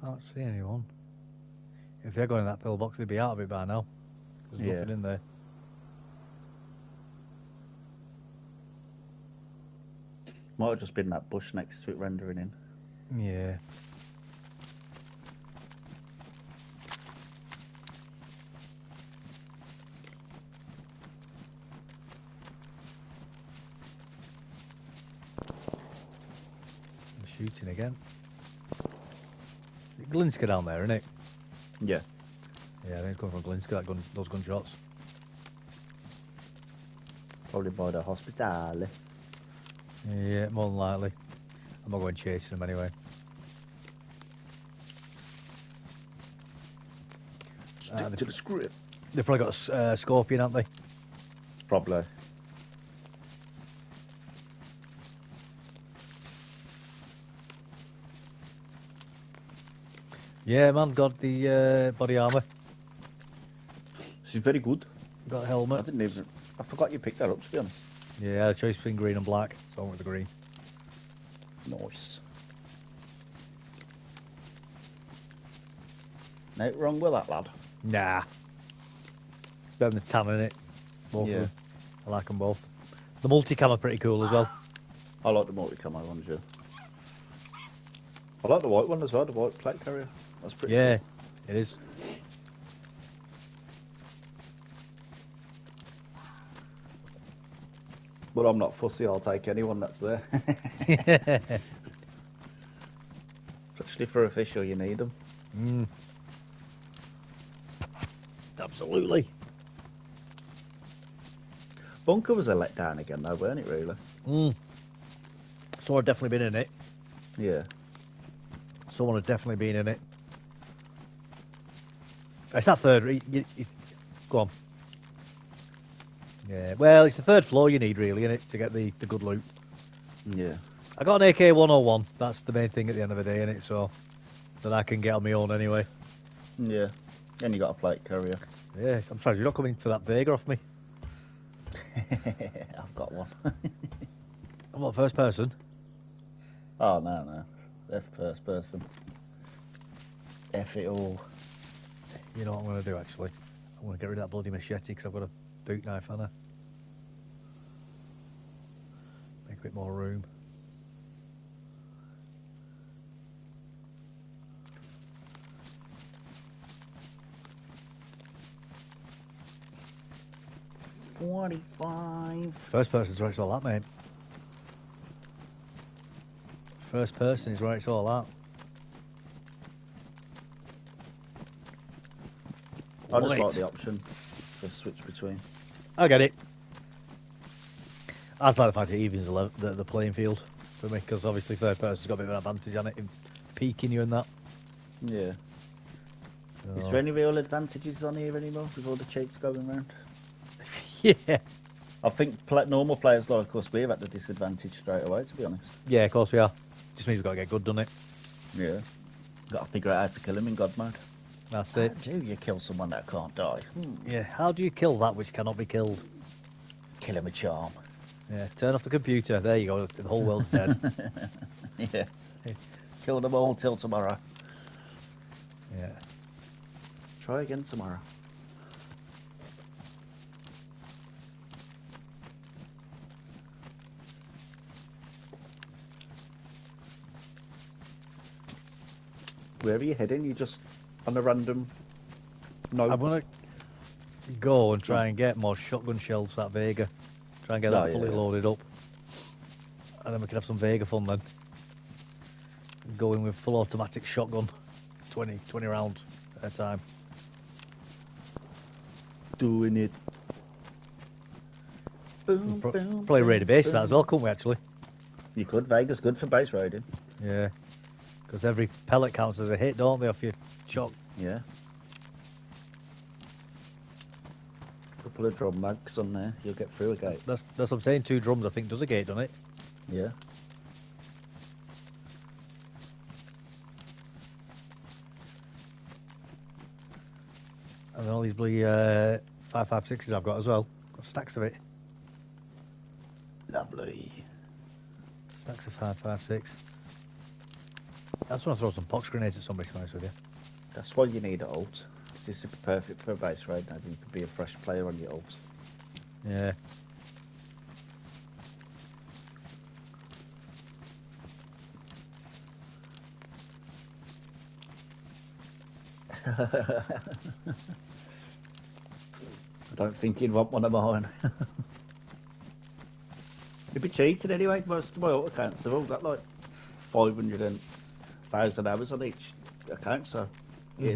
Can't see anyone. If they're going in that pillbox, they'd be out of it by now. There's nothing in there. Might have just been that bush next to it rendering in. Yeah. I'm shooting again. Glinska down there, isn't it? Yeah. Yeah, I think it's coming from Glinska, those gunshots. Probably by the hospital. Yeah, more than likely. I'm not going chasing them anyway. Stick to the script. They've probably got a scorpion, haven't they? Probably. Yeah, man, got the body armour. She's very good. Got a helmet. I forgot you picked that up, to be honest. Yeah, I chose between green and black, so I went with the green. Nice. No wrong with that, lad. Nah. Better than the tan in it. Both Yeah. of them. I like them both. The multicam are pretty cool as well. I like the multi-camo ones, yeah. I like the white one as well, the white plate carrier. That's pretty Yeah, cool. it is. But I'm not fussy, I'll take anyone that's there. Especially for official, you need them. Absolutely. Bunker was a letdown again though, weren't it, really? Someone had definitely been in it. Yeah. Someone had definitely been in it. It's that third. Go on. Yeah, well, it's the third floor you need, really, innit, to get the good loot. Yeah. I got an AK-101. That's the main thing at the end of the day, innit, so that I can get on my own anyway. Yeah. And you got a plate carrier. Yeah, I'm surprised you're not coming for that Vega off me. I've got one. I'm not first person. Oh, no. They're first person. F it all. You know what I'm going to do, actually? I'm going to get rid of that bloody machete because I've got a boot knife, haven't I? Make a bit more room. $45. First person's where it's all at, mate. First person is where it's all at. I just Right. like the option to switch between. I get it. I'd like the fact it evens the playing field for me, because obviously third person's got a bit of an advantage on it in peeking you and that. Yeah. So. Is there any real advantages on here anymore with all the cheats going around? Yeah. I think normal players like us, we're at the disadvantage straight away, to be honest. Yeah, of course we are. Just means we've got to get good, doesn't it? Yeah. Got to figure out how to kill him in God mode. That's How it. do you kill someone that can't die? Yeah, how do you kill that which cannot be killed? Kill him with charm. Yeah, turn off the computer. There you go. The whole world's dead. Yeah. Kill them all till tomorrow. Yeah. Try again tomorrow. Where are you heading? You just on a random... No. I'm going to go and try and get more shotgun shells for that Vega. Try and get that fully loaded up. And then we can have some Vega fun then. Go in with full automatic shotgun. 20 rounds at a time. Doing it. Boom, boom, Probably raid a base boom. that as well, couldn't we, actually? You could. Vega's good for base raiding. Yeah. Because every pellet counts as a hit, don't they, off your shot? Yeah. Couple of drum mags on there, you'll get through a gate. That's what I'm saying. 2 drums, I think, does a gate, doesn't it? Yeah. And then all these bloody 5.56s I've got as well. Got stacks of it. Lovely. Stacks of 5.56. I just want to throw some pox grenades at somebody, to be honest with you. That's why you need ult. This is perfect for a base raid now. You could be a fresh player on your ult. Yeah. I don't think you'd want one of mine. You'd be cheating anyway. Most of my ult accounts have all got like 500,000 hours on each account, so yeah,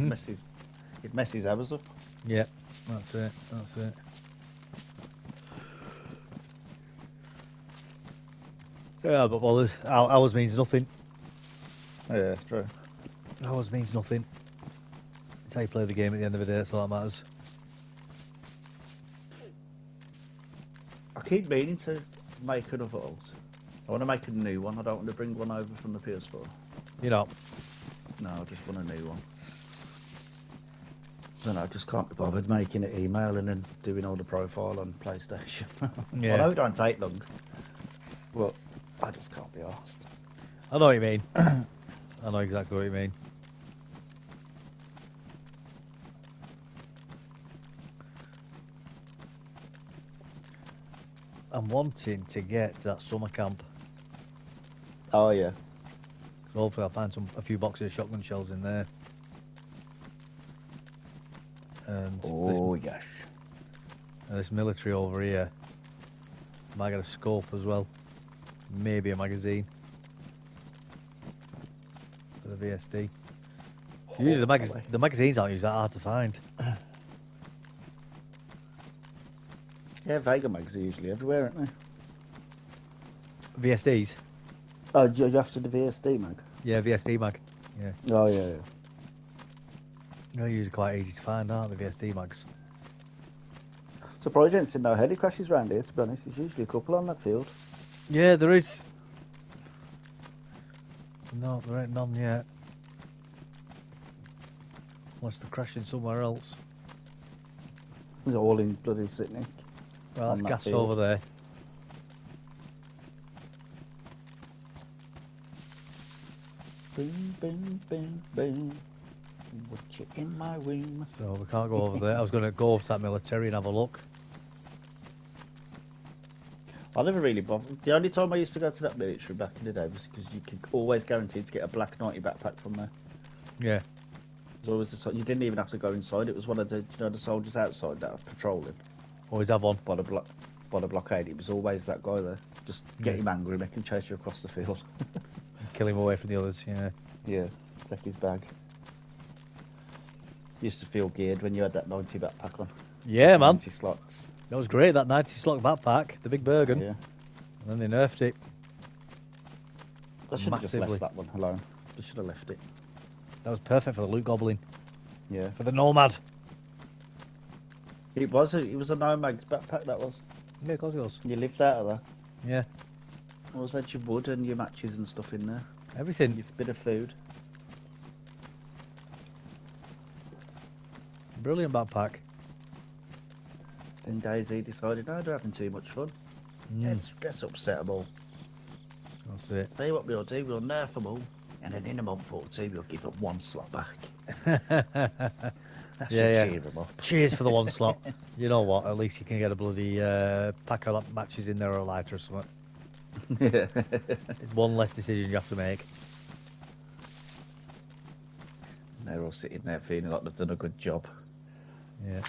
it messes hours up. Yeah, that's it. That's it. Yeah, but well, hours means nothing. Yeah, that's true. Hours means nothing. It's how you play the game at the end of the day. That's all that matters. I keep meaning to make another ult. I want to make a new one. I don't want to bring one over from the PS4. You know. No, I just want a new one. No, I just can't be bothered making it email and then doing all the profile on PlayStation. Yeah. I know it don't take long, but I just can't be asked. I know what you mean. I know exactly what you mean. I'm wanting to get to that summer camp. Oh yeah. So hopefully I'll find a few boxes of shotgun shells in there. And Oh yes. this military over here. Might get a scope as well. Maybe a magazine. For the VSD. Usually the magazines aren't usually that hard to find. Yeah, Vega mags are usually everywhere, aren't they? VSDs? Oh, you after the VSD mag? Yeah, VSD mag. Yeah. Oh yeah, yeah. They're usually quite easy to find, aren't they, VSD mags? Surprised you ain't seen no heli crashes around here, to be honest. There's usually a couple on that field. Yeah, there is. No, there ain't none yet. Unless they're crashing somewhere else. They're all in bloody Sydney. Well, On that's that gas field. over there. Boom, boom, boom, boom. What you in my wing? So we can't go over there. I was going to go over to that military and have a look. I never really bothered. The only time I used to go to that military back in the day was because you could always guarantee to get a black 90 backpack from there. Yeah. It was always you didn't even have to go inside. It was one of the the soldiers outside that were patrolling Always have one. by the blockade. It was always that guy there. Just get him angry, make him chase you across the field. Kill him away from the others, yeah. Yeah, take his bag. Used to feel geared when you had that 90 backpack on. Yeah, man. 90 slots. That was great, that 90 slot backpack, the big Bergen. Yeah. And then they nerfed it. I should have just Massively. left that one alone. I should have left it. That was perfect for the loot goblin. Yeah. For the nomad. It was a Nomad's backpack, that was. Yeah, of course it was. You lived out of there. Yeah. What was that? Your wood and your matches and stuff in there. Everything. Your bit of food. Brilliant backpack. Then DayZ decided, no, they're having too much fun. Let's upset them all. That's it. Tell you what we'll do, we'll nerf them all. And then in a month or two, we'll give them one slot back. That should Yeah. cheer them up. Cheers for the one slot. You know what? At least you can get a bloody pack of matches in there or a lighter or something. Yeah. It's one less decision you have to make. They're all sitting there feeling like they've done a good job. Yeah.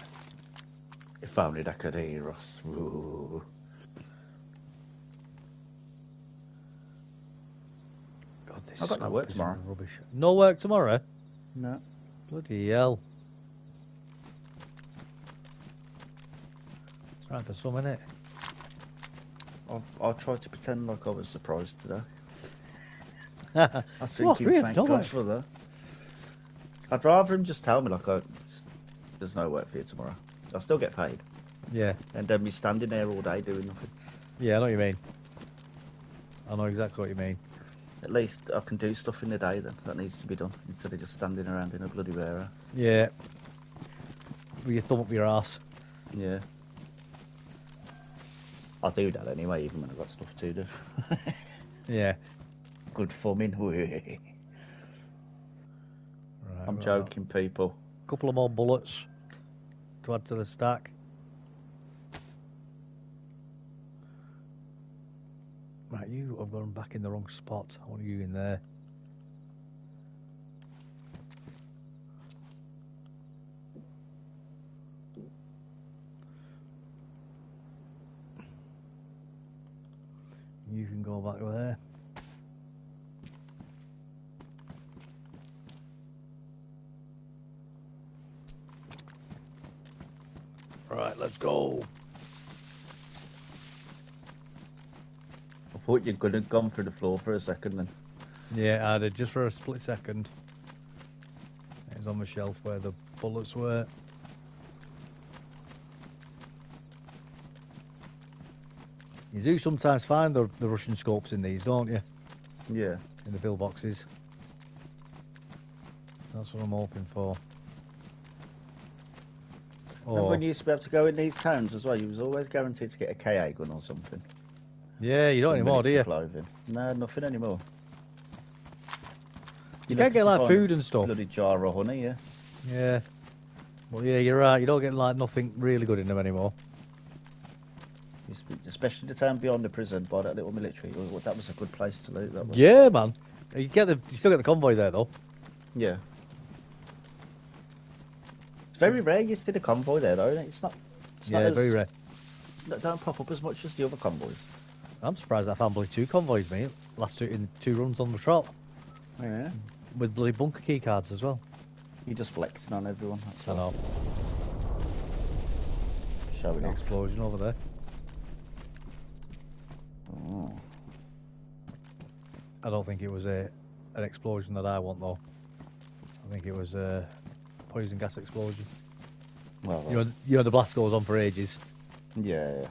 If only they could hear us. Ooh. God, this I've got no scope work is tomorrow. Rubbish. No work tomorrow? No. Bloody hell. It's right for some, innit? I'll try to pretend like I was surprised today. I I was thinking, thank God for that. I'd rather him just tell me, like, there's no work for you tomorrow. I'll still get paid. Yeah. And then me standing there all day doing nothing. Yeah, I know what you mean. I know exactly what you mean. At least I can do stuff in the day then that needs to be done instead of just standing around in a bloody warehouse. Yeah. With your thumb up your arse. Yeah. I'll do that anyway, even when I've got stuff to do. Yeah. Good fumming. Right, I'm right. joking, people. Couple of more bullets to add to the stack. Right, you have gone back in the wrong spot. I want you in there. You can go back there. Right, let's go. I thought you'd gone through the floor for a second then. Yeah, I did just for a split second. It was on the shelf where the bullets were. You do sometimes find the Russian scopes in these, don't you? Yeah. In the pillboxes. That's what I'm hoping for. Remember Oh, when you used to be able to go in these towns as well? You was always guaranteed to get a KA gun or something. yeah, you don't From anymore, do you? military clothing. No, nothing anymore. You You're can't lucky get to like find food a and stuff. Bloody jar of honey, yeah. Yeah. Well, yeah, you're right. You don't get like nothing really good in them anymore. Used to especially the town beyond the prison by that little military. That was a good place to loot. That was. Yeah, man. You still get the convoy there though. Yeah. It's very rare you see the convoy there though. It's not. Yeah, very rare. They don't pop up as much as the other convoys. I'm surprised I found bloody 2 convoys, mate. Last in 2 runs on the trot. Yeah. With bloody bunker key cards as well. You're just flexing on everyone. That's I all. know. Showing The off. explosion over there. Oh. I don't think it was an explosion that I want though. I think it was a poison gas explosion. Well, You know the blast goes on for ages. yeah.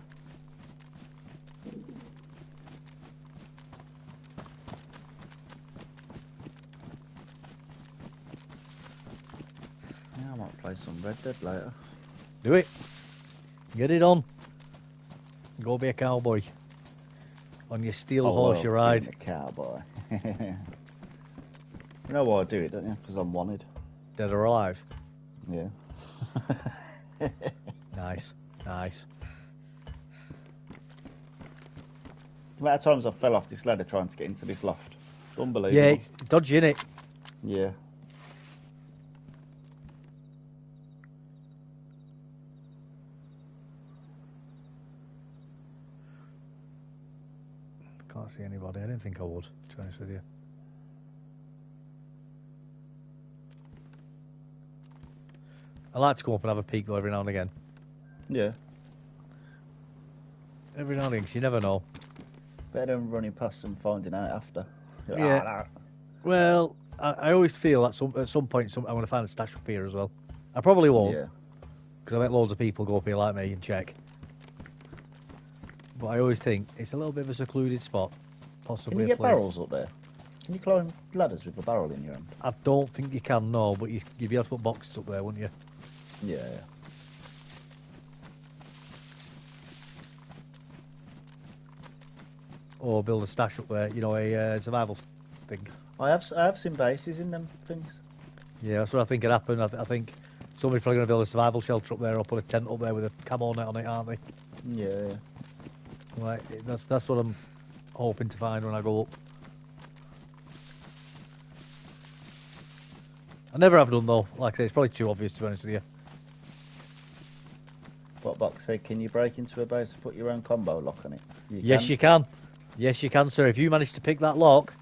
Yeah, I might play some Red Dead later. Do it. Get it on. Go be a cowboy. On your steel horse you ride. Being a cowboy. You know why I do it, don't you? Because I'm wanted. Dead or alive. Yeah. Nice. Nice. The amount of times I fell off this ladder trying to get into this loft. It's unbelievable. Yeah, it's dodgy, innit? Yeah. Can't see anybody. I didn't think I would, to be honest with you. I like to come up and have a peek though every now and again. Yeah. Every now and again, 'cause you never know. Better than running past and finding out after. Yeah. Well, I always feel at some point I'm going to find a stash up here as well. I probably won't, Yeah. because I bet loads of people go up here like me and check. But I always think it's a little bit of a secluded spot, possibly Can you a get place. barrels up there? Can you climb ladders with a barrel in your hand? I don't think you can, no, but you'd be able to put boxes up there, wouldn't you? Yeah. Or build a stash up there, you know, a survival thing. I have seen bases in them things. Yeah, that's what I think could happen. I think somebody's probably going to build a survival shelter up there or put a tent up there with a camo net on it, aren't they? Yeah. So like, that's what I'm hoping to find when I go up. I never have done though. Like I say, it's probably too obvious to be honest with you. What box said, can you break into a base and put your own combo lock on it? Yes, you can. Yes, you can, sir. If you manage to pick that lock,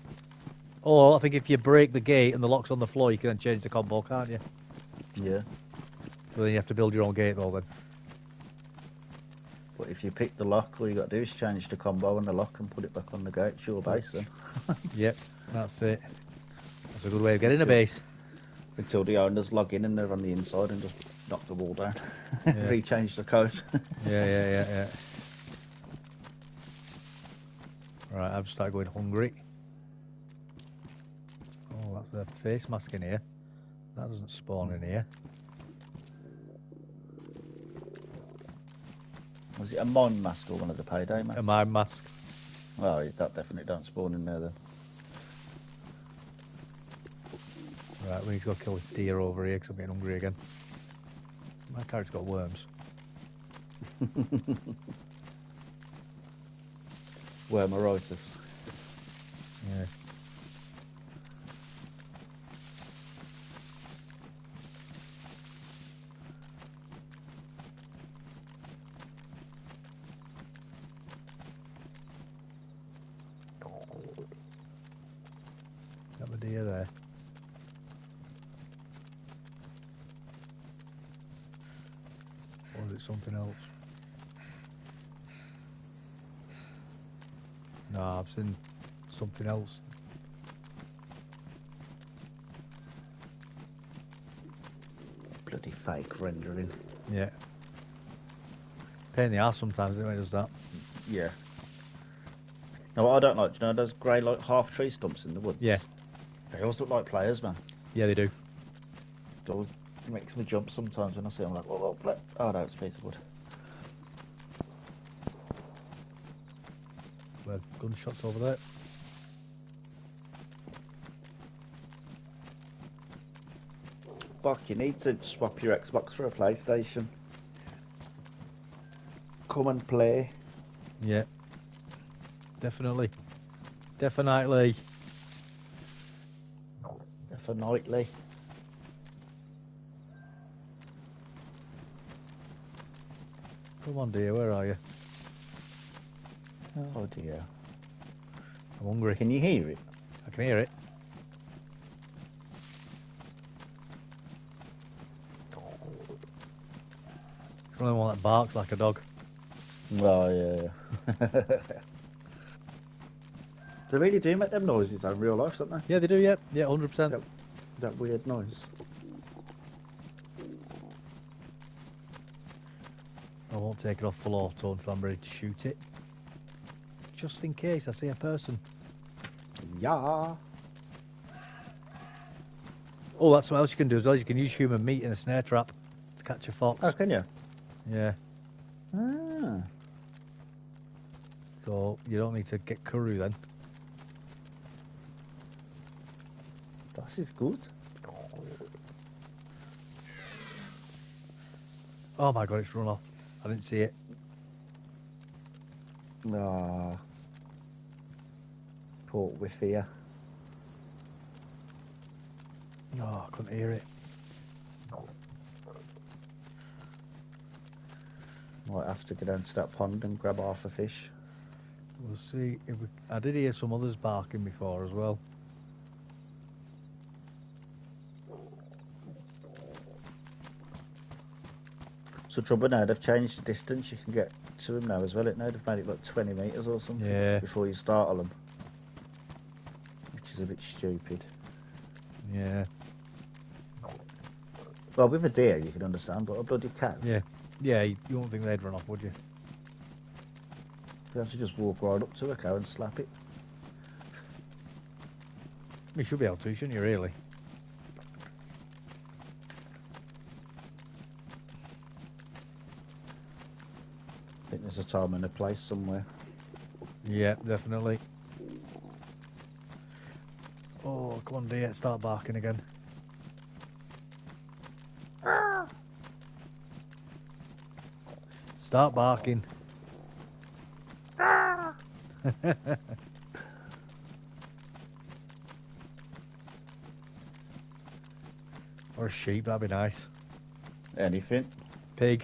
or I think if you break the gate and the lock's on the floor, you can then change the combo, can't you? Yeah. So then you have to build your own gate though then. But if you pick the lock, all you got to do is change the combo and the lock and put it back on the gate. It's your base then. Yep, that's it. That's a good way of getting a base. Until the owners log in and they're on the inside and just knock the wall down. Yeah. Rechange the code. Yeah. Right, I've started going hungry. Oh, that's a face mask in here. That doesn't spawn in here. Was it a mine mask or one of the payday masks? A mine mask. Oh, that definitely don't spawn in there then. Right, we need to go kill this deer over here because I'm getting hungry again. My carrot's got worms. Wormeritis. Yeah. Got the deer there. Or is it something else? No, I've seen something else. Bloody fake rendering. Yeah. Pain in the arse sometimes, isn't it, when it does that? Yeah. Now what I don't like, do you know those grey like half tree stumps in the woods? Yeah. They always look like players, man. Yeah, they do. It always makes me jump sometimes when I see them. I'm like, whoa, oh no, it's a piece of wood. Where gunshots over there. Buck, you need to swap your Xbox for a PlayStation. Come and play. Yeah. Definitely. Definitely. Definitely. Come on, dear, where are you? Oh dear. I'm hungry. Can you hear it? I can hear it. It's the only one that barks like a dog. Oh yeah. They really do make them noises in real life, don't they? Yeah, they do, yeah. Yeah, 100%. That weird noise. I won't take it off full auto until I'm ready to shoot it. Just in case I see a person. Yeah. Oh, that's what else you can do as well. You can use human meat in a snare trap to catch a fox. Oh, can you? Yeah. Ah. So you don't need to get curry then. That is good. Oh my god, it's run off. I didn't see it. Ah. Poor whiff here. Oh, I couldn't hear it. Might have to go down to that pond and grab half a fish. We'll see if we... I did hear some others barking before as well. So trouble now, they've changed the distance you can get to them now as well. Now they've made it like 20 metres or something before you startle them. Which is a bit stupid. Yeah. Well, with a deer you can understand, but a bloody cat, Yeah. Yeah, you wouldn't think they'd run off, would you? you have to just walk right up to a cow and slap it. You should be able to, shouldn't you, really? I think there's a time and a place somewhere. Yeah, definitely. Oh, come on, dear, start barking again. Start barking. Or a sheep, that'd be nice. Anything. Pig.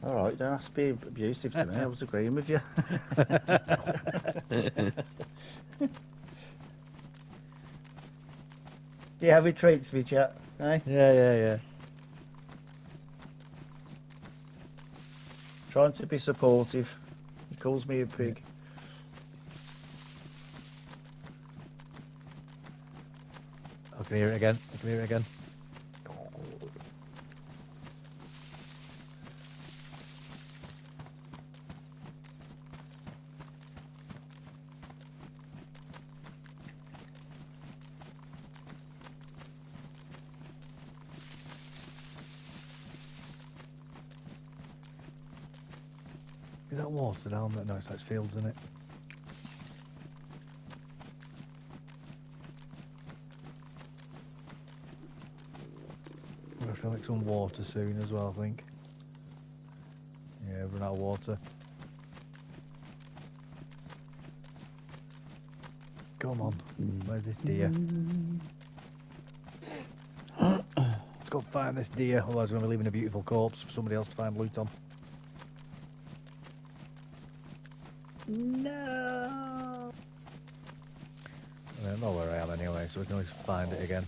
Alright, you don't have to be abusive to me, I was agreeing with you. Yeah, have treats me, chat. Eh? Yeah. Trying to be supportive. He calls me a pig. I can hear it again. Is that water down there? No, it's like fields, isn't it? We'll have to make some water soon as well, I think. Yeah, run out of water. Come on. Where's this deer? Let's go find this deer, otherwise we're going to be leaving a beautiful corpse for somebody else to find loot on. No. I don't know where I am anyway, so we can always find it again.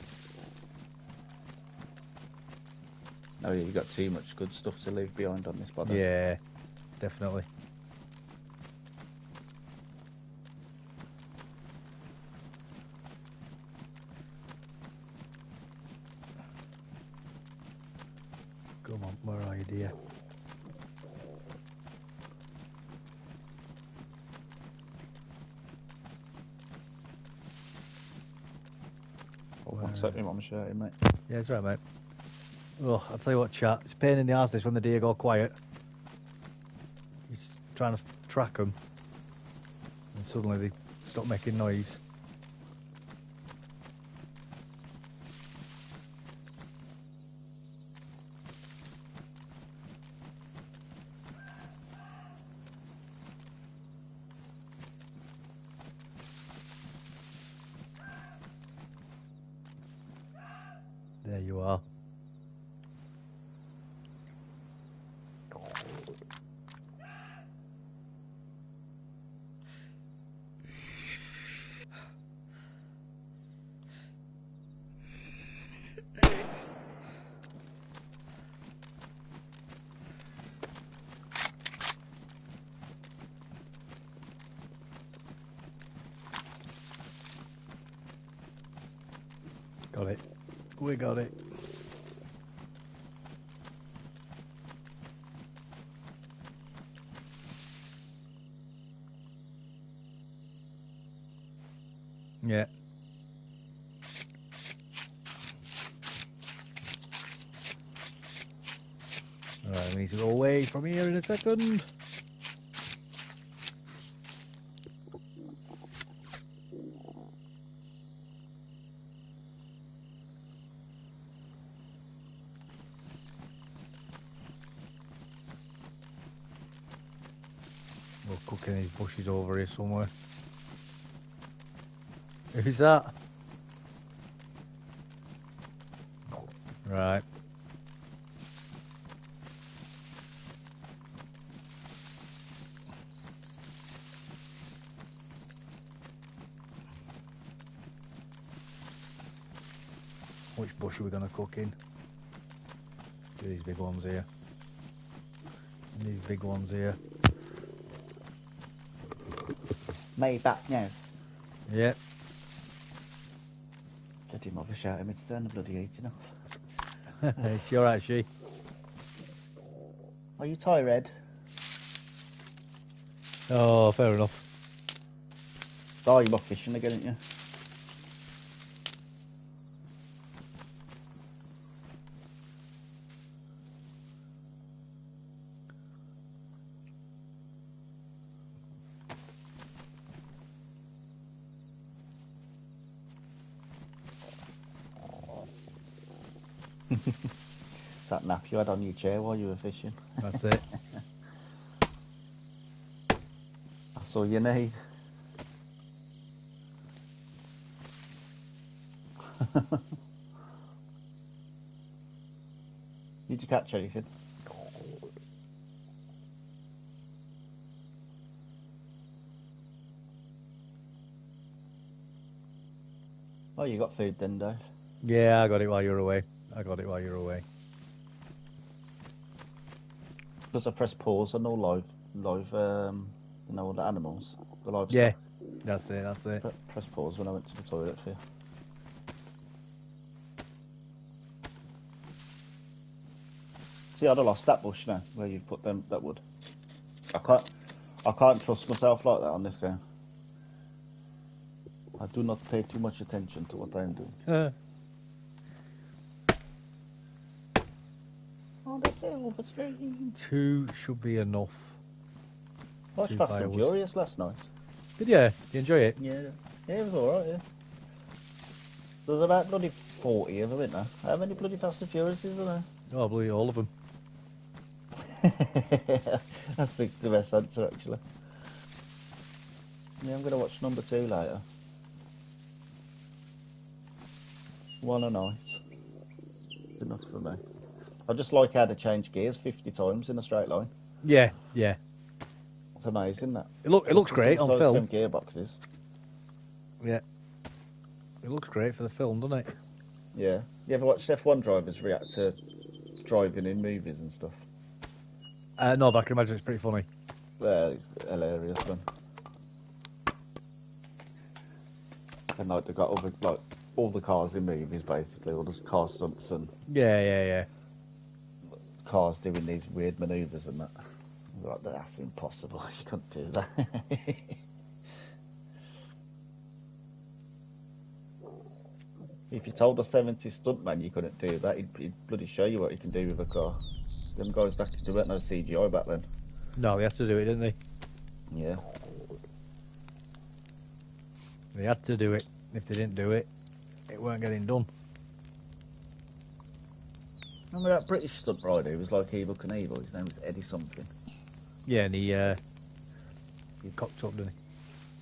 Oh yeah, you got too much good stuff to leave behind on this body. Yeah, definitely. Come on, where are you, dear? One second, I'm shouting, mate. Yeah, it's right, mate. Oh, I'll tell you what, chat. It's a pain in the arse this when the deer go quiet. You're trying to track them, and suddenly they stop making noise. There you are. Got it. We got it. Yeah. Alright, we need to go away from here in a second. We're cooking these bushes over here somewhere. Who's that? Right. Which bush are we going to cook in? These big ones here. And these big ones here. Made back now. Yep. Get him off a shout at me to turn the bloody heating off. She alright, she? Are you tired? Oh, fair enough. Oh, you're off fishing again, aren't you? That nap you had on your chair while you were fishing. That's it. That's all you need. Did you catch anything? Oh, you got food then, Dave? Yeah, I got it while you were away. Because I press pause on all live, all the animals, the livestock. Yeah, that's it. Press pause when I went to the toilet for you. See, I'd have lost that bush now, where you put that wood. I can't trust myself like that on this game. I do not pay too much attention to what I'm doing. Oh, that's it, over straight. 2 should be enough. I watched Fast and Furious last night. Did you? Did you enjoy it? Yeah, it was alright, yeah. There's about bloody 40 of them, isn't there? How many bloody Fast and Furious is there? Oh, I believe all of them. That's the best answer, actually. Yeah, I'm going to watch number 2 later. One a night. It's enough for me. I just like how they change gears 50 times in a straight line. Yeah. It's amazing, that. It looks great on film. Gearboxes. Yeah. It looks great for the film, doesn't it? Yeah. You ever watched F1 drivers react to driving in movies and stuff? No, but I can imagine it's pretty funny. It's hilarious, man. And like they got all the cars in movies, basically, all the car stunts and Yeah. cars doing these weird manoeuvres and that. Like, that's impossible. You can't do that. If you told a 70s stuntman you couldn't do that, he'd bloody show you what you can do with a car. Them guys back to do it, no CGI back then. No, they had to do it, didn't they? Yeah. They had to do it. If they didn't do it, it weren't getting done. Remember that British stunt rider who was like Evil Knievel? His name was Eddie something. Yeah, and he cocked up, didn't he?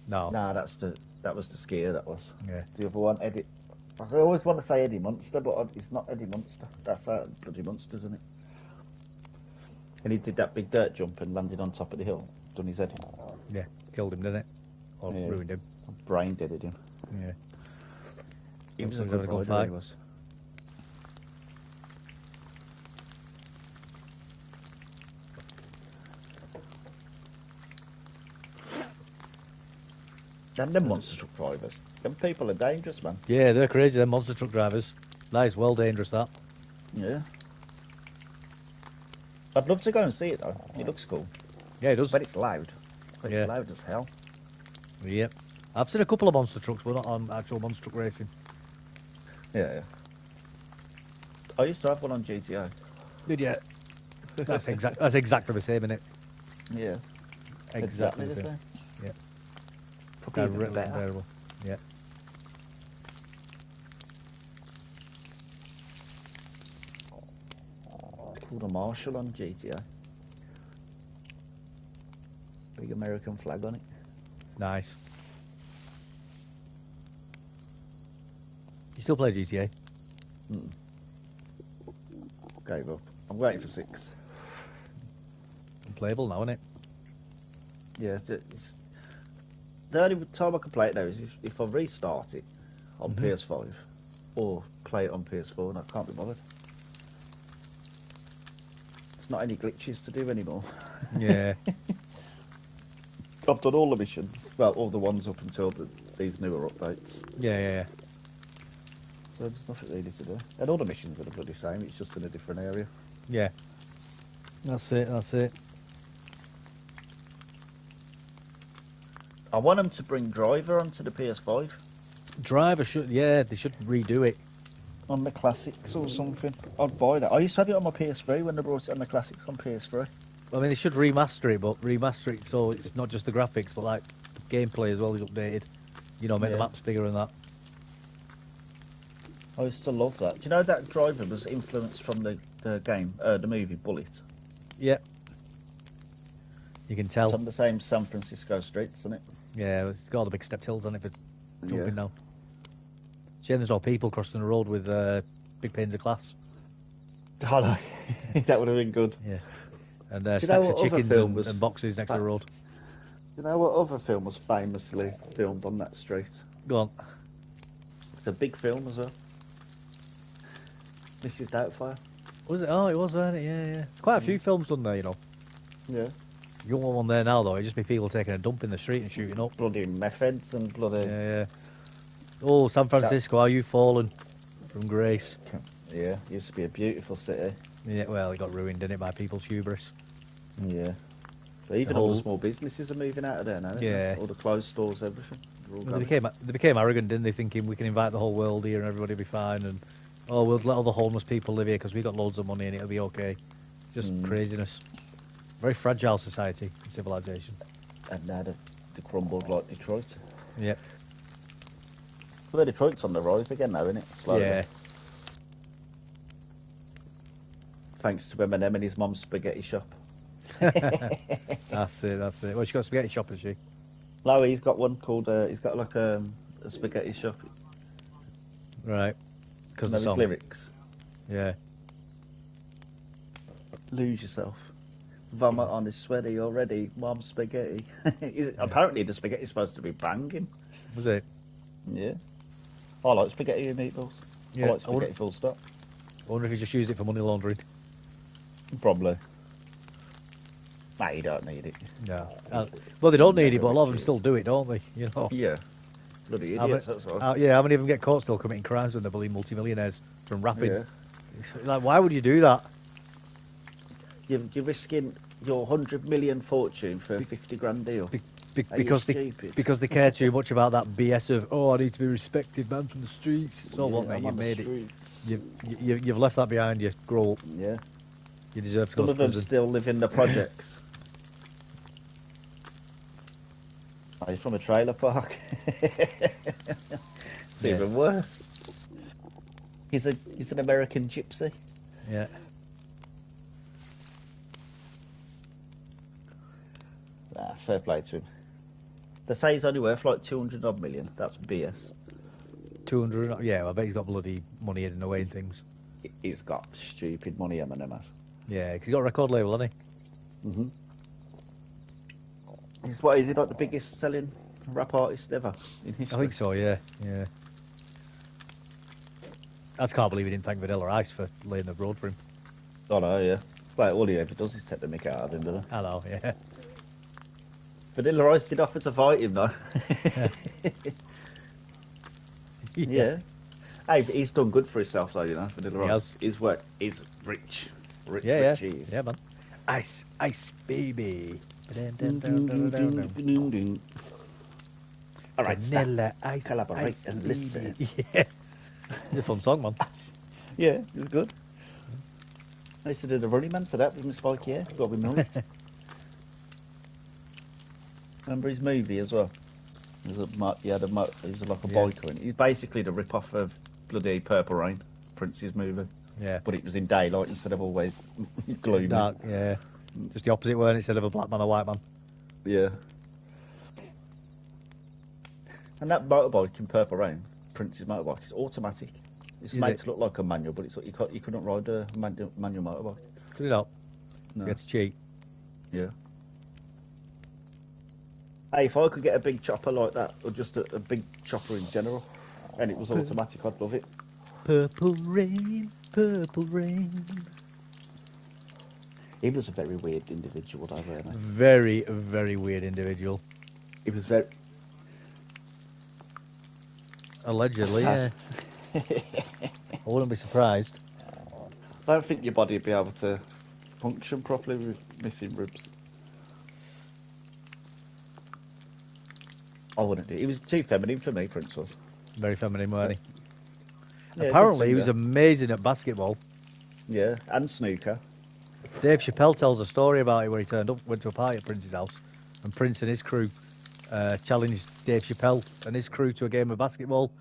No. Nah, that was the skier, that was. Yeah. The other one, Eddie I always want to say Eddie Munster, but it's not Eddie Munster. That's bloody Munsters, isn't it? And he did that big dirt jump and landed on top of the hill, done his head in. Yeah, killed him, didn't it? Or ruined him. Brain deaded him. Yeah. He was a Having good a good rider, fight. he was. And them monster truck drivers. Them people are dangerous, man. Yeah, they're crazy, them monster truck drivers. That is well dangerous, that. Yeah. I'd love to go and see it, though. It looks cool. Yeah, it does. But it's loud. But Yeah. it's loud as hell. Yep. I've seen a couple of monster trucks, but not on actual monster truck racing. Yeah. I used to have one on GTA. Did you? That's exactly the same, isn't it? Yeah. Exactly the same. Yeah. Probably even Directly better. comparable. Yeah. Called a Marshall on GTA. Big American flag on it. Nice. You still play GTA? Gave up. I'm waiting for 6. Unplayable now, isn't it? Yeah, the only time I can play it now is if I restart it on PS5 or play it on PS4, and I can't be bothered. There's not any glitches to do anymore. Yeah. I've done all the missions. Well, all the ones up until these newer updates. Yeah. So there's nothing really to do. And all the missions are the bloody same, it's just in a different area. Yeah. That's it. I want them to bring Driver onto the PS5. Driver should, they should redo it. On the classics or something. I'd buy that. I used to have it on my PS3 when they brought it on the classics on PS3. I mean, they should remaster it, but remaster it so it's not just the graphics, but like the gameplay as well is updated. You know, make the maps bigger and that. I used to love that. Do you know that Driver was influenced from the game, the movie Bullet? Yeah. You can tell. It's on the same San Francisco streets, isn't it? Yeah, it's got all the big stepped hills on it for jumping Yeah. now. Shame there's no people crossing the road with big panes of glass. Oh, no. That would have been good. Yeah. And you know stacks what of other chickens film was and boxes next to the road. You know what other film was famously filmed on that street? Go on. It's a big film as well. Mrs. Doubtfire. Was it? Oh, it was, wasn't it? Yeah. Quite a few films done there, you know. Yeah. You want one there now, though. It'd just be people taking a dump in the street and shooting up. Bloody meth heads and bloody... Yeah. Oh, San Francisco, are you fallen from grace? Yeah, used to be a beautiful city. Yeah, well, it got ruined, didn't it, by people's hubris. Yeah. So even all the small businesses are moving out of there now. Yeah. All the closed stores, everything. They're all They gone. became arrogant, didn't they, thinking we can invite the whole world here and everybody will be fine, and we'll let all the homeless people live here because we got loads of money and it'll be okay. Just craziness. Very fragile society and civilization. And now they crumbled like Detroit. Yep. Well, Detroit's on the rise again now, isn't it? Slowly. Yeah. Thanks to Eminem and his mum's spaghetti shop. That's it. Well, she got a spaghetti shop, has she? No, he's got one called, he's got like a spaghetti shop. Right. Because Know the his song. lyrics. Yeah. Lose yourself. Vomit on his sweaty already. Mum's spaghetti. Apparently the spaghetti's supposed to be banging. Was it? Yeah. I like spaghetti and meatballs. Yeah, I like spaghetti full stop. I wonder if he just used it for money laundering. Probably. Nah, you don't need it. No. Well, they don't need it, but a lot of them still do it, don't they? You know. Yeah. Bloody idiots, that's what. How many of them get caught still committing crimes when they're bloody multimillionaires from rapping? Yeah. Like, why would you do that? You're risking your 100 million fortune for a 50 grand deal. Because they care too much about that BS of, I need to be respected, man, from the streets. So what, mate? You've made it. You've left that behind you. Grow up. Yeah. You deserve to Some go of to them prison. still live in the projects. Are you from a trailer park? It's even worse. He's an American gypsy. Yeah. Fair play to him. They say he's only worth like 200 odd million. That's BS. 200. Yeah, well, I bet he's got bloody money hidden away and things. He's got stupid money, Eminem has. Yeah, because he's got a record label, hasn't Mm-hmm. Is he like the biggest selling rap artist ever in he? history? I think so, yeah. I just can't believe he didn't thank Vanilla Ice for laying the road for him. Oh no, yeah. Like all he ever does is take the mick out of him, doesn't he? I know, yeah. Vanilla Ice did offer to fight him though. Yeah. Hey, but he's done good for himself though, you know. Vanilla Ice. His work is rich. Rich he is. Yeah, man. Ice, baby. All right, Vanilla stop. Ice, Collaborate ice, and baby. listen. Yeah. It's a fun song, man. Yeah, it was good. I used to do the running man to that with my spiky hair. Got me milked. Remember his movie as well? He was like a biker in it. He's basically the rip-off of bloody Purple Rain, Prince's movie. Yeah. But it was in daylight instead of always gloomy. Dark, yeah. Just the opposite, weren't it? Instead of a black man, a white man. Yeah. And that motorbike in Purple Rain, Prince's motorbike, is automatic. It's made to look like a manual, but you couldn't ride a manual motorbike. Could it not? No. So it's cheap. Yeah. Hey, if I could get a big chopper like that, or just a big chopper in general, and it was automatic, I'd love it. Purple rain, purple rain. He was a very weird individual, though, wasn't he? Very, very weird individual. He was very... Allegedly, yeah. I wouldn't be surprised. I don't think your body would be able to function properly with missing ribs. I wouldn't do it. He was too feminine for me, Prince was. Very feminine, weren't he? Yeah, apparently, he was amazing at basketball. Yeah, and snooker. Dave Chappelle tells a story about it where he went to a party at Prince's house, and Prince and his crew challenged Dave Chappelle and his crew to a game of basketball.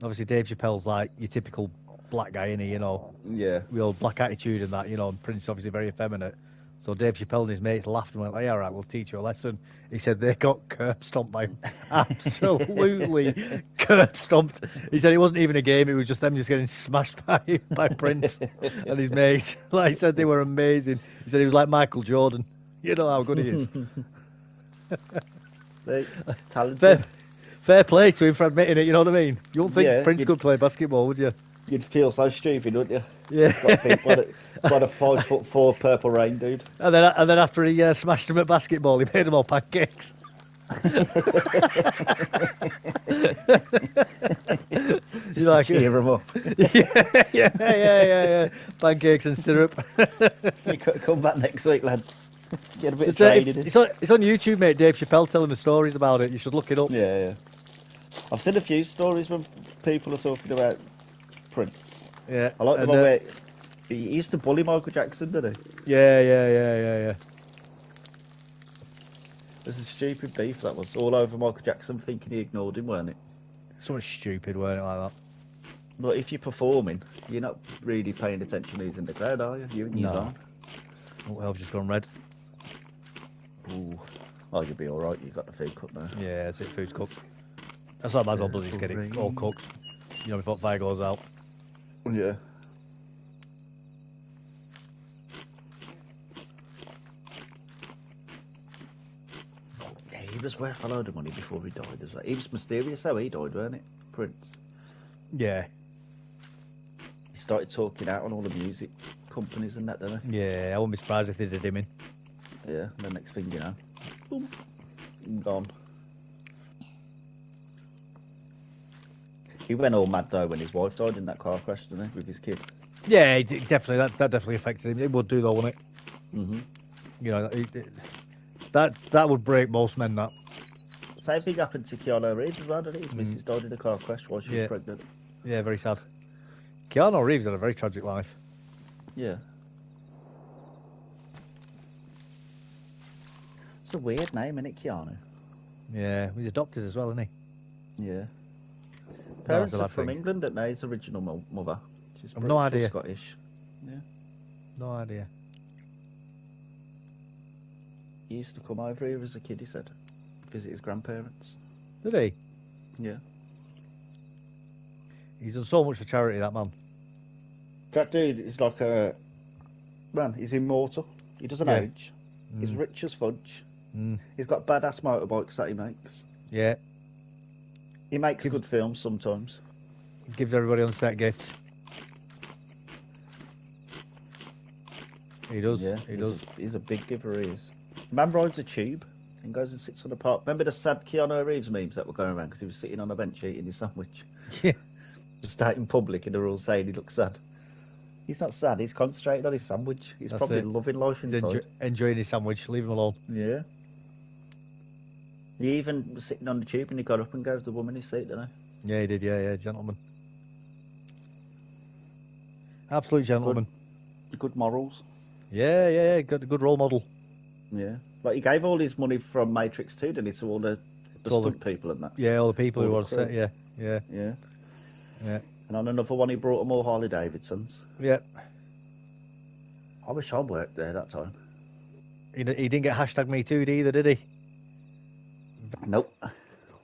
Obviously, Dave Chappelle's like your typical black guy, innit, you know? Yeah. Real black attitude and that, you know, and Prince obviously very effeminate. So Dave Chappelle and his mates laughed and went, "Hey, all right, we'll teach you a lesson." He said they got curb stomped by him. Absolutely curb stomped. He said it wasn't even a game, it was just them just getting smashed by Prince and his mates. Like he said, they were amazing. He said he was like Michael Jordan. You know how good he is. Talented. Fair play to him for admitting it, you know what I mean? You wouldn't think Prince could play basketball, would you? You'd feel so stupid, wouldn't you? Yeah. What a 5'4" Purple Rain dude. And then after he smashed him at basketball, he made them all pancakes. You like cheer him up. yeah. Pancakes and syrup. Come back next week, lads. Get a bit of training. It's on YouTube, mate. Dave Chappelle telling the stories about it. You should look it up. Yeah. I've seen a few stories when people are talking about Prince. Yeah. I like the one where he used to bully Michael Jackson, didn't he? Yeah. There's a stupid beef that was all over Michael Jackson thinking he ignored him, weren't it? Something stupid, weren't it, like that? But if you're performing, you're not really paying attention who's in the crowd, are you? You're in your zone. Oh, I've just gone red. Ooh. Oh, you'll be alright, you've got the food cooked now. Yeah, that's it, food's cooked. That's why I might as well bloody just get it all cooked. You know, before the fire goes out. Yeah. Yeah, he was worth a load of money before he died as well. He was mysterious how he died, weren't it? Prince. Yeah. He started talking out on all the music companies and that, didn't he? Yeah, I wouldn't be surprised if they did him in. Yeah, and the next thing you know, boom, gone. He went all mad though when his wife died in that car crash, didn't he, with his kid? Yeah, definitely. That definitely affected him. It would do though, wouldn't it? Mm-hmm. You know, that would break most men. That. Same thing happened to Keanu Reeves as well, didn't he? His missus died in a car crash while she was pregnant. Yeah, very sad. Keanu Reeves had a very tragic life. Yeah. It's a weird name, isn't it, Keanu? Yeah, he's adopted as well, isn't he? Yeah. Parents are from England, aren't they? His original mother. She's I've no idea. Scottish. Yeah. No idea. He used to come over here as a kid, he said. Visit his grandparents. Did he? Yeah. He's done so much for charity, that man. That dude is like a man. He's immortal. He doesn't Yeah. age. He's rich as fudge. Mm. He's got badass motorbikes that he makes. Yeah. He makes good films sometimes. Gives everybody on set gifts. He does. Yeah, he does. He's a big giver, he is. Man rides a tube and goes and sits on a park. Remember the sad Keanu Reeves memes that were going around because he was sitting on a bench eating his sandwich? Yeah. Just out in public and they're all saying he looks sad. He's not sad, he's concentrating on his sandwich. He's That's probably it. loving life He's inside. enjoying his sandwich. Leave him alone. Yeah. He even was sitting on the tube and he got up and gave the woman his seat, didn't he? Yeah, he did. Yeah, gentleman. Absolute gentleman. Good morals. Yeah. Good role model. Yeah. Like he gave all his money from Matrix 2, didn't he, to all the all stunt people and that. Yeah, all the people All who the want to say, crew. yeah. And on another one, he brought them all Harley Davidsons. Yeah. I wish I worked there that time. He didn't get hashtag me too either, did he? Nope.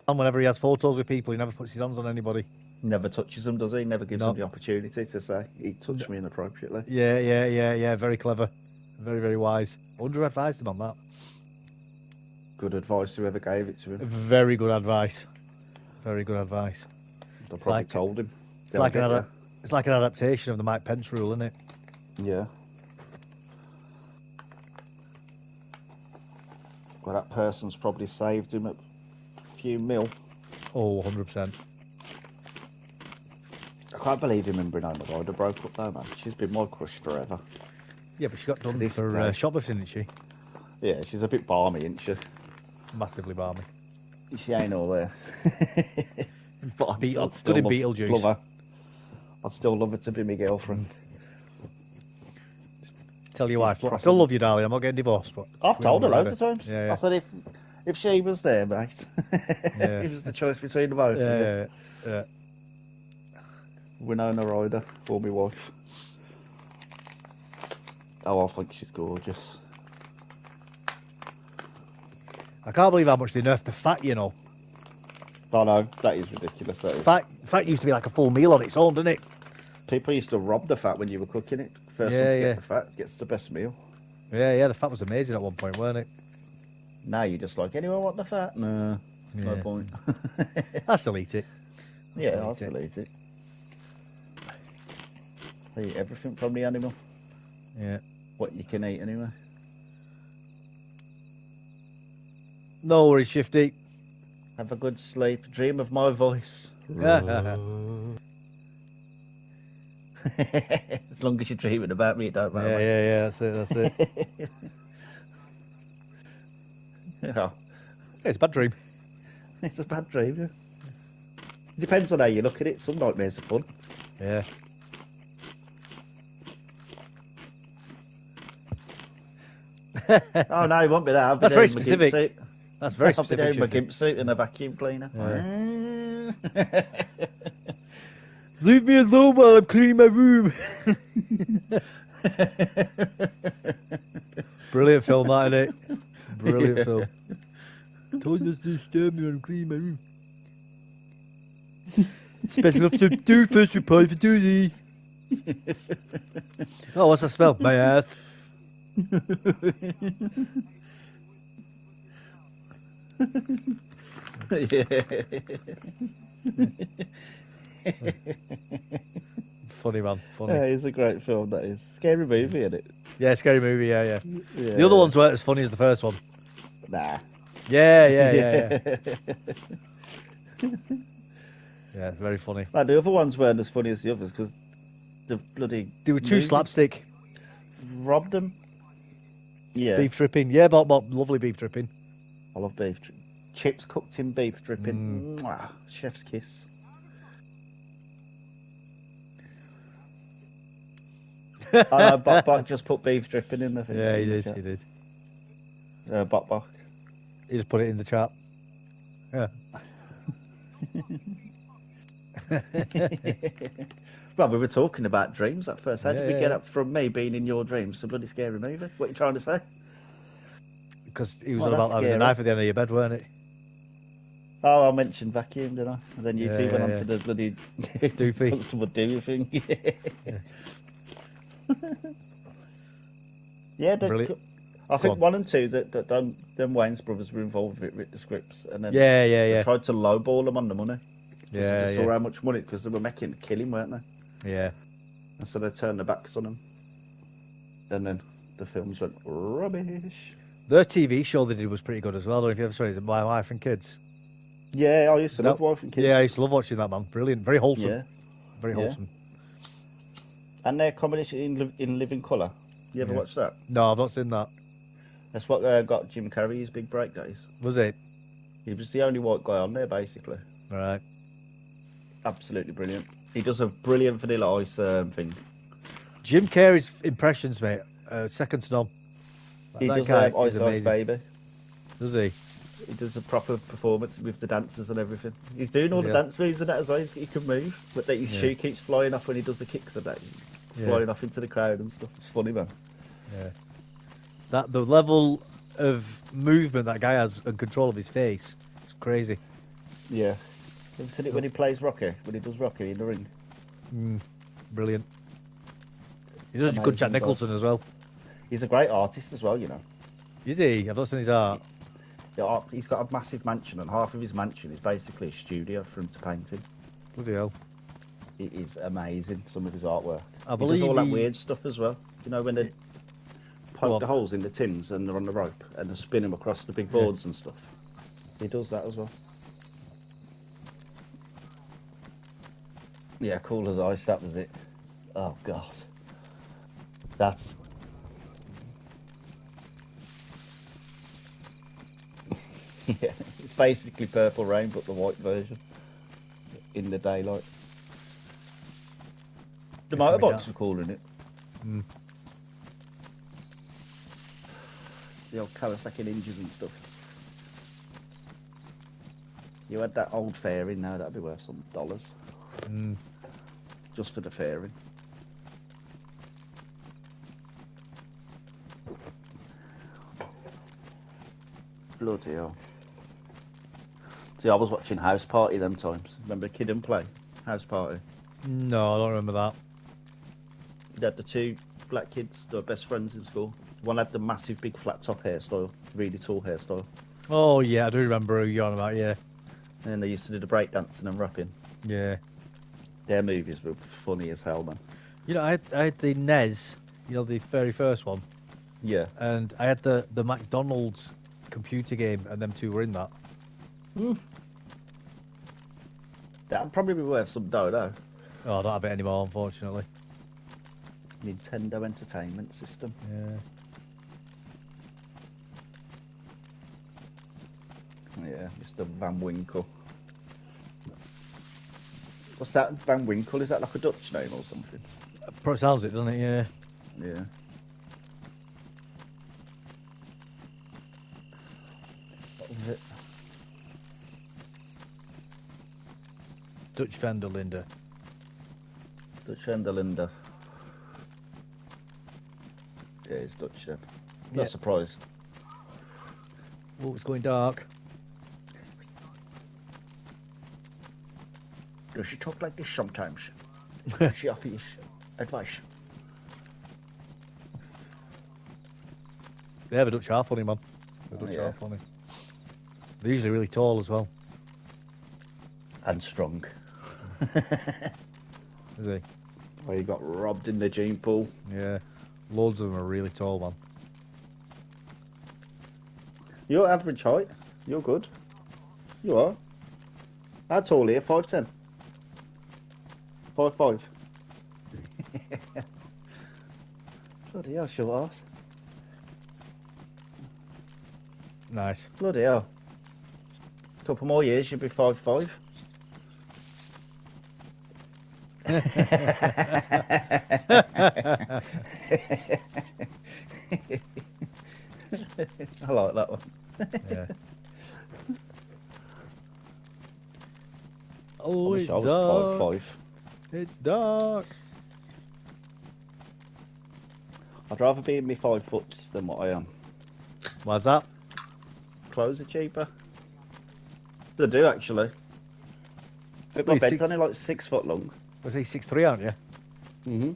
And whenever he has photos with people, he never puts his hands on anybody. Never touches them, does he? Never gives No. them the opportunity to say, he touched me inappropriately. Yeah. Very clever. Very, very wise. I wonder who advised him on that. Good advice, whoever gave it to him. Very good advice. Very good advice. They probably like- told him. It's like an adaptation of the Mike Pence rule, isn't it? Yeah. Well, that person's probably saved him a few mil. Oh, 100%. I can't believe him and Winona Ryder broke up though, man. She's been my crush forever. Yeah, but she got done this for day. shoplifting, didn't she? Yeah, she's a bit balmy, isn't she? Massively balmy. She ain't all there. But I'd Beetle- still good in love- Beetlejuice. love her. I'd still love her to be my girlfriend. Tell your wife, look, I still love you, darling. I'm not getting divorced. But I've told her Winona loads Ryder. of times. Yeah, I said if she was there, mate, it was the choice between the both. yeah. Winona Ryder or my wife. Oh, I think she's gorgeous. I can't believe how much they nerfed the fat, you know. I know, that is ridiculous. That is. Fat used to be like a full meal on its own, didn't it? People used to rob the fat when you were cooking it. First one to get the fat gets the best meal. Yeah, the fat was amazing at one point, weren't it? Now you're just like, anyone want the fat? No, no Yeah. point. I still eat it. Yeah, I'll still eat it. I eat everything from the animal. Yeah. What you can eat anyway. No worries, Shifty. Have a good sleep. Dream of my voice. As long as you're dreaming about me, it don't matter. Yeah, that's it. Yeah. It's a bad dream. It's a bad dream, yeah. It depends on how you look at it. Some nightmares are fun. Yeah. Oh no, it won't be that. I'll be That's there very in my specific. gimp suit. That's very I'll be there specific. in my Shifty. gimp suit and a vacuum cleaner. Leave me alone while I'm cleaning my room. Brilliant film, that, innit? Brilliant film. Told us to disturb me when I'm cleaning my room. Special officer do first report for duty. Oh, what's that smell? My ass. Yeah. Funny, man. Funny. Yeah, it's a great film, that is. Scary movie, isn't it? Yeah, scary movie, yeah. Yeah. The other ones weren't as funny as the first one. Nah. Yeah. Yeah, very funny. Like, the other ones weren't as funny as the others because the bloody... They were too movie slapstick. robbed them. Yeah. Beef dripping. Yeah, but lovely beef dripping. I love beef. Chips cooked in beef dripping. Mwah. Chef's kiss. I know, Bok just put beef dripping in the thing. Yeah, he did. Bok. He just put it in the chat. Yeah. Well, we were talking about dreams at first. How did we Yeah. get up from me being in your dreams to a bloody scary movie? What are you trying to say? Because he was Well, on about that's having a scary. knife at the end of your bed, weren't it? Oh, I mentioned vacuum, didn't I? And then you Yeah, see went yeah, on yeah. to the bloody Doofy. constable doofy thing. Yeah. Yeah, Brilliant. I Go think on. 1 and 2 that them Wayne's brothers were involved with it, writ the scripts, and then Yeah, yeah, they yeah. tried to lowball them on the money because Yeah, they saw yeah. how much money because they were making a killing, weren't they? Yeah. And so they turned their backs on them, and then the films went rubbish. Their TV show they did was pretty good as well. I don't know if you ever saw it. It's My Wife and Kids. Yeah, I used to That, love Wife and Kids. yeah, I used to love watching that, man. Brilliant. Very wholesome. Yeah, Very yeah. wholesome. And their combination in Living Colour. You ever Yeah. watch that? No, I've not seen that. That's what got Jim Carrey his big break days. Was it? He was the only white guy on there, basically. Right. Absolutely brilliant. He does a brilliant Vanilla Ice thing. Jim Carrey's impressions, mate, second to none. He That does guy Ice is Ice amazing. Baby. Does he? He does a proper performance with the dancers and everything. He's doing all the Yeah. dance moves and that as well. He can move, but his Yeah. shoe keeps flying off when he does the kicks and that. Flying off into the crowd and stuff. It's funny, man. Yeah. That the level of movement that guy has and control of his face, it's crazy. Yeah. You ever seen it when he plays Rocky? When he does Rocky in the ring? Brilliant. He does a good Jack Amazing, Nicholson as well. He's a great artist as well, you know. Is he? I've not seen his art. Yeah, he's got a massive mansion, and half of his mansion is basically a studio for him to paint in. Bloody hell. It is amazing, some of his artwork. I He believe does all that he- weird stuff as well. You know, when they poke What? the holes in the tins and they're on the rope and they spin them across the big boards and stuff. He does that as well. Yeah, cool as ice, that was it. Oh, God. That's... yeah, it's basically Purple Rain, but the white version. In the daylight. The motorbikes are cool in it. The old Kawasaki Ninjas and stuff. You had that old fairing now, that'd be worth some dollars. Just for the fairing. Bloody hell. See, I was watching House Party them times. Remember Kid and Play? House Party. No, I don't remember that. You had the two black kids that were best friends in school. One had the massive big flat top hairstyle, really tall hairstyle. Oh, yeah, I do remember who you're on about, yeah. And then they used to do the breakdancing and rapping. Yeah. Their movies were funny as hell, man. You know, I had the NES, you know, the very first one, Yeah. and I had the McDonald's computer game, and them two were in that. That'd probably be worth some dough, though. Oh, I don't have it anymore, unfortunately. Nintendo Entertainment System. Yeah. Yeah, Mr. Van Winkle. What's that, Van Winkle? Is that like a Dutch name or something? Probably sounds it, doesn't it? Yeah. Yeah. What was it? Dutch Fender Linda. Dutch Enderlinda. Yeah, it's Dutch then. Not Yeah. surprised. Oh, it's going dark. Does she talk like this sometimes? She offers advice. Yeah, the Dutch are funny, man. The Oh, Dutch yeah. are funny. They're usually really tall as well. And strong. Is he? Well, he got robbed in the gene pool. Yeah. Loads of them are really tall, man. You're average height. You're good. You are. How tall are you? 5'10"? 5'5". Bloody hell, short ass. Nice. Bloody hell. Couple more years, you'll be 5'5". I like that one. Yeah. Oh, I wish it's I was dark. 5'5". It's dark. I'd rather be in my 5 foot than what I am. Why's that? Clothes are cheaper. They do actually. But my Well, bed's six- only like 6 foot long. Was he 6'3", aren't you? Mm-hmm.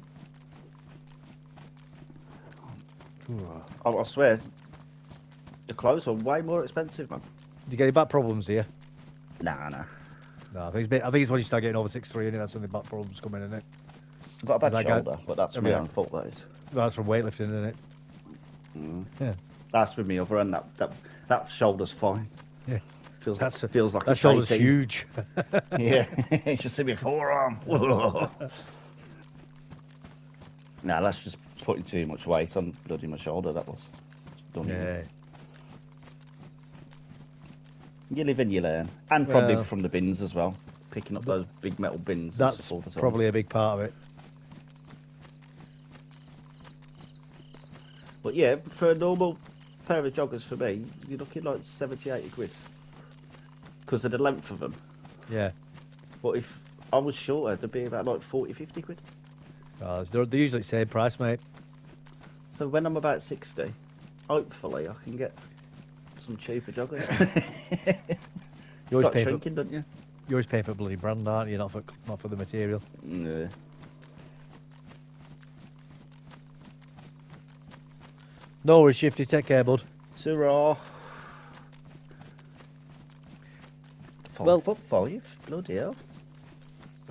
I swear, the clothes are way more expensive, man. Did you get any back problems here? Nah. No, I think it's when you start getting over 6'3", and that's when the back problems come in, isn't it? I've got a bad That guy- shoulder, but that's my own fault, that is. That's from weightlifting, isn't it? Yeah. That's with me other end. That shoulder's fine. Yeah. Feels like that it's shoulder's 18. huge. Yeah, you should see my forearm. Nah, that's just putting too much weight on bloody my shoulder. That was done. Yeah. You live and you learn, and probably from the bins as well. Picking up those big metal bins. That's probably a big part of it. But yeah, for a normal pair of joggers for me, you're looking like 70, 80 quid. Because of the length of them. Yeah. But if I was shorter, they'd be about like 40, 50 quid. Oh, they're usually the same price, mate. So when I'm about 60, hopefully I can get some cheaper joggers. You always Start pay shrinking, don't you? You always pay for bloody brand, aren't you? Not for the material. Yeah. No worries, Shifty. Take care, bud. Sirrah. 5'5", bloody hell.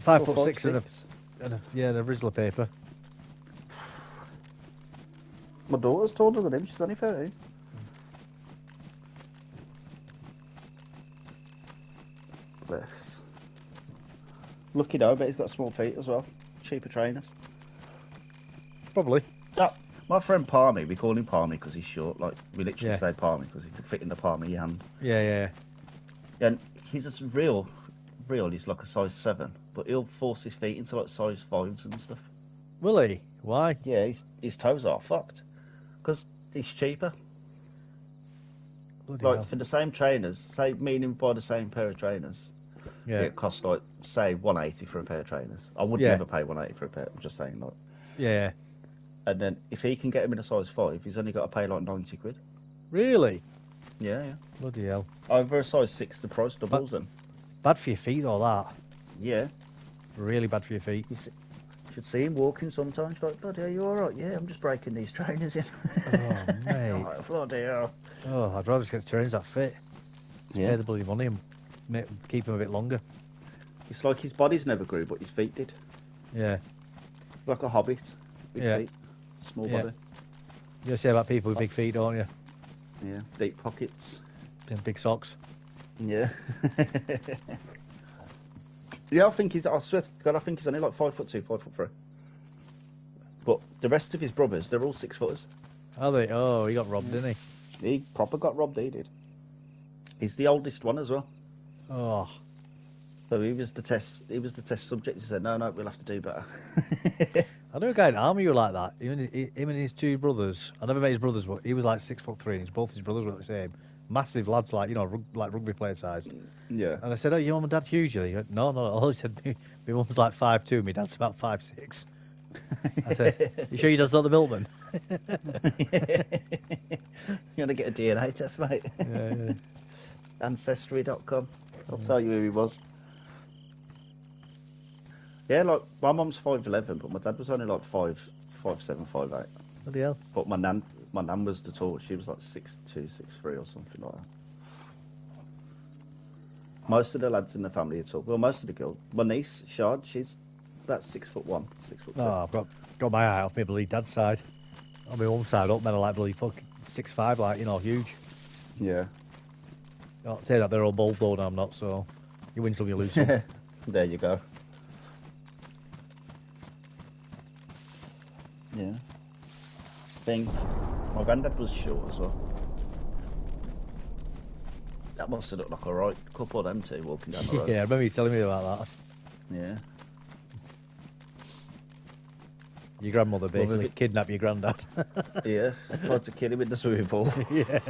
5'6" and six. a Rizzler paper. My daughter's taller than him. She's only 30. Bless. Lucky though, but he's got small feet as well. Cheaper trainers. Probably. My friend Palmy, we call him Palmy because he's short. Like we literally Yeah. say Palmy because he can fit in the palm of your hand. Yeah. And he's just real. He's like a size 7, but he'll force his feet into like size 5s and stuff. Will he? Why? Yeah, his toes are fucked because he's cheaper. Bloody Like hell. for the same trainers, say me and him buy the same pair of trainers. Yeah. It costs like say 180 for a pair of trainers. I would Yeah. never pay 180 for a pair. I'm just saying like. Yeah. And then if he can get him in a size 5, he's only got to pay like 90 quid. Really? Yeah. Bloody hell. Over a size 6, the price doubles then. Bad for your feet, all that. Yeah. Really bad for your feet. You should see him walking sometimes. Like, bloody hell, you all right? Yeah, I'm just breaking these trainers in. Oh, mate. Like, bloody hell. Oh, I'd rather just get trainers that fit. Yeah. Pay the bloody money and keep them a bit longer. It's like his body's never grew, but his feet did. Yeah. Like a hobbit. Big Yeah. feet. Small Yeah. body. You say about people with big feet, don't you? Yeah. Deep pockets. And big socks. Yeah. Yeah, I swear to God, I think he's only like 5'2", 5'3". But the rest of his brothers, they're all 6-footers. Are they? Oh, he got robbed, didn't he? He proper got robbed, he did. He's the oldest one as well. Oh. So he was the test subject. He said, no, we'll have to do better. I knew a guy in the army who were like that. Him and his two brothers. I never met his brothers, but he was like 6'3", and both his brothers were the same. Massive lads, like, like rugby player size. Yeah. And I said, oh, your mum and dad huge? He went, no. All he said, my mum's like 5'2", my dad's about 5'6". I said, you sure your dad's not the milkman? You want to get a DNA test, mate? Yeah. Ancestry.com. I'll tell you who he was. Yeah, like, my mum's 5'11", but my dad was only like 5'7", 5'8". Bloody hell. But my nan was the tallest. She was like 6'2", 6'3", or something like that. Most of the lads in the family are tall. Well, most of the girls. My niece, Shard, she's about 6'1", 6'2". Oh, I've got my eye off my bloody dad's side. On my mum's side, up men are like bloody fucking 6'5", like, huge. Yeah. I'll say that they're all bald though, and I'm not, so you win some, you lose some. There you go. Yeah. My granddad was short as well. That must have looked like a right couple of them two walking down the road. Yeah, I remember you telling me about that. Yeah. Your grandmother basically it- kidnapped your granddad. Yeah. Tried to kill him in the swimming pool. Yeah.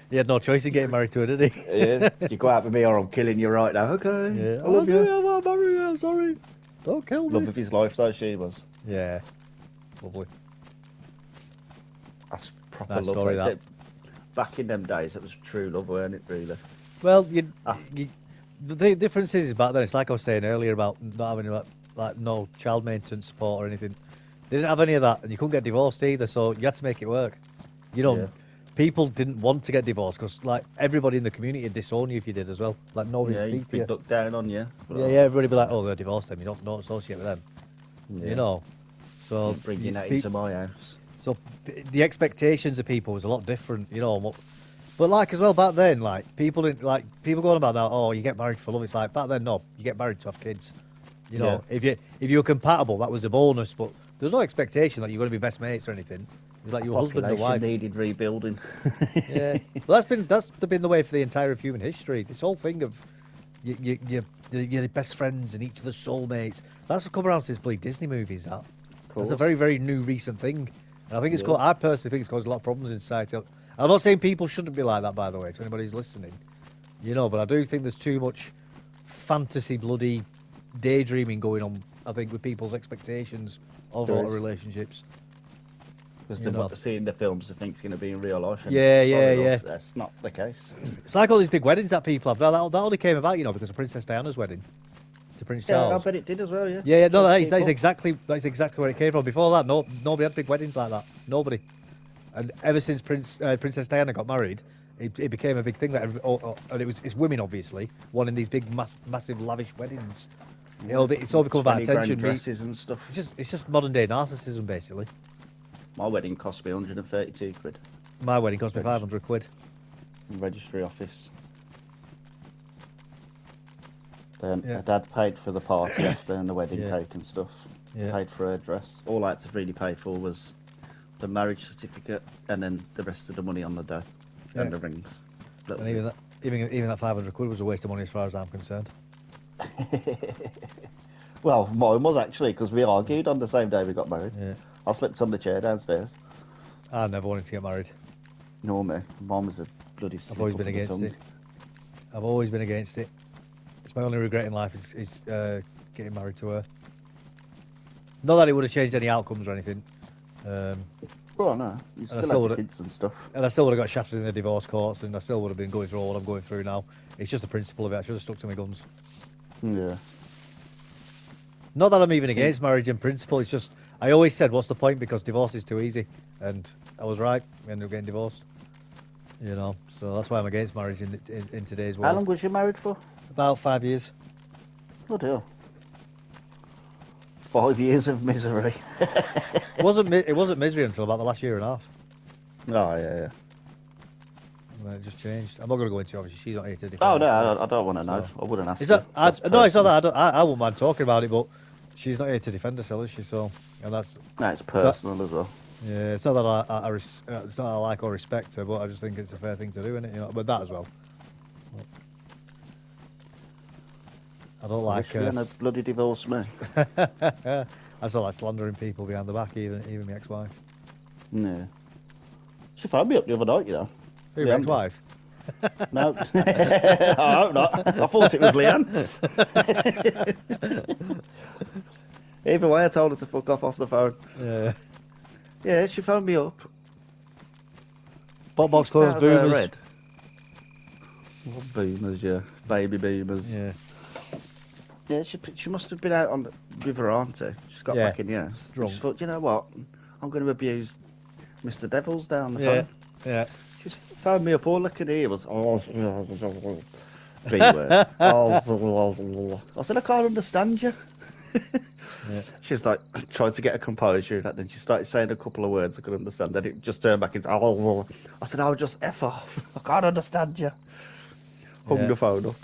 He had no choice in getting married to her, did he? Yeah. You go out with me or I'm killing you right now. Okay. Yeah. I love you. I want to marry you, sorry. Don't kill me. Love of his life though, she was. Yeah. Lovely. That's proper Nice love. story, like that. Back in them days, it was true love, weren't it, really? Well, Ah, the difference is back then. It's like I was saying earlier about not having like no child maintenance support or anything. They didn't have any of that, and you couldn't get divorced either. So you had to make it work. You know, yeah. people didn't want to get divorced because like everybody in the community would disown you if you did as well. Like nobody would Yeah, speak you'd to be you. looked down on you. Yeah, yeah. Everybody would be like, "Oh, they're divorced them. You don't associate with them." You Yeah. know. So Bring your name to my house. the expectations of people was a lot different. You know. But like as well back then, like people didn't like people going about now. Oh, you get married for love. It's like back then, no, you get married to have kids. You Yeah. know, if you were compatible, that was a bonus. But there's no expectation that you're going to be best mates or anything. It's like your husband or Population wife. needed rebuilding. Yeah, well, that's been the way for the entire of human history. This whole thing of your best friends and each other's soulmates. That's come around since bloody Disney movies. That's a very very new recent thing. And I think it's Yeah. I personally think it's caused a lot of problems in society. I'm not saying people shouldn't be like that, by the way, to anybody who's listening. You know, but I do think there's too much fantasy bloody daydreaming going on. I think with people's expectations of a There lot of is. relationships. Because You know. what they see in the films, they think it's going to be in real life. And Yeah, sorry, yeah, love, yeah. That's not the case. It's like all these big weddings that people have. That only came about, you know, because of Princess Diana's wedding to Prince Yeah, I Charles. bet it did as well. Yeah. Yeah, yeah, no, Lots of that is people. exactly where it came from. Before that, nobody had big weddings like that. Nobody. And ever since Princess Diana got married, it became a big thing that, and it's women obviously wanting these big, massive, lavish weddings. It's all become about 20 grand attention. dresses and stuff. It's just modern day narcissism, basically. My wedding cost me 132 quid. My wedding cost me 500 quid. Registry office. Then Yeah. my dad paid for the party after and the wedding Yeah. cake and stuff. Yeah. Paid for her dress. All I had to really pay for was the marriage certificate and then the rest of the money on the day Yeah. and the rings. That And was even that 500 quid was a waste of money as far as I'm concerned. it. Well, mine was actually because we argued on the same day we got married. Yeah. I slept on the chair downstairs. I never wanted to get married. No, me. Mine was a bloody. I've always been against it. I've always been against it. It's my only regret in life is getting married to her. Not that it would have changed any outcomes or anything. Well, no, you I still still have would- kids and stuff. And I still would have got shafted in the divorce courts, and I still would have been going through all I'm going through now. It's just the principle of it. I should have stuck to my guns. Yeah. Not that I'm even against marriage in principle. It's just I always said, "What's the point?" Because divorce is too easy, and I was right. We ended up getting divorced. You know, so that's why I'm against marriage in today's world. How long was you married for? About 5 years. Oh dear. 5 years of misery. It wasn't misery until about the last year and a half. Oh yeah. And then it just changed. I'm not going to go into it, obviously. She's not here to defend. Oh no, us, I don't want to know. So- I wouldn't ask. Is that? you. No, it's not that. I wouldn't mind talking about it, but she's not here to defend herself, is she? So, and that's No, it's personal as well. yeah. It's not that it's not that I like or respect her, but I just think it's a fair thing to do, isn't it? You know, but that as well. I don't like. Wish we hadn't bloody divorced me. I don't like slandering people behind the back, even my ex-wife. Yeah. She phoned me up the other night, you know. Who, your Leanne. ex-wife? No, I hope not. I thought it was Leanne. Either way, I told her to fuck off the phone. Yeah. Yeah, she phoned me up. Bot box Used to clothes, have, boomers. Red. What boomers, yeah. Baby boomers. Yeah. Yeah, she must have been out with her auntie. She's got Yeah. back in the house. Drunk. She thought, you know what? I'm going to abuse Mr. Devils down the Yeah. phone. Yeah. She's phoned me up. All I could hear was B word. I said, I can't understand you. Yeah. She's like trying to get a composure, and then she started saying a couple of words I could understand. Then it just turned back into I said, "I'll just f off. I can't understand you." Hung Yeah. the phone up.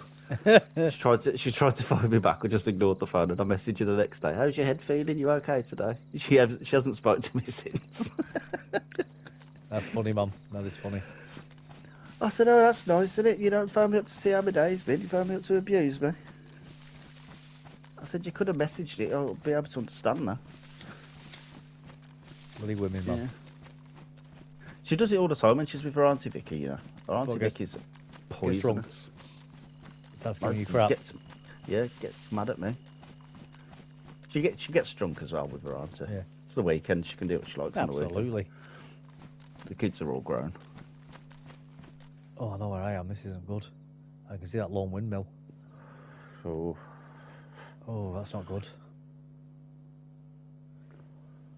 She tried to phone me back. I just ignored the phone, and I messaged her the next day. How's your head feeling? You okay today? She hasn't spoken to me since. That's funny, Mum. That is funny. I said, "Oh, that's nice, isn't it? You don't phone me up to see how my day's been. You phone me up to abuse me." I said, "You could have messaged it. I'll be able to understand that." Bloody women, Mum. Yeah. She does it all the time when she's with her Auntie Vicky, you know. Her Auntie What, gets- Vicky's drunk? poisonous. That's giving you crap. Gets mad at me. She gets drunk as well with her auntie. Yeah. It's the weekend, she can do what she likes on the weekend. Absolutely. The kids are all grown. Oh, I know where I am. This isn't good. I can see that lone windmill. Oh. Oh, that's not good.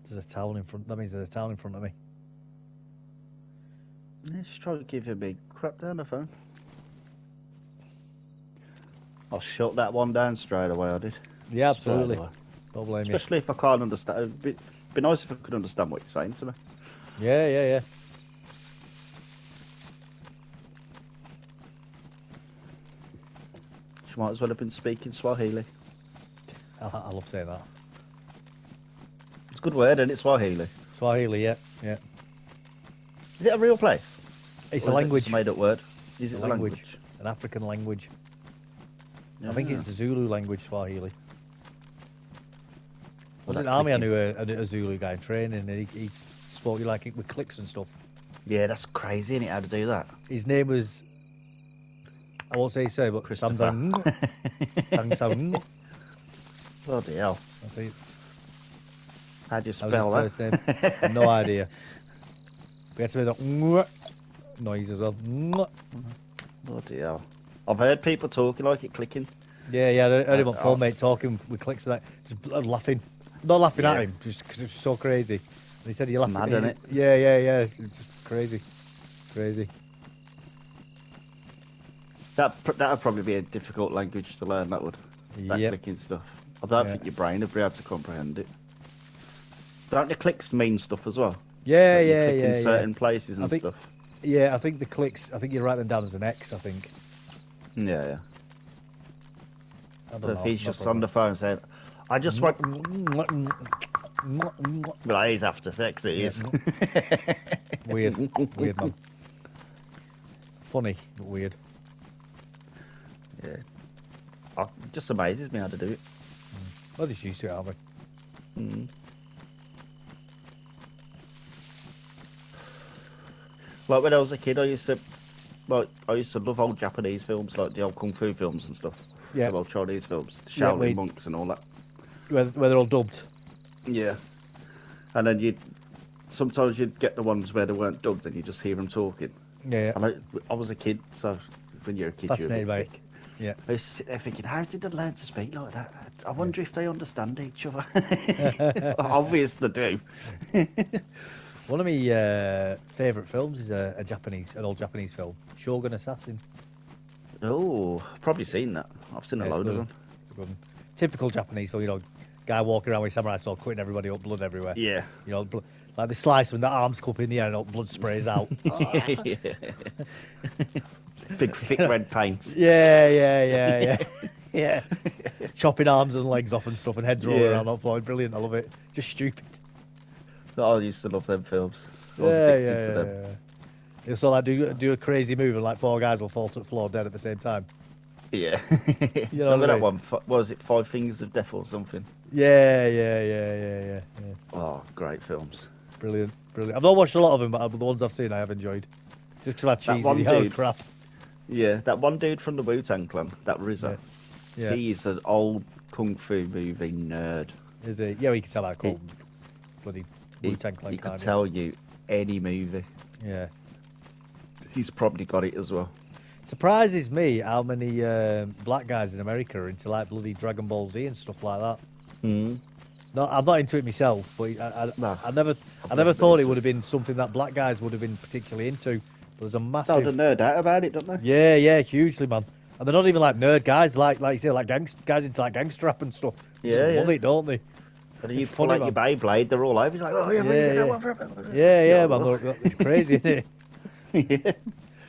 There's a town in front. That means there's a town in front of me. Let's try to give you a big crap down the phone. I'll shut that one down straight away, I did. Yeah, absolutely. Straight away. Don't blame you. Especially if I can't understand. It'd be nice if I could understand what you're saying to me. Yeah. She might as well have been speaking Swahili. I love saying that. It's a good word, isn't it, Swahili? Swahili, yeah. Is it a real place? It's Or a language. It's a made-up word. Is it a language? An African language. Yeah. I think it's a Zulu language, Swahili. Was that it in the army? I clicking? knew a Zulu guy in training, and he spoke like it with clicks and stuff. Yeah, that's crazy, isn't it, how to do that? His name was, I won't say his surname, but Christopher. Samsung. Bloody hell. I think How do you that spell was his first name. No idea. We had to make that noise as well. Bloody hell. I've heard people talking like it clicking. Yeah, I heard him on phone, mate, talking with clicks and that, just laughing. Not laughing at him, just because it was so crazy. And he said, "You're laughing." Mad, isn't it? Yeah. It's just crazy. That'd probably be a difficult language to learn, that would. That Yep. clicking stuff. I don't think your brain would be able to comprehend it. Don't the clicks mean stuff as well? Yeah, Like you yeah, click yeah. in certain places and I think- stuff. Yeah, I think the clicks, I think you write them down as an X, I think. Yeah. I don't So know. if he's no just problem. on the phone saying, I just want... Well, he's after sex, it is. Weird man. Funny, but weird. Yeah. It just amazes me how to do it. Well, just used to it, aren't we? Mm. Like when I was a kid, I used to love old Japanese films, like the old kung fu films and stuff. Yeah. The old Chinese films, the Yeah, Shaolin monks and all that. Where they're all dubbed. Yeah. And then sometimes you'd get the ones where they weren't dubbed and you just hear them talking. Yeah. And I was a kid, so when you're a kid, you're a Fascinated bit by it. thick. Yeah. I used to sit there thinking, how did they learn to speak like that? I wonder if they understand each other. Obvious they do. One of my favourite films is an old Japanese film, Shogun Assassin. Oh, probably seen that. I've seen a Yeah, load of it's them. It's a good one. Typical Japanese film, guy walking around with a samurai sword, cutting everybody up, blood everywhere. Yeah. Like they slice them, the arms come up in the air and all blood sprays out. Big thick red paint. Yeah. Chopping arms and legs off and stuff and heads rolling Yeah. around on the floor. Brilliant, I love it. Just stupid. I used to love them films. I was addicted to them. Yeah. So like do a crazy move and like four guys will fall to the floor dead at the same time. Yeah. You know Remember what I that mean? one? What was it? Five Fingers of Death or something? Yeah. Oh, great films. Brilliant. I've not watched a lot of them, but the ones I've seen I have enjoyed. Just because That cheesy. one Oh dude- crap. Yeah, that one dude from the Wu-Tang Clan, that RZA. Yeah. He's an old kung fu movie nerd. Is it? Yeah, we can tell how cold bloody Wu-Tang Clan He could can't you? tell you any movie. Yeah. He's probably got it as well. Surprises me how many black guys in America are into like bloody Dragon Ball Z and stuff like that. Mm. No, I'm not into it myself, but No, I never thought it would have been something that black guys would have been particularly into. But there's a No, massive, they nerd out about it, don't they? yeah, hugely, man. And they're not even like nerd guys, like you say, like guys into like gangster rap and stuff. They just Yeah. love it, don't they? And you It's pull funny, out your Beyblade, they're all over. You're like, oh yeah, where's Yeah, that yeah. one from? Yeah, man. Look, it's crazy, isn't it? Yeah.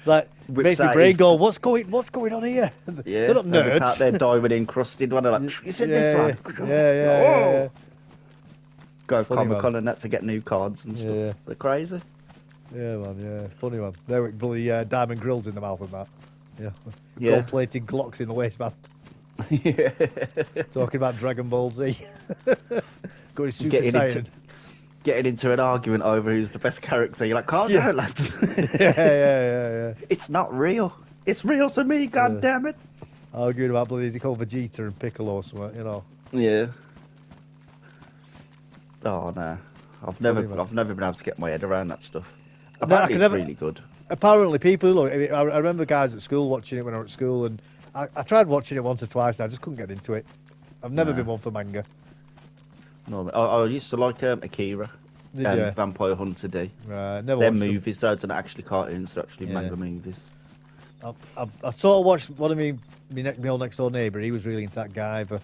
Like Whips makes my out brain his- go, what's going on here? Yeah, They're not and they nerds. out there diamond encrusted one. They're like, you said this one. Yeah. Go Funny, Comic-Con man. and that to get new cards and stuff. Yeah. They're crazy. Yeah, man, yeah. Funny, man. There with bloody diamond grills in the mouth and that. Yeah. Yeah. Gold-plated Glocks in the waistband. Yeah. Talking about Dragon Ball Z. Going Super Saiyan. Getting into an argument over who's the best character. You're like, calm down, lads. yeah. It's not real. It's real to me, god damn it. Arguing about bloody, is he called Vegeta and Piccolo or something, you know. Yeah. Oh no. I've never Funny, man. been able to get my head around that stuff. No, I Apparently can it's never- really good. apparently people look. I remember guys at school watching it when I was at school, and I tried watching it once or twice. And I just couldn't get into it. I've never been one for manga. No, I used to like Akira and Vampire Hunter D. Right, never They're watched movies, though. They're not actually cartoons. They're actually manga movies. I sort of watched one of my old next door neighbour. He was really into that Guyver.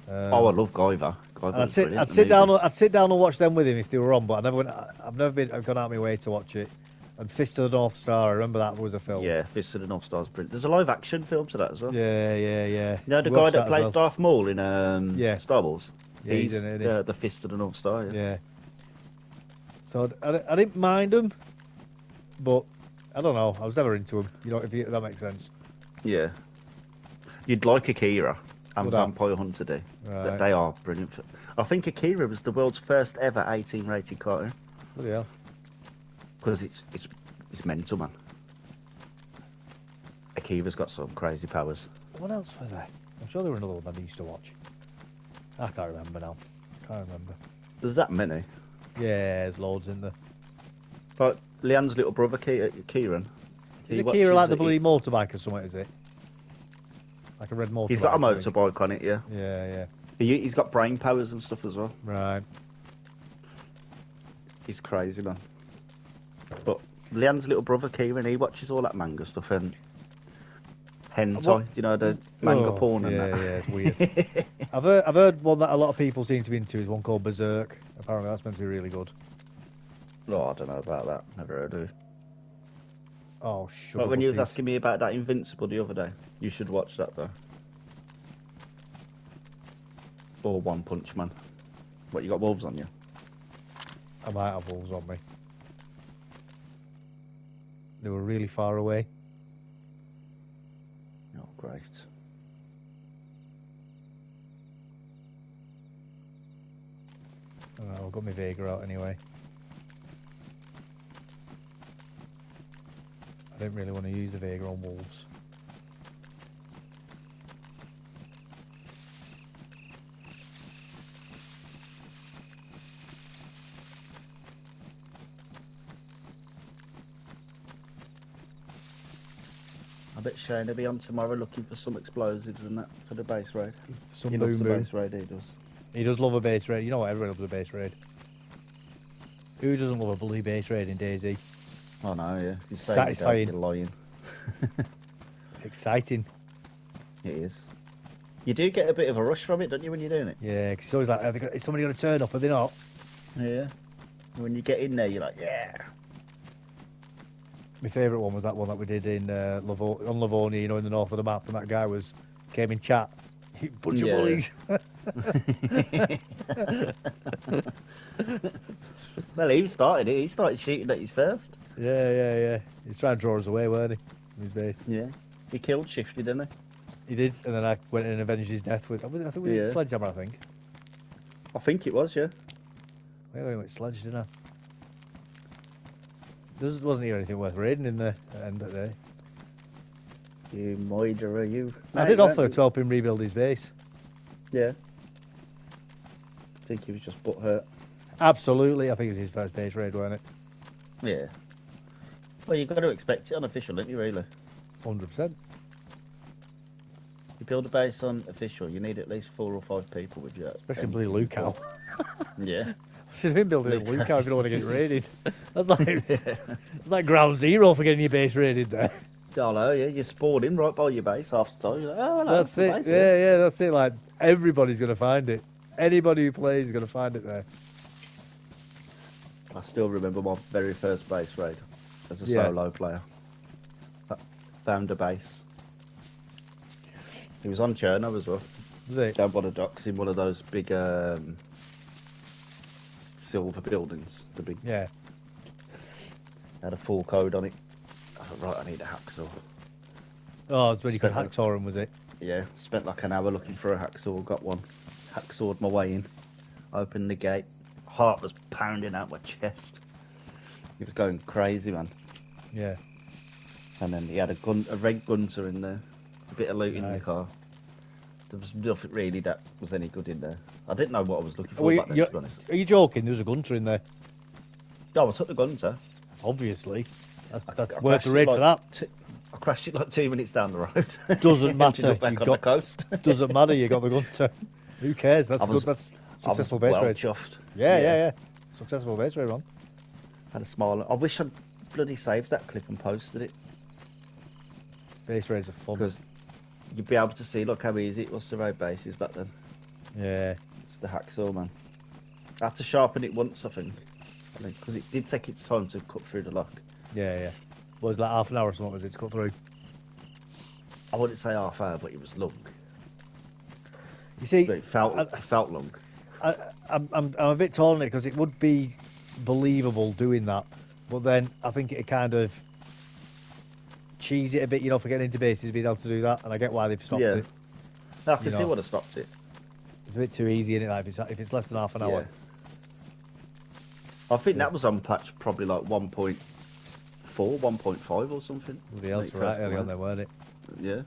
I love Guyver. I'd sit down and watch them with him if they were on, but I've gone out of my way to watch it. And Fist of the North Star, I remember that was a film. Yeah, Fist of the North Star's brilliant. There's a live action film to that as well. Yeah. You know the guy that plays Darth Maul in Star Wars? Yeah, he's the Fist of the North Star. Yeah. So I didn't mind them, but I don't know. I was never into them. If that makes sense. Yeah. You'd like Akira and Vampire Hunter D. Right. They are brilliant. I think Akira was the world's first ever 18 rated cartoon. Bloody hell. Because it's mental, man. Akira's got some crazy powers. What else was there? I'm sure there were another one I used to watch. I can't remember now. There's that many. Yeah, there's loads in there. But Leanne's little brother, Kieran. Is Akira like the bloody motorbike or something, is it? Like a red motorbike? He's got a motorbike on it, yeah. Yeah. He's got brain powers and stuff as well. Right. He's crazy, man. But Leanne's little brother, Kieran, he watches all that manga stuff and hentai, the manga porn and that. Yeah, it's weird. I've heard one that a lot of people seem to be into is one called Berserk. Apparently that's meant to be really good. Oh, I don't know about that. Never heard of it. Oh, sure. But when you was asking me about that Invincible the other day, you should watch that though. Or One Punch Man. What, you got wolves on you? I might have wolves on me. They were really far away. Oh, great. I've got my Vega out anyway. I don't really want to use the Vega on wolves. I bet Shane will be on tomorrow looking for some explosives and that for the base raid. Some he loves the base raid, he does. He does love a base raid. You know what? Everyone loves a base raid. Who doesn't love a bloody base raid in DayZ? Oh no, yeah. He's satisfying. You're lying. Exciting. It is. You do get a bit of a rush from it, don't you, when you're doing it? Yeah, because it's always like, is somebody going to turn up? Are they not? Yeah. When you get in there, you're like, yeah. My favourite one was that one that we did in on Livonia, in the north of the map, and that guy came in chat. Bunch of bullies. Well, he started it. He started shooting at his first. Yeah. He's trying to draw us away, weren't he? From his base. Yeah. He killed Shifty, didn't he? He did, and then I went in and avenged his death with. I think we did sledgehammer. I think it was, yeah. I went sledge, didn't I? There wasn't even anything worth raiding in the end of the day. You murderer, you. I did offer to help him rebuild his base. Yeah. I think he was just butthurt. Absolutely. I think it was his first base raid, wasn't it? Yeah. Well, you've got to expect it on official, don't you, really? 100%. You build a base on official, you need at least 4 or 5 people with you. Especially Blue Lookout. Yeah. Should have been building a lookout if you don't want to get raided. That's like ground zero for getting your base raided there. Oh no, yeah, you're spawned in right by your base half the time. You're like, oh, no, that's it. Yeah, that's it. Like everybody's going to find it. Anybody who plays is going to find it there. I still remember my very first base raid as a solo player. I found a base. It was on Cherno as well. Was it? Down by the docks in one of those big silver buildings. The big. Yeah. Had a full code on it. I thought, right, I need a hacksaw. Oh, it's when you could hacksaw him, was it? Yeah, spent like an hour looking for a hacksaw, got one. Hacksawed my way in. Opened the gate. Heart was pounding out my chest. He was going crazy, man. Yeah. And then he had a red gunter in there. A bit of loot in the car. There was nothing really that was any good in there. I didn't know what I was looking for back then, to be honest. Are you joking? There was a gunter in there. Oh, I took the gunter. Obviously. That's I worth the crashed it raid for that. I crashed it like 2 minutes down the road. Doesn't Ended matter. up back You've on got the coast. doesn't matter. You got the gunter. Who cares? That's I was- good. That's I was successful base well raid. chuffed. Yeah. Successful base raid, Ron. Had a smile. I wish I'd bloody saved that clip and posted it, Base raids are fun. because you'd be able to see, look how easy it was to raid bases back then. Yeah. It's the hacksaw, man. I had to sharpen it once, I think, because it did take its time to cut through the lock. Yeah. Well, it's like half an hour or something, was it, to cut through? I wouldn't say half hour, but it was long. You see, But it felt long. I'm a bit torn on it because it would be believable doing that, but then I think it kind of cheese it a bit, for getting into bases, being able to do that, and I get why they've stopped it. No, I can You see know. what have stopped it. It's a bit too easy, isn't it? Like, if it's less than half an hour. Yeah. I think that was on patch probably like 1.4, 1.5 or something. Bloody hell, when it's it right first early came on out. there, weren't it? Yeah.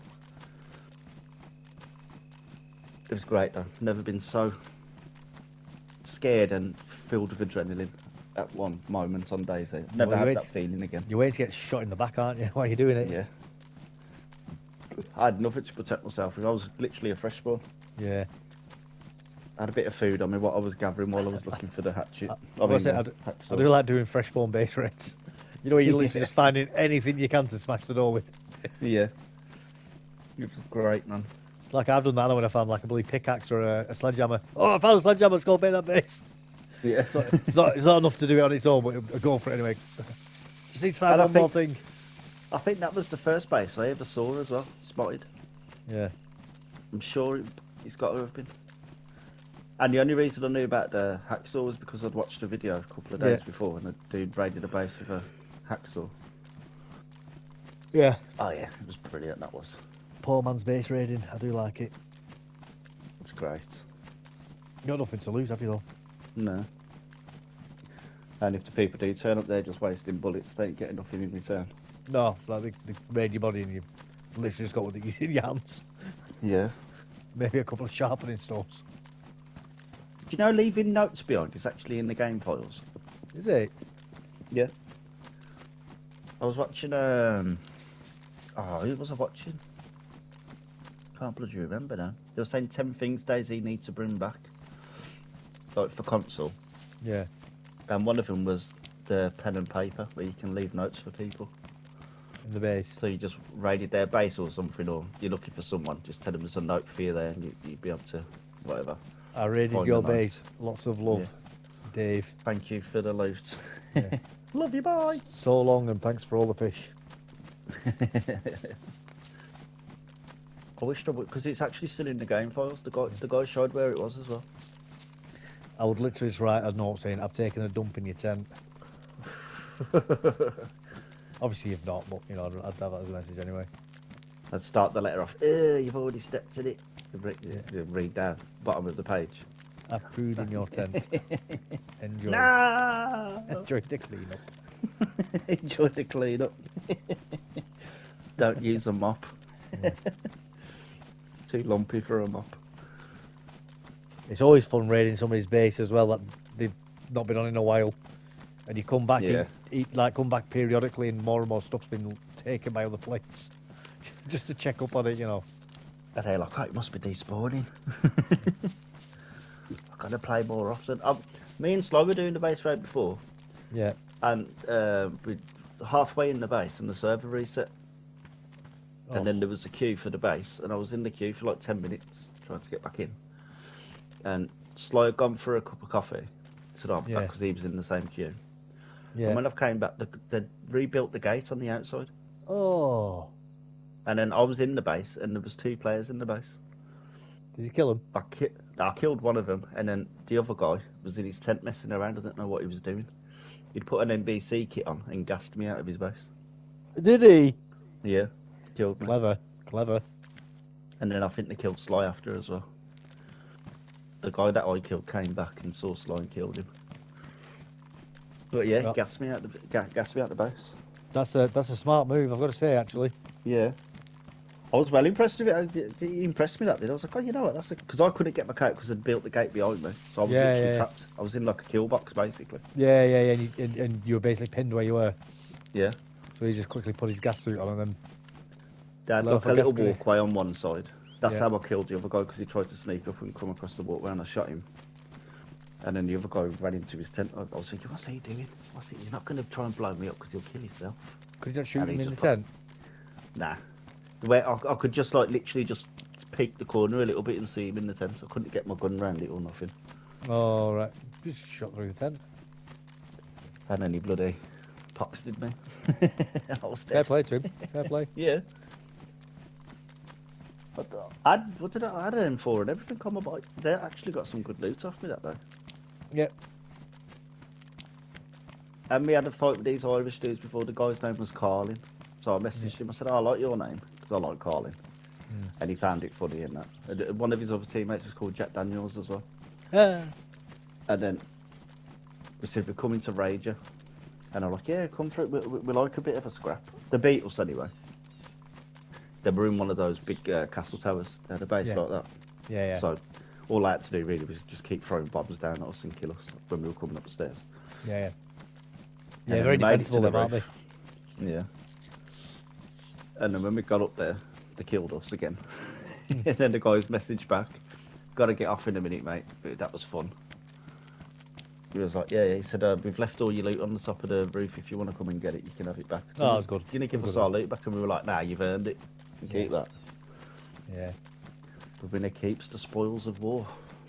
It was great though. Never been so scared and filled with adrenaline at one moment on DayZ. Never Well, you had wait- that feeling again. You're waiting to get shot in the back, aren't you, while you're doing it? Yeah. I had nothing to protect myself with. I was literally a fresh spawn. Yeah. I had a bit of food on me, what I was gathering while I was looking for the hatchet. I do like doing fresh spawn base raids. You're literally just finding anything you can to smash the door with. Yeah. It was great, man. Like I've done that when I found like a bloody pickaxe or a sledgehammer. Oh, I found a sledgehammer, let's go pay that base. Yeah. It's not enough to do it on its own, but I'll go for it anyway. Just need to find And I one more thing. I think that was the first base I ever saw as well, spotted. Yeah. I'm sure it's got to have been. And the only reason I knew about the hacksaw was because I'd watched a video a couple of days before, and a dude raided a base with a hacksaw. Yeah. Oh yeah, it was brilliant, that was. Poor man's base raiding. I do like it. It's great. You got nothing to lose, have you though? No. And if the people do turn up there just wasting bullets, they ain't getting nothing in return. No, it's like they raid your body and you've literally just got what you in your hands. Yeah. Maybe a couple of sharpening stones. Do you know leaving notes behind is actually in the game files? Is it? Yeah. I was watching, who was I watching? Can't bloody remember now. They were saying 10 things DayZ needs to bring back. Like for console. Yeah. And one of them was the pen and paper, where you can leave notes for people. In the base. So you just raided their base or something, or you're looking for someone, just tell them there's a note for you there, and you'd be able to, whatever. I raided Find your the note. base. Lots of love, Yeah. Dave. Thank you for the loot. Yeah. Love you, bye. So long and thanks for all the fish. I wish I would, because it's actually still in the game files. The guy showed where it was as well. I would literally just write a note saying, I've taken a dump in your tent. Obviously you've not, but I'd have that as a message anyway. I'd start the letter off. You've already stepped in it. Read down bottom of the page. Have food in your tent. Enjoy. No. Enjoy the cleanup. Enjoy the cleanup. Don't use a mop. Yeah. Too lumpy for a mop. It's always fun raiding somebody's base as well that they've not been on in a while, and you come back, Yeah. come back periodically, and more stuff's been taken by other players, just to check up on it, And they're like, oh, it must be despawning. I've got to play more often. Me and Sly were doing the base raid before, Yeah. and we halfway in the base, and the server reset. Oh. And then there was a queue for the base, and I was in the queue for like 10 minutes trying to get back in. And Sly had gone for a cup of coffee. Said, I'm back because he was in the same queue. Yeah. And when I came back, they rebuilt the gate on the outside. Oh. And then I was in the base, and there was 2 players in the base. Did you kill him? I killed one of them, and then the other guy was in his tent messing around. I didn't know what he was doing. He'd put an NBC kit on and gassed me out of his base. Did he? Yeah, killed me. Clever. And then I think they killed Sly after as well. The guy that I killed came back and saw Sly and killed him. But yeah, Well- gassed me out the base. That's a smart move, I've got to say, actually. Yeah. I was well impressed with it. It impressed me, that did. I was like, oh, you know what, that's because I couldn't get my coat because I'd built the gate behind me. So I was literally trapped. I was in like a kill box, basically. Yeah, and you were basically pinned where you were. Yeah. So he just quickly put his gas suit on and then... They had Let like off a a little gas grenade. walkway on one side. That's Yeah. how I killed the other guy, because he tried to sneak up and come across the walkway and I shot him. And then the other guy ran into his tent. I was thinking, what's he doing? You're not going to try and blow me up because he'll kill himself. Could you not shoot And him he in the just, like, tent? Nah. Where I could just like literally just peek the corner a little bit and see him in the tent. I couldn't get my gun round it or nothing. Oh, right. Just shot through the tent. And then he bloody poxed me. I was Fair dead. play to him. Fair play. Yeah. I had an M4 and everything on my bike. They actually got some good loot off me that day. Yep. And we had a fight with these Irish dudes before. The guy's name was Carlin. So I messaged him. I said, I like your name, because I like Carlin. And he found it funny and that. And one of his other teammates was called Jack Daniels as well. Ah. And then we said, we're coming to Rager. And I'm like, yeah, come through. We like a bit of a scrap. The Beatles, anyway. They were in one of those big castle towers. They had a base like that. Yeah, yeah. So all I had to do really was just keep throwing bombs down at us and kill us when we were coming up the stairs. Yeah, yeah. And Yeah, very we made it to defensible, the them, aren't they? roof. Yeah. And then when we got up there, they killed us again. And then the guys messaged back, got to get off in a minute, mate. But that was fun. He was like, yeah. He said, we've left all your loot on the top of the roof. If you want to come and get it, you can have it back. Oh, that's good. You didn't give Good us one. our loot back, and we were like, nah, you've earned it. You keep that. Yeah. The winner keeps the spoils of war.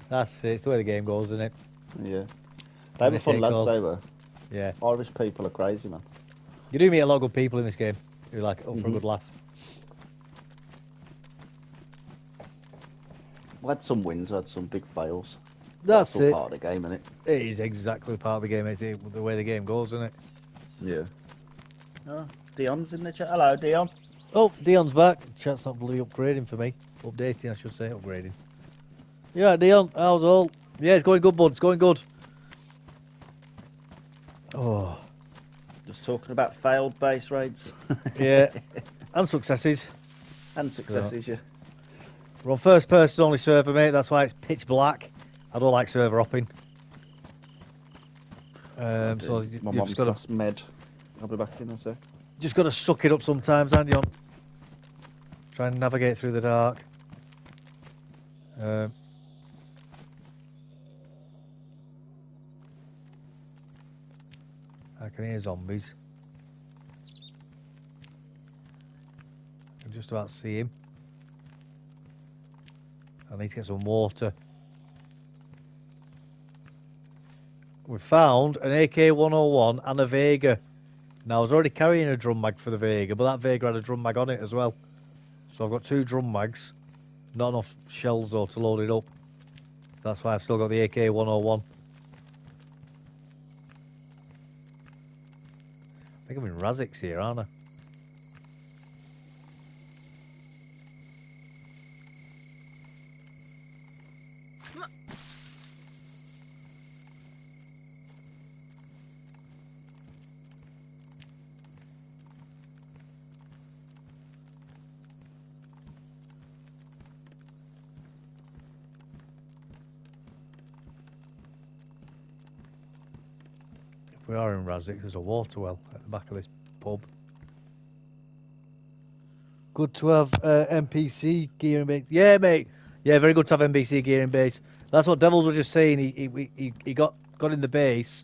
That's it. It's the way the game goes, isn't it? Yeah. They were Winner fun takes lads, all. they were. Yeah. Irish people are crazy, man. You do meet a lot of good people in this game who like up for a good laugh. We had some wins, we had some big fails. That's all it. part of the game, innit? It is exactly part of the game. It's the way the game goes, isn't it? Yeah. Oh, Dion's in the chat. Hello, Dion. Oh, Dion's back. Chat's not bloody upgrading for me. Updating, I should say. Upgrading. Yeah, Dion. How's all? Yeah, it's going good, bud. It's going good. Oh. Just talking about failed base raids. Yeah. And successes. And successes, yeah. We're on first person only server, mate. That's why it's pitch black. I don't like server hopping. So My you've mum's just got to lost med. I'll be back in a sec. just got to suck it up sometimes, haven't you? Try and navigate through the dark. I can hear zombies. I can just about see him. I need to get some water. We found an AK-101 and a Vega. Now, I was already carrying a drum mag for the Vega, but that Vega had a drum mag on it as well. So I've got 2 drum mags. Not enough shells, though, to load it up. That's why I've still got the AK-101. I think I'm in Razix here, aren't I? We are in Razix. There's a water well at the back of this pub. Good to have NPC gear in base. Yeah, mate. Yeah, very good to have NPC gear in base. That's what Devils was just saying. He got in the base,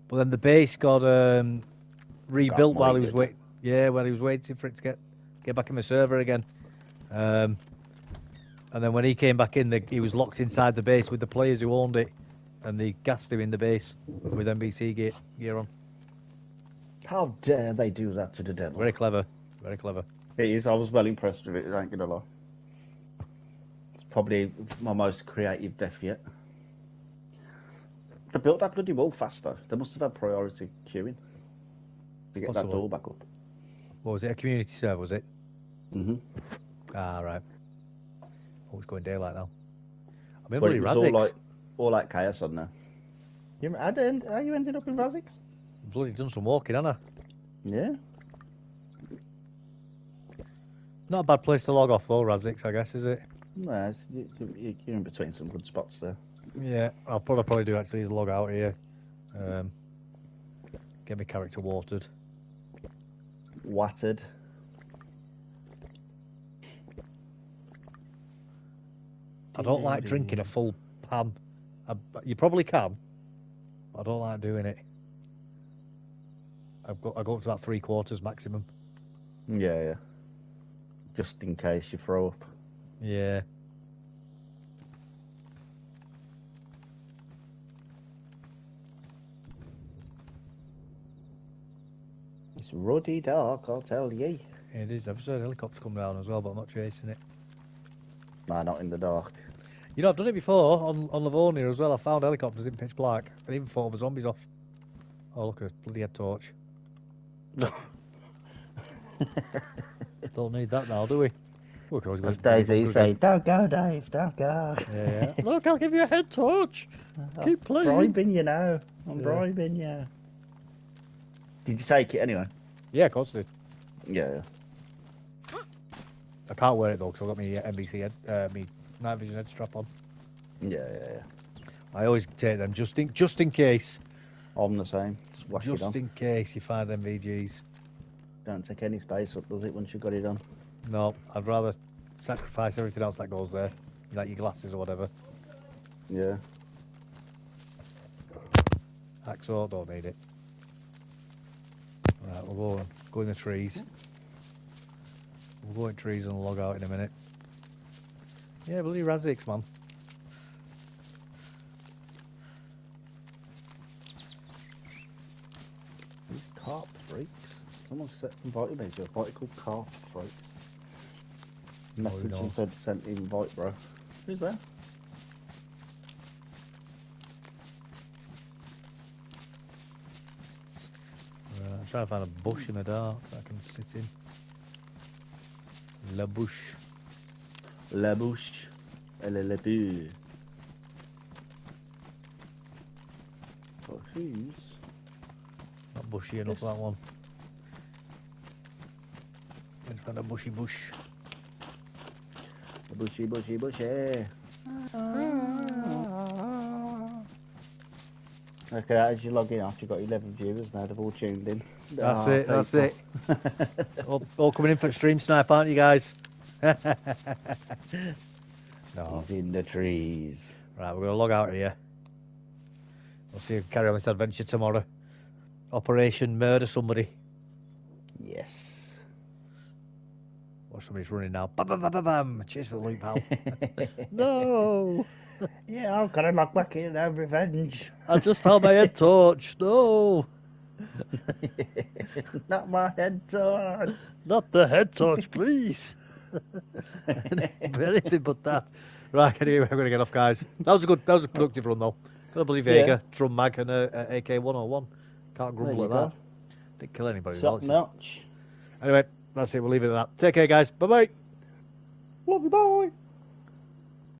but then the base got rebuilt while he was waiting. Yeah, while he was waiting for it to get back in the server again. And then when he came back in, he was locked inside the base with the players who owned it. And they gassed him in the base with NBC gear on. How dare they do that to the devil? Very clever. Very clever. It is. I was well impressed with it, I ain't gonna lie. It's probably my most creative death yet. They built that bloody wall faster. They must have had priority queuing to get that door back up. What was it? A community server, was it? Mm-hmm. Ah, right. Oh, it's going daylight now. I'm in But bloody it was Razix. all like chaos on there. How you ended up in Razix? Bloody done some walking, haven't I? Yeah. Not a bad place to log off though, Razix, I guess, is it? No, you're in between some good spots there. Yeah, I'll probably do actually is log out here. Get my character watered. Watted. I don't like drinking a full pan. You probably can. I don't like doing it. I go up to about 3/4 maximum. Yeah, yeah. Just in case you throw up. Yeah. It's ruddy dark, I'll tell ye. It is. I've just heard a helicopter come down as well, but I'm not chasing it. Nah, not in the dark. You know, I've done it before on Livonia as well. I found helicopters in pitch black. I even fought the zombies off. Oh, look, a bloody head torch. Don't need that now, do we? We can always As go DayZ say, don't go, Dave, don't go. Yeah. Look, I'll give you a head torch. Keep playing. I'm bribing you now. I'm bribing you. Did you take it anyway? Yeah, of course I did. Yeah. I can't wear it though because I've got my NBC head, me night vision head strap on. Yeah. I always take them just in case. I'm the same. Just whack it on. Just in case you find them VGs. Don't take any space up, does it, once you've got it on? No, I'd rather sacrifice everything else that goes there, like your glasses or whatever. Yeah. Hacksaw, don't need it. Right, we'll go in the trees. We'll go in trees and log out in a minute. Yeah, bloody Razix, man. These carp freaks. Someone invited me to a party called Carp Freaks. Message and said sent invite, bro. Who's there? I'm trying to find a bush in the dark that I can sit in. La bush. La bouche. Elle est la bue. Oh, who's? Not bushy enough, that one. Let's find a bushy bush. Bushy. Okay, as you log in after you've got 11 viewers now, they've all tuned in. That's it. all coming in for stream snipe, aren't you guys? No. He's in the trees. Right, we're going to log out of here. We'll see if we carry on this adventure tomorrow. Operation Murder Somebody. Yes. Watch somebody's running now. Bam, bam, bam, bam, bam. Cheers for the loot, pal. No. Yeah, I've got to log back in and have revenge. I just found my head torch. No. Not my head torch. Not the head torch, please. Anything but that. Right, anyway, I'm going to get off, guys. That was a productive run, though. Got a bloody Vega, drum mag, and a AK-101. Can't grumble at that. Didn't kill anybody. Top notch. Anyway, that's it. We'll leave it at that. Take care, guys. Bye-bye. Love you, bye.